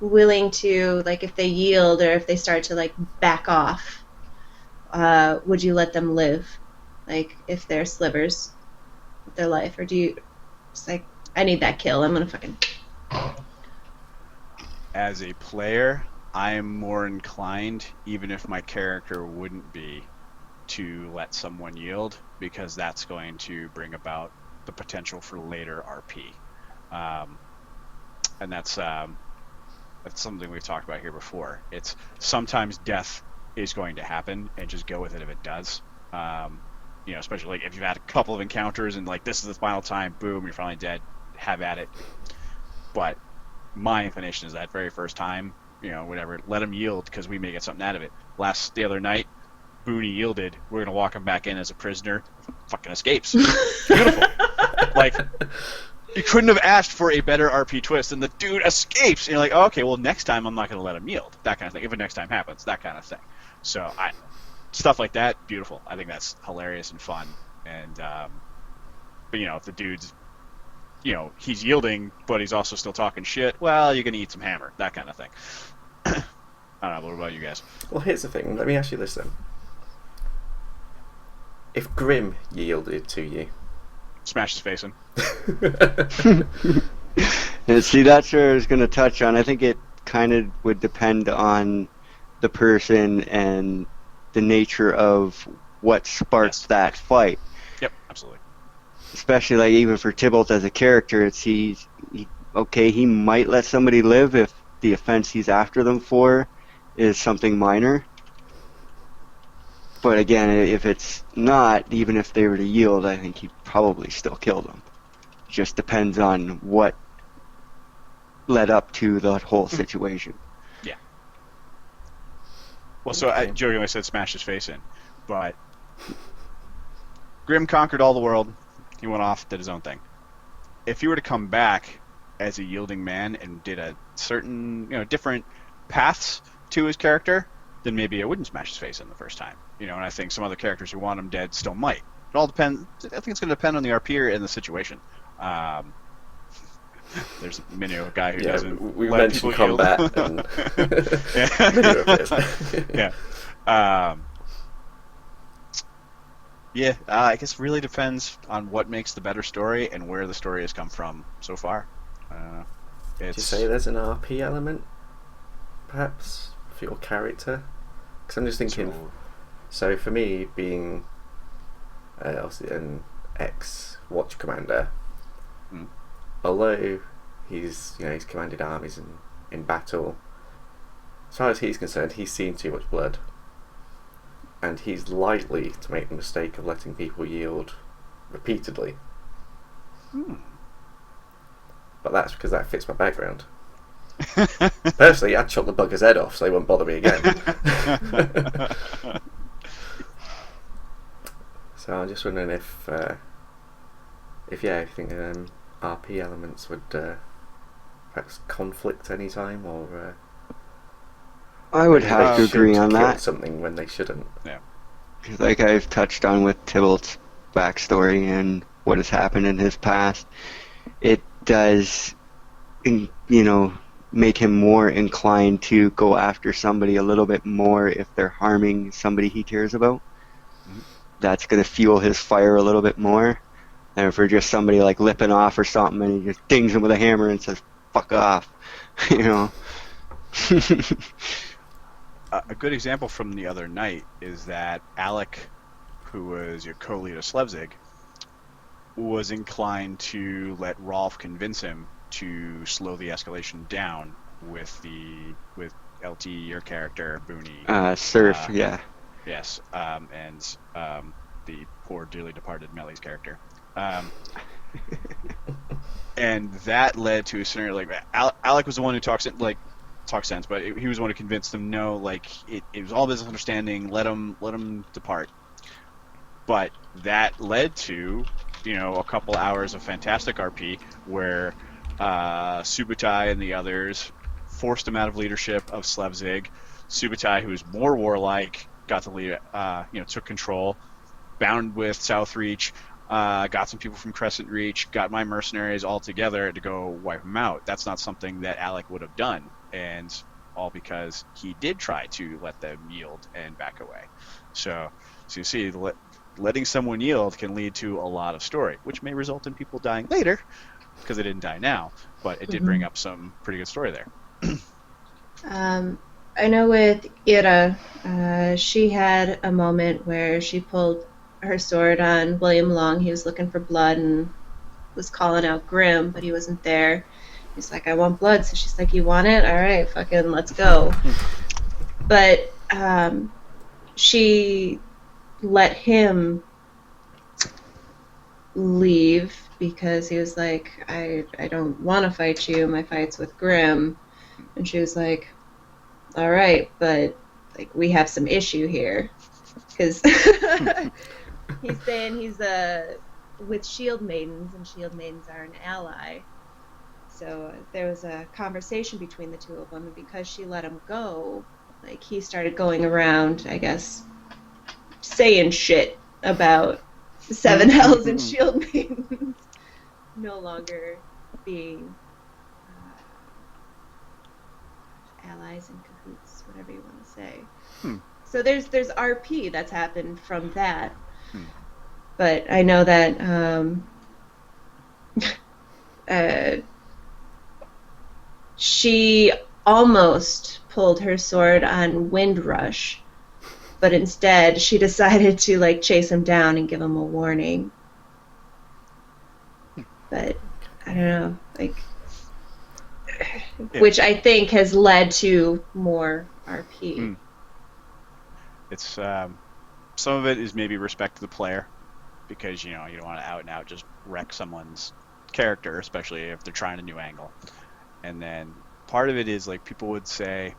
willing to, like, if they yield or if they start to like back off, would you let them live, like if they're slivers with their life, or do you just like, I need that kill, I'm gonna fucking... As a player, I'm more inclined, even if my character wouldn't be, to let someone yield, because that's going to bring about the potential for later RP. and that's something we've talked about here before. It's sometimes death is going to happen, and just go with it if it does. Especially like if you've had a couple of encounters and like this is the final time, boom, you're finally dead. Have at it. But my inclination is that very first time, whatever, let him yield because we may get something out of it. The other night, Booney yielded. We're gonna walk him back in as a prisoner. Fucking escapes. Beautiful. Like, you couldn't have asked for a better RP twist, and the dude escapes. And you're like, oh, okay, well, next time I'm not gonna let him yield. That kind of thing. If it next time happens, that kind of thing. So stuff like that, beautiful. I think that's hilarious and fun. And but if the dude's he's yielding, but he's also still talking shit, well, you're gonna eat some hammer. That kind of thing. I don't know. What about you guys? Well, here's the thing. Let me ask you this then. If Grim yielded to you, Smash his face in. And see, that's where I was going to touch on. I think it kind of would depend on the person and the nature of what sparks that fight. Yep, absolutely. Especially like even for Tybolt as a character, it's he might let somebody live if the offense he's after them for is something minor. But again, if it's not, even if they were to yield, I think he'd probably still kill them. It just depends on what led up to the whole situation. Yeah. Well, so I jokingly said smash his face in, but Grim conquered all the world. He went off, did his own thing. If he were to come back as a yielding man and did a certain, different paths to his character, then maybe I wouldn't smash his face in the first time. And I think some other characters who want him dead still might. It all depends. I think it's going to depend on the RPer and the situation. There's a guy who doesn't. We let mentioned people combat. yield. And yeah. I guess it really depends on what makes the better story and where the story has come from so far. Would you say there's an RP element, perhaps, for your character? Because I'm just thinking. So for me, being obviously an ex-watch commander, although he's commanded armies in battle, as far as he's concerned, he's seen too much blood, and he's likely to make the mistake of letting people yield repeatedly. But that's because that fits my background. Personally, I'd chop the bugger's head off so they won't bother me again. So I'm just wondering if you think RP elements would perhaps conflict any time, or I would have to agree on kill that. something when they shouldn't. Yeah. Like I've touched on with Tybolt's backstory and what has happened in his past, it does, make him more inclined to go after somebody a little bit more if they're harming somebody he cares about. That's going to fuel his fire a little bit more. And if we're just somebody like lipping off or something and he just dings him with a hammer and says, fuck off, A good example from the other night is that Alec, who was your co-lead of Slevzig, was inclined to let Rolf convince him to slow the escalation down with LT, your character, Booney. Surf, yeah. Yes, and the poor, dearly departed Melly's character. And that led to a scenario like Alec was the one who talks sense, but he was the one who convinced them, no, like it was all business understanding. Let him depart. But that led to a couple hours of fantastic RP where Subutai and the others forced him out of leadership of Slevzig. Subutai, who was more warlike, got the lead, took control, bound with South Reach, got some people from Crescent Reach, got my mercenaries all together to go wipe him out. That's not something that Alec would have done, and all because he did try to let them yield and back away. So you see, letting someone yield can lead to a lot of story, which may result in people dying later, because they didn't die now, but it did bring up some pretty good story there. I know with Ira, she had a moment where she pulled her sword on William Long. He was looking for blood and was calling out Grim, but he wasn't there. He's like, I want blood. So she's like, you want it? All right, fucking let's go. But she let him leave because he was like, I don't want to fight you. My fight's with Grimm. And she was like, all right, but like we have some issue here. Because he's saying he's with Shield Maidens, and Shield Maidens are an ally. So there was a conversation between the two of them, and because she let him go, like he started going around, I guess, saying shit about Seven Hells and Shield Maidens no longer being allies and cahoots, whatever you want to say. So there's RP that's happened from that. But I know that she almost pulled her sword on Windrush, but instead she decided to like chase him down and give him a warning. But I don't know, like, which I think has led to more RP. It's some of it is maybe respect to the player, because you don't want to out and out just wreck someone's character, especially if they're trying a new angle. And then part of it is like people would say,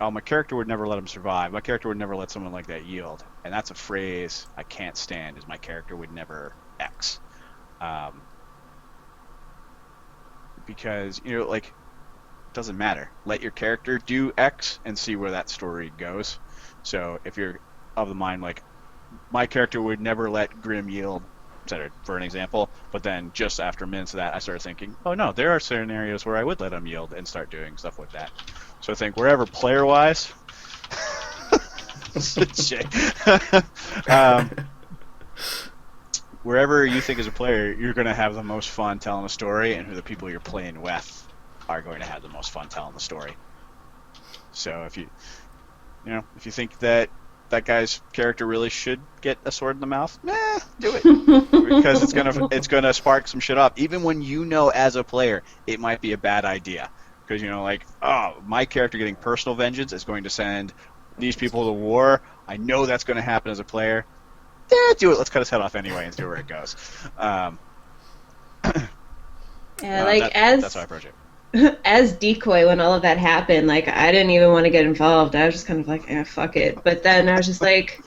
oh, my character would never let him survive. My character would never let someone like that yield. And that's a phrase I can't stand, is my character would never X. Because, like, it doesn't matter. Let your character do X and see where that story goes. So if you're of the mind, like, my character would never let Grimm yield, etc., for an example, but then just after minutes of that, I started thinking, oh no, there are scenarios where I would let him yield and start doing stuff with that. So I think wherever player-wise, wherever you think as a player you're going to have the most fun telling a story, and who the people you're playing with are going to have the most fun telling the story. So if you think that guy's character really should get a sword in the mouth, do it, because it's gonna spark some shit up. Even when as a player it might be a bad idea, because like, oh, my character getting personal vengeance is going to send these people to war. I know that's going to happen as a player. Do it. Let's cut his head off anyway and see where it goes. That's how I approach it. As decoy, when all of that happened, like, I didn't even want to get involved. I was just kind of like, fuck it. But then I was just like,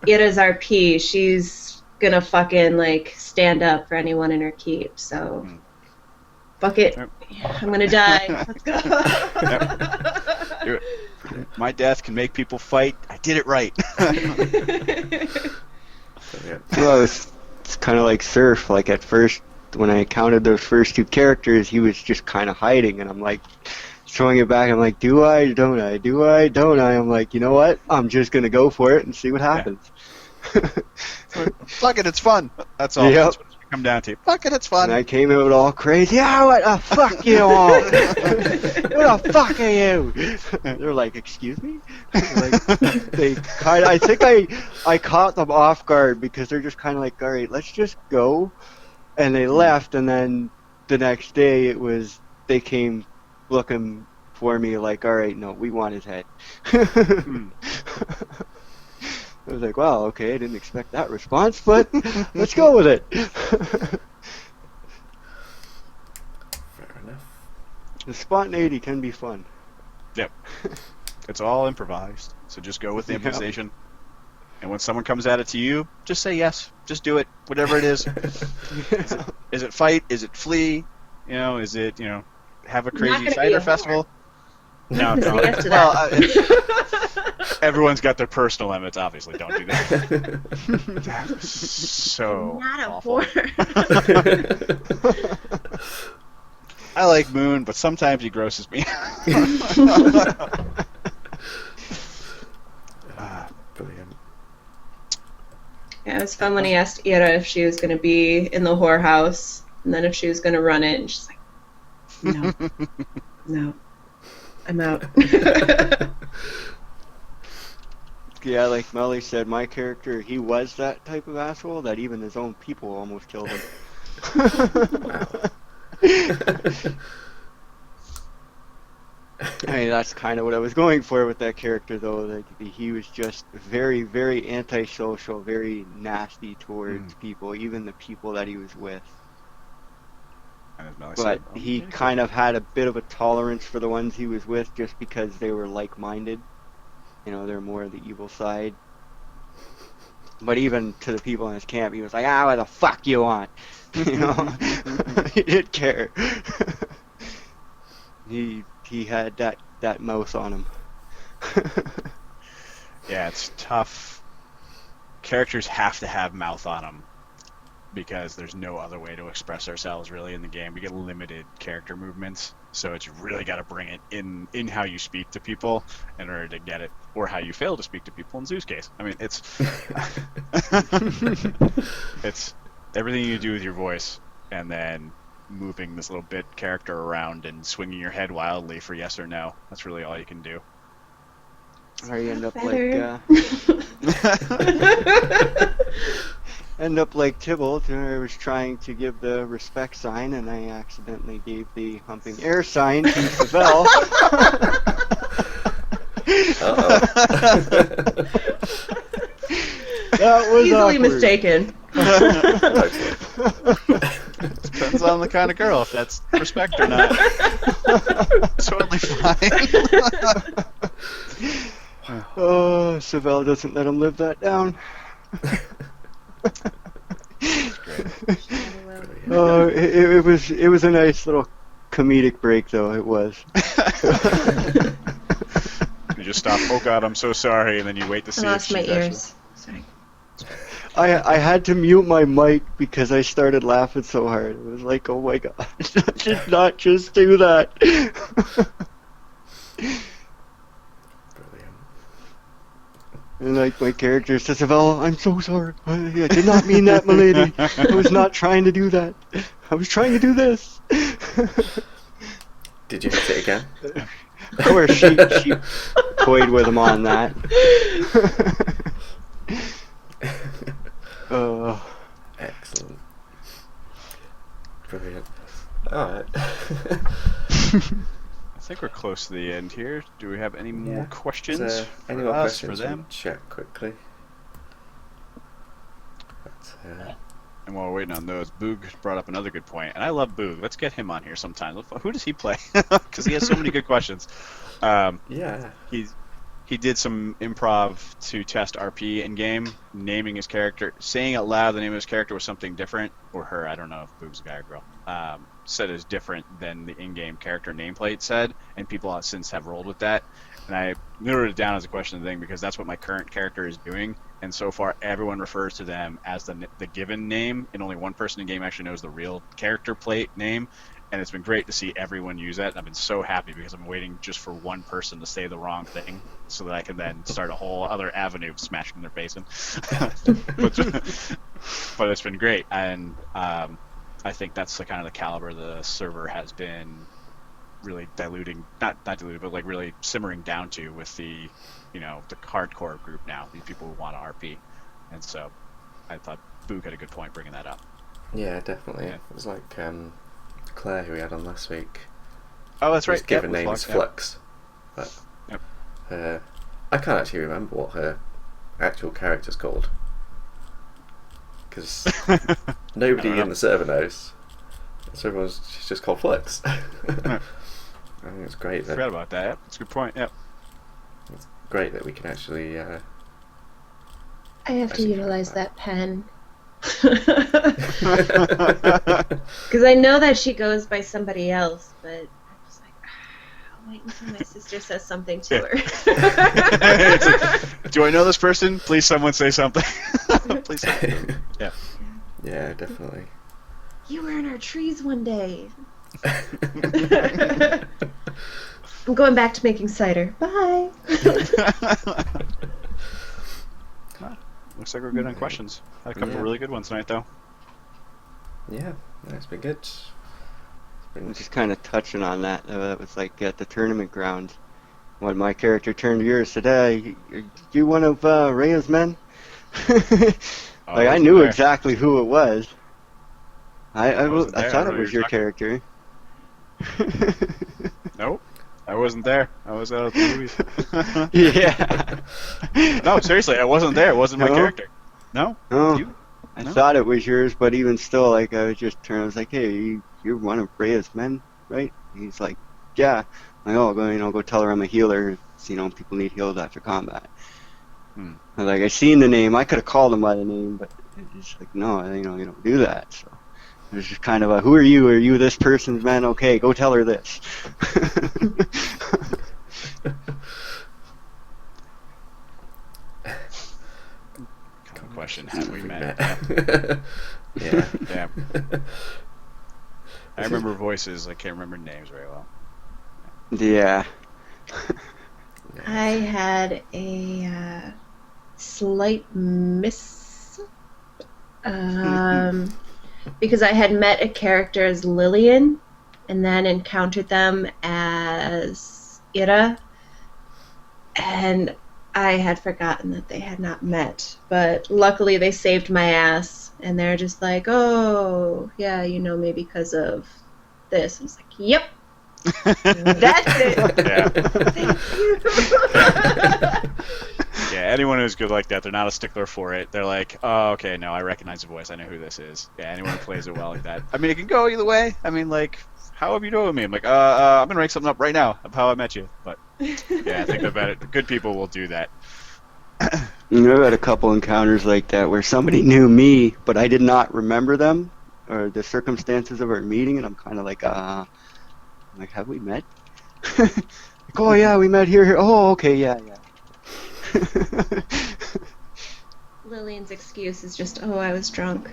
Ira's RP. She's gonna fucking, like, stand up for anyone in her keep. So, fuck it. Yep. I'm gonna die. Let's go. Do it. My death can make people fight. I did it right. Well, it's kind of like Surf. Like, at first, when I encountered those first two characters, he was just kind of hiding, and I'm like throwing it back. I'm like, do I, don't I? Do I, don't I? I'm like, you know what? I'm just gonna go for it and see what happens. Yeah. Fuck it, it's fun. That's all. Yep. That's what it's come down to. Fuck it, it's fun. And I came out all crazy. Yeah, what the fuck you want? Who the fuck are you? They're like, excuse me? They kind of, I think I caught them off guard, because they're just kind of like, all right, let's just go. And they left, and then the next day they came looking for me like, all right, no, we want his head. I was like, wow, okay, I didn't expect that response, but let's go with it. Fair enough. The spontaneity can be fun. Yep. It's all improvised, so just go with the improvisation. And when someone comes at it to you, just say yes. Just do it. Whatever it is. Is it fight? Is it flee? Is it, have a crazy cider festival? No, don't. Yes to Well, everyone's got their personal limits, obviously. Don't do that. That's so not a awful. whore. I like Moon, but sometimes he grosses me. Brilliant. Yeah, it was fun when he asked Ira if she was going to be in the whorehouse, and then if she was going to run it, and she's like, no, I'm out. Yeah, like Melly said, my character, he was that type of asshole that even his own people almost killed him. I mean, that's kind of what I was going for with that character, though. Like, he was just very, very antisocial, very nasty towards people, even the people that he was with. And as Melly But said, he Dynasty. kind of had a bit of a tolerance for the ones he was with just because they were like-minded. You know, they're more of the evil side. But even to the people in his camp, he was like, what the fuck you want? You know? He didn't care. He had that mouth on him. Yeah, it's tough. Characters have to have mouth on them because there's no other way to express ourselves really in the game. We get limited character movements, so it's really got to bring it in how you speak to people in order to get it, or how you fail to speak to people in Zoo's case. I mean, it's it's everything you do with your voice, and then moving this little bit character around and swinging your head wildly for yes or no. That's really all you can do. Or you end up Better. like Tybolt, where I was trying to give the respect sign and I accidentally gave the humping air sign to Seville. That was Easily awkward. mistaken. Depends on the kind of girl, if that's respect or not. Totally fine. Oh, Seville doesn't let him live that down. Oh, it was a nice little comedic break, though. It was. You just stop. Oh God, I'm so sorry, and then you wait to I see lost if my she's ears. Sorry. I had to mute my mic because I started laughing so hard. It was like, oh my god, not just do that. Brilliant. And like my character says, "Oh, I'm so sorry. I did not mean that, milady. I was not trying to do that. I was trying to do this." Did you hit it again? Of course, she toyed with him on that. Excellent. Brilliant. Alright. I think we're close to the end here. Do we have any more questions Any for more us, questions for them? from chat quickly? But, And while we're waiting on those, Boog brought up another good point, and I love Boog. Let's get him on here sometime. Who does he play? Because he has so many good questions. yeah. He did some improv to test RP in game, naming his character, saying out loud the name of his character was something different, or her. I don't know if Boog's a guy or girl. Said is different than the in-game character nameplate said, and people since have rolled with that. And I noted it down as a question thing because that's what my current character is doing. And so far, everyone refers to them as the given name, and only one person in game actually knows the real character plate name. And it's been great to see everyone use that. And I've been so happy because I'm waiting just for one person to say the wrong thing so that I can then start a whole other avenue of smashing their face in. But it's been great. And I think that's the kind of the caliber the server has been really diluting, not diluted, but like really simmering down to with the, the hardcore group now, these people who want to RP. And so I thought Boog had a good point bringing that up. Yeah, definitely. Yeah. It was like Claire, who we had on last week. Oh, that's right. His given Yeah, name is Flux. But Yep. I can't actually remember what her actual character's called. Because nobody in the server knows. So she's just called Flux. I think it's great I forgot about that. Yep. That's a good point. Yep. it's great that we can actually I have to utilize that pen. Because I know that she goes by somebody else, but I'm just like, I'll wait until my sister says something to her. It's like, do I know this person? Please, someone say something. Please. Yeah. Yeah, definitely. You were in our trees one day. I'm going back to making cider. Bye. Looks like we're good on questions. Had a couple Yeah. really good ones tonight, though. Yeah, that's been good. Just kind of touching on that. That was like at the tournament ground when my character turned to yours today. You one of Rhea's men? Like I knew exactly who it was. I wasn't there. thought I it was your talking. character. Nope. I wasn't there. I was out of the movies. Yeah. No, seriously, I wasn't there. It wasn't my No? character. No? Oh, You? I No? thought it was yours, but even still, like, I was just turned. I was like, "Hey, you're one of Rhea's men, right?" He's like, "Yeah." I'm like, "Oh, go tell her I'm a healer. People need healed after combat." Hmm. I was like, I seen the name. I could have called him by the name, but it's like, no, you don't do that. So it was just kind of a, who are you? Are you this person's man? Okay, go tell her this. Common question: have we met? Yeah. Yeah. I remember voices. I can't remember names very well. Yeah. I had a slight miss because I had met a character as Lillian and then encountered them as Ira, and I had forgotten that they had not met. But luckily they saved my ass, and they're just like, "Oh, yeah, you know me because of this." I was like, "Yep, that's it." Yeah. Thank you. Yeah, anyone who's good like that, they're not a stickler for it. They're like, oh, okay, no, I recognize the voice. I know who this is. Yeah, anyone who plays it well like that. I mean, it can go either way. I mean, like, how have you known me? I'm like, I'm going to rank something up right now of how I met you. But, yeah, I think the good people will do that. I've had a couple encounters like that where somebody knew me, but I did not remember them or the circumstances of our meeting, and I'm kind of like, have we met? Like, oh, yeah, we met here. Oh, okay, yeah. Lillian's excuse is just, "Oh, I was drunk."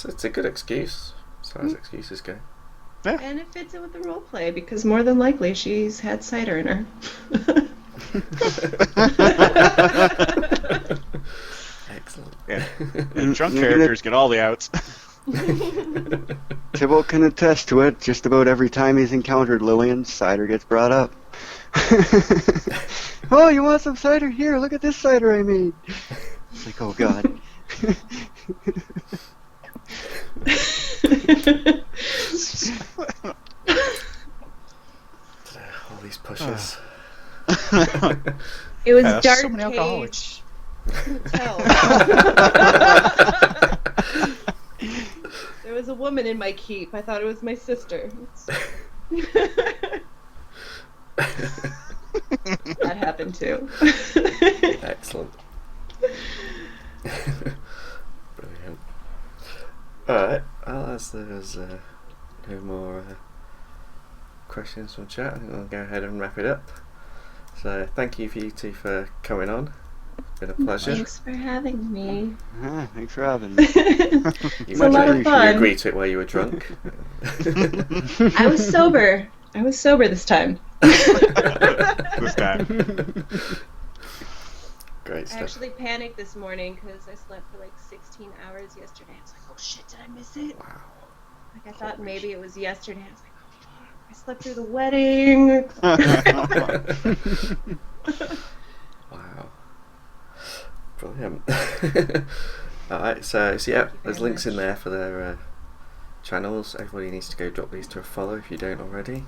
It's a good excuse, as far as excuses go. And it fits in with the role play because more than likely she's had cider in her. Excellent. Yeah. And drunk characters get all the outs. Tybolt can attest to it. Just about every time he's encountered Lillian, cider gets brought up. Oh, you want some cider? Here, look at this cider I made. It's like, oh god. All these pushes. It was Yeah, dark so many alcoholics. cage. Couldn't tell. There was a woman in my keep. I thought it was my sister. That happened too. Excellent. Brilliant. Alright, well, as there's no more questions from chat, I think I'll go ahead and wrap it up. So, thank you for you two for coming on. It's been a pleasure. Thanks for having me. Thanks for having me. It's a lot of You fun. agreed to it while you were drunk. I was sober. This time. This time. Great I stuff. actually panicked this morning because I slept for like 16 hours yesterday. I was like, oh shit, did I miss it? Wow. Like I thought maybe it was yesterday. I was like, oh fuck, I slept through the wedding. Wow. Brilliant. Alright, so yeah, there's very links in much. there for their channels. Everybody needs to go drop these to a follow if you don't already.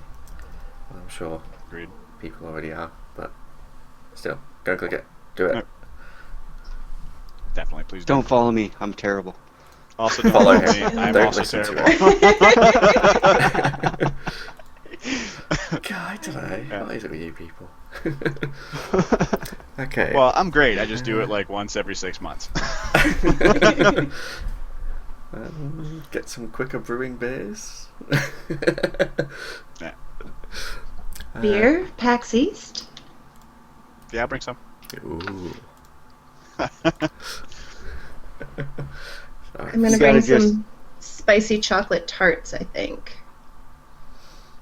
Well, I'm sure Agreed. people already are, but still, go and click it. Do it. Definitely, please Don't follow me. I'm terrible. Also, don't Follow follow him. me. I'm Don't also listen to terrible. God, I don't know. Yeah. What is it with you people? Okay. Well, I'm great. I just do it like once every 6 months. Get some quicker brewing beers. Yeah. Beer, PAX East. Yeah, I'll bring some. Ooh. Sorry. I'm gonna You bring gotta just- some spicy chocolate tarts, I think.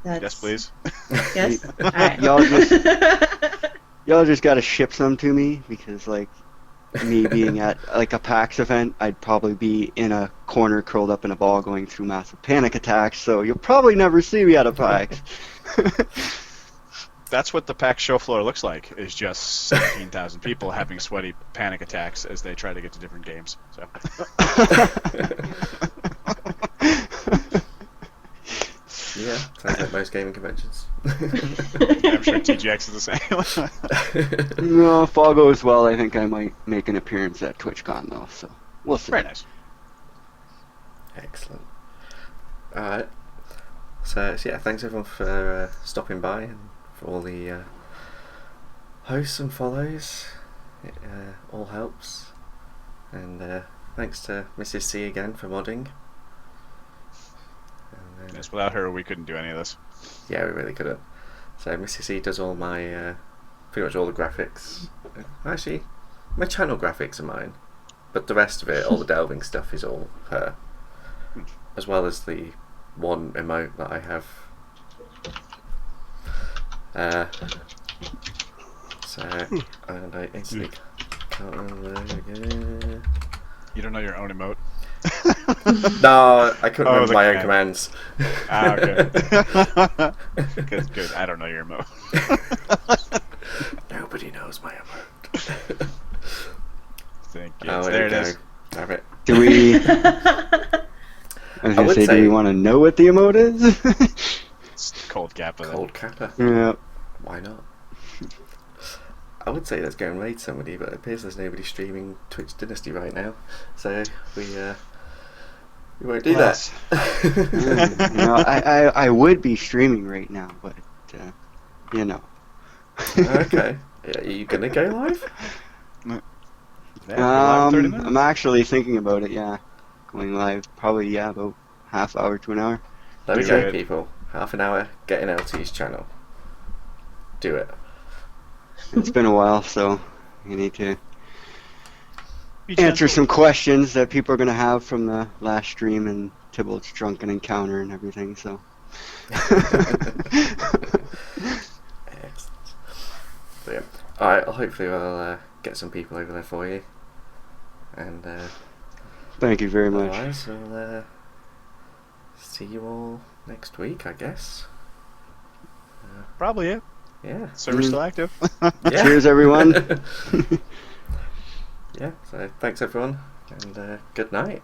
That's... Yes, please. Yes? Alright. Y'all just gotta ship some to me because, like, me being at like a PAX event, I'd probably be in a corner curled up in a ball going through massive panic attacks. So you'll probably never see me at a PAX. That's what the PAX show floor looks like, is just 17,000 people having sweaty panic attacks as they try to get to different games. So. most gaming conventions. I'm sure TGX is the same. No, if all goes well, I think I might make an appearance at TwitchCon though. So we'll see. Very nice. Excellent. Alright. So yeah, thanks everyone for stopping by and for all the hosts and follows. It all helps. And thanks to Mrs. C again for modding. And, Yes, without her, we couldn't do any of this. yeah, we really couldn't. So Mrs. C does all my, pretty much all the graphics. Actually, my channel graphics are mine. But the rest of it, all the delving stuff is all her. As well as the one emote that I have. And I instantly can't remember. You don't know your own emote? No, I couldn't remember the my own command. commands. Ah, okay. Good. I don't know your emote. Nobody knows my emote. Thank you. Oh, There you it go. is. Damn it. Do we? I was gonna would say, do say- we want to know what the emote is? It's cold cap of it. Cold Kappa. Yeah. Why not? I would say let's go and raid somebody, but it appears there's nobody streaming Twitch Dynasty right now, so we won't do that. I would be streaming right now, but you know. Okay, are you gonna go live? Yeah, we're live in 30 minutes. I'm actually thinking about it. Yeah, going live probably about half hour to an hour. There we Do go, it. people. Half an hour, get in LT's channel. Do it. It's been a while, so you need to Be answer gentle. some questions that people are gonna have from the last stream and Tybolt's drunken encounter and everything. So. Excellent. So, yeah. Alright, hopefully we'll get some people over there for you. And Thank you very much. otherwise, we'll see you all next week, I guess. Probably it. Yeah. Server's still active. Yeah. Cheers, everyone. Yeah, so thanks everyone, and good night.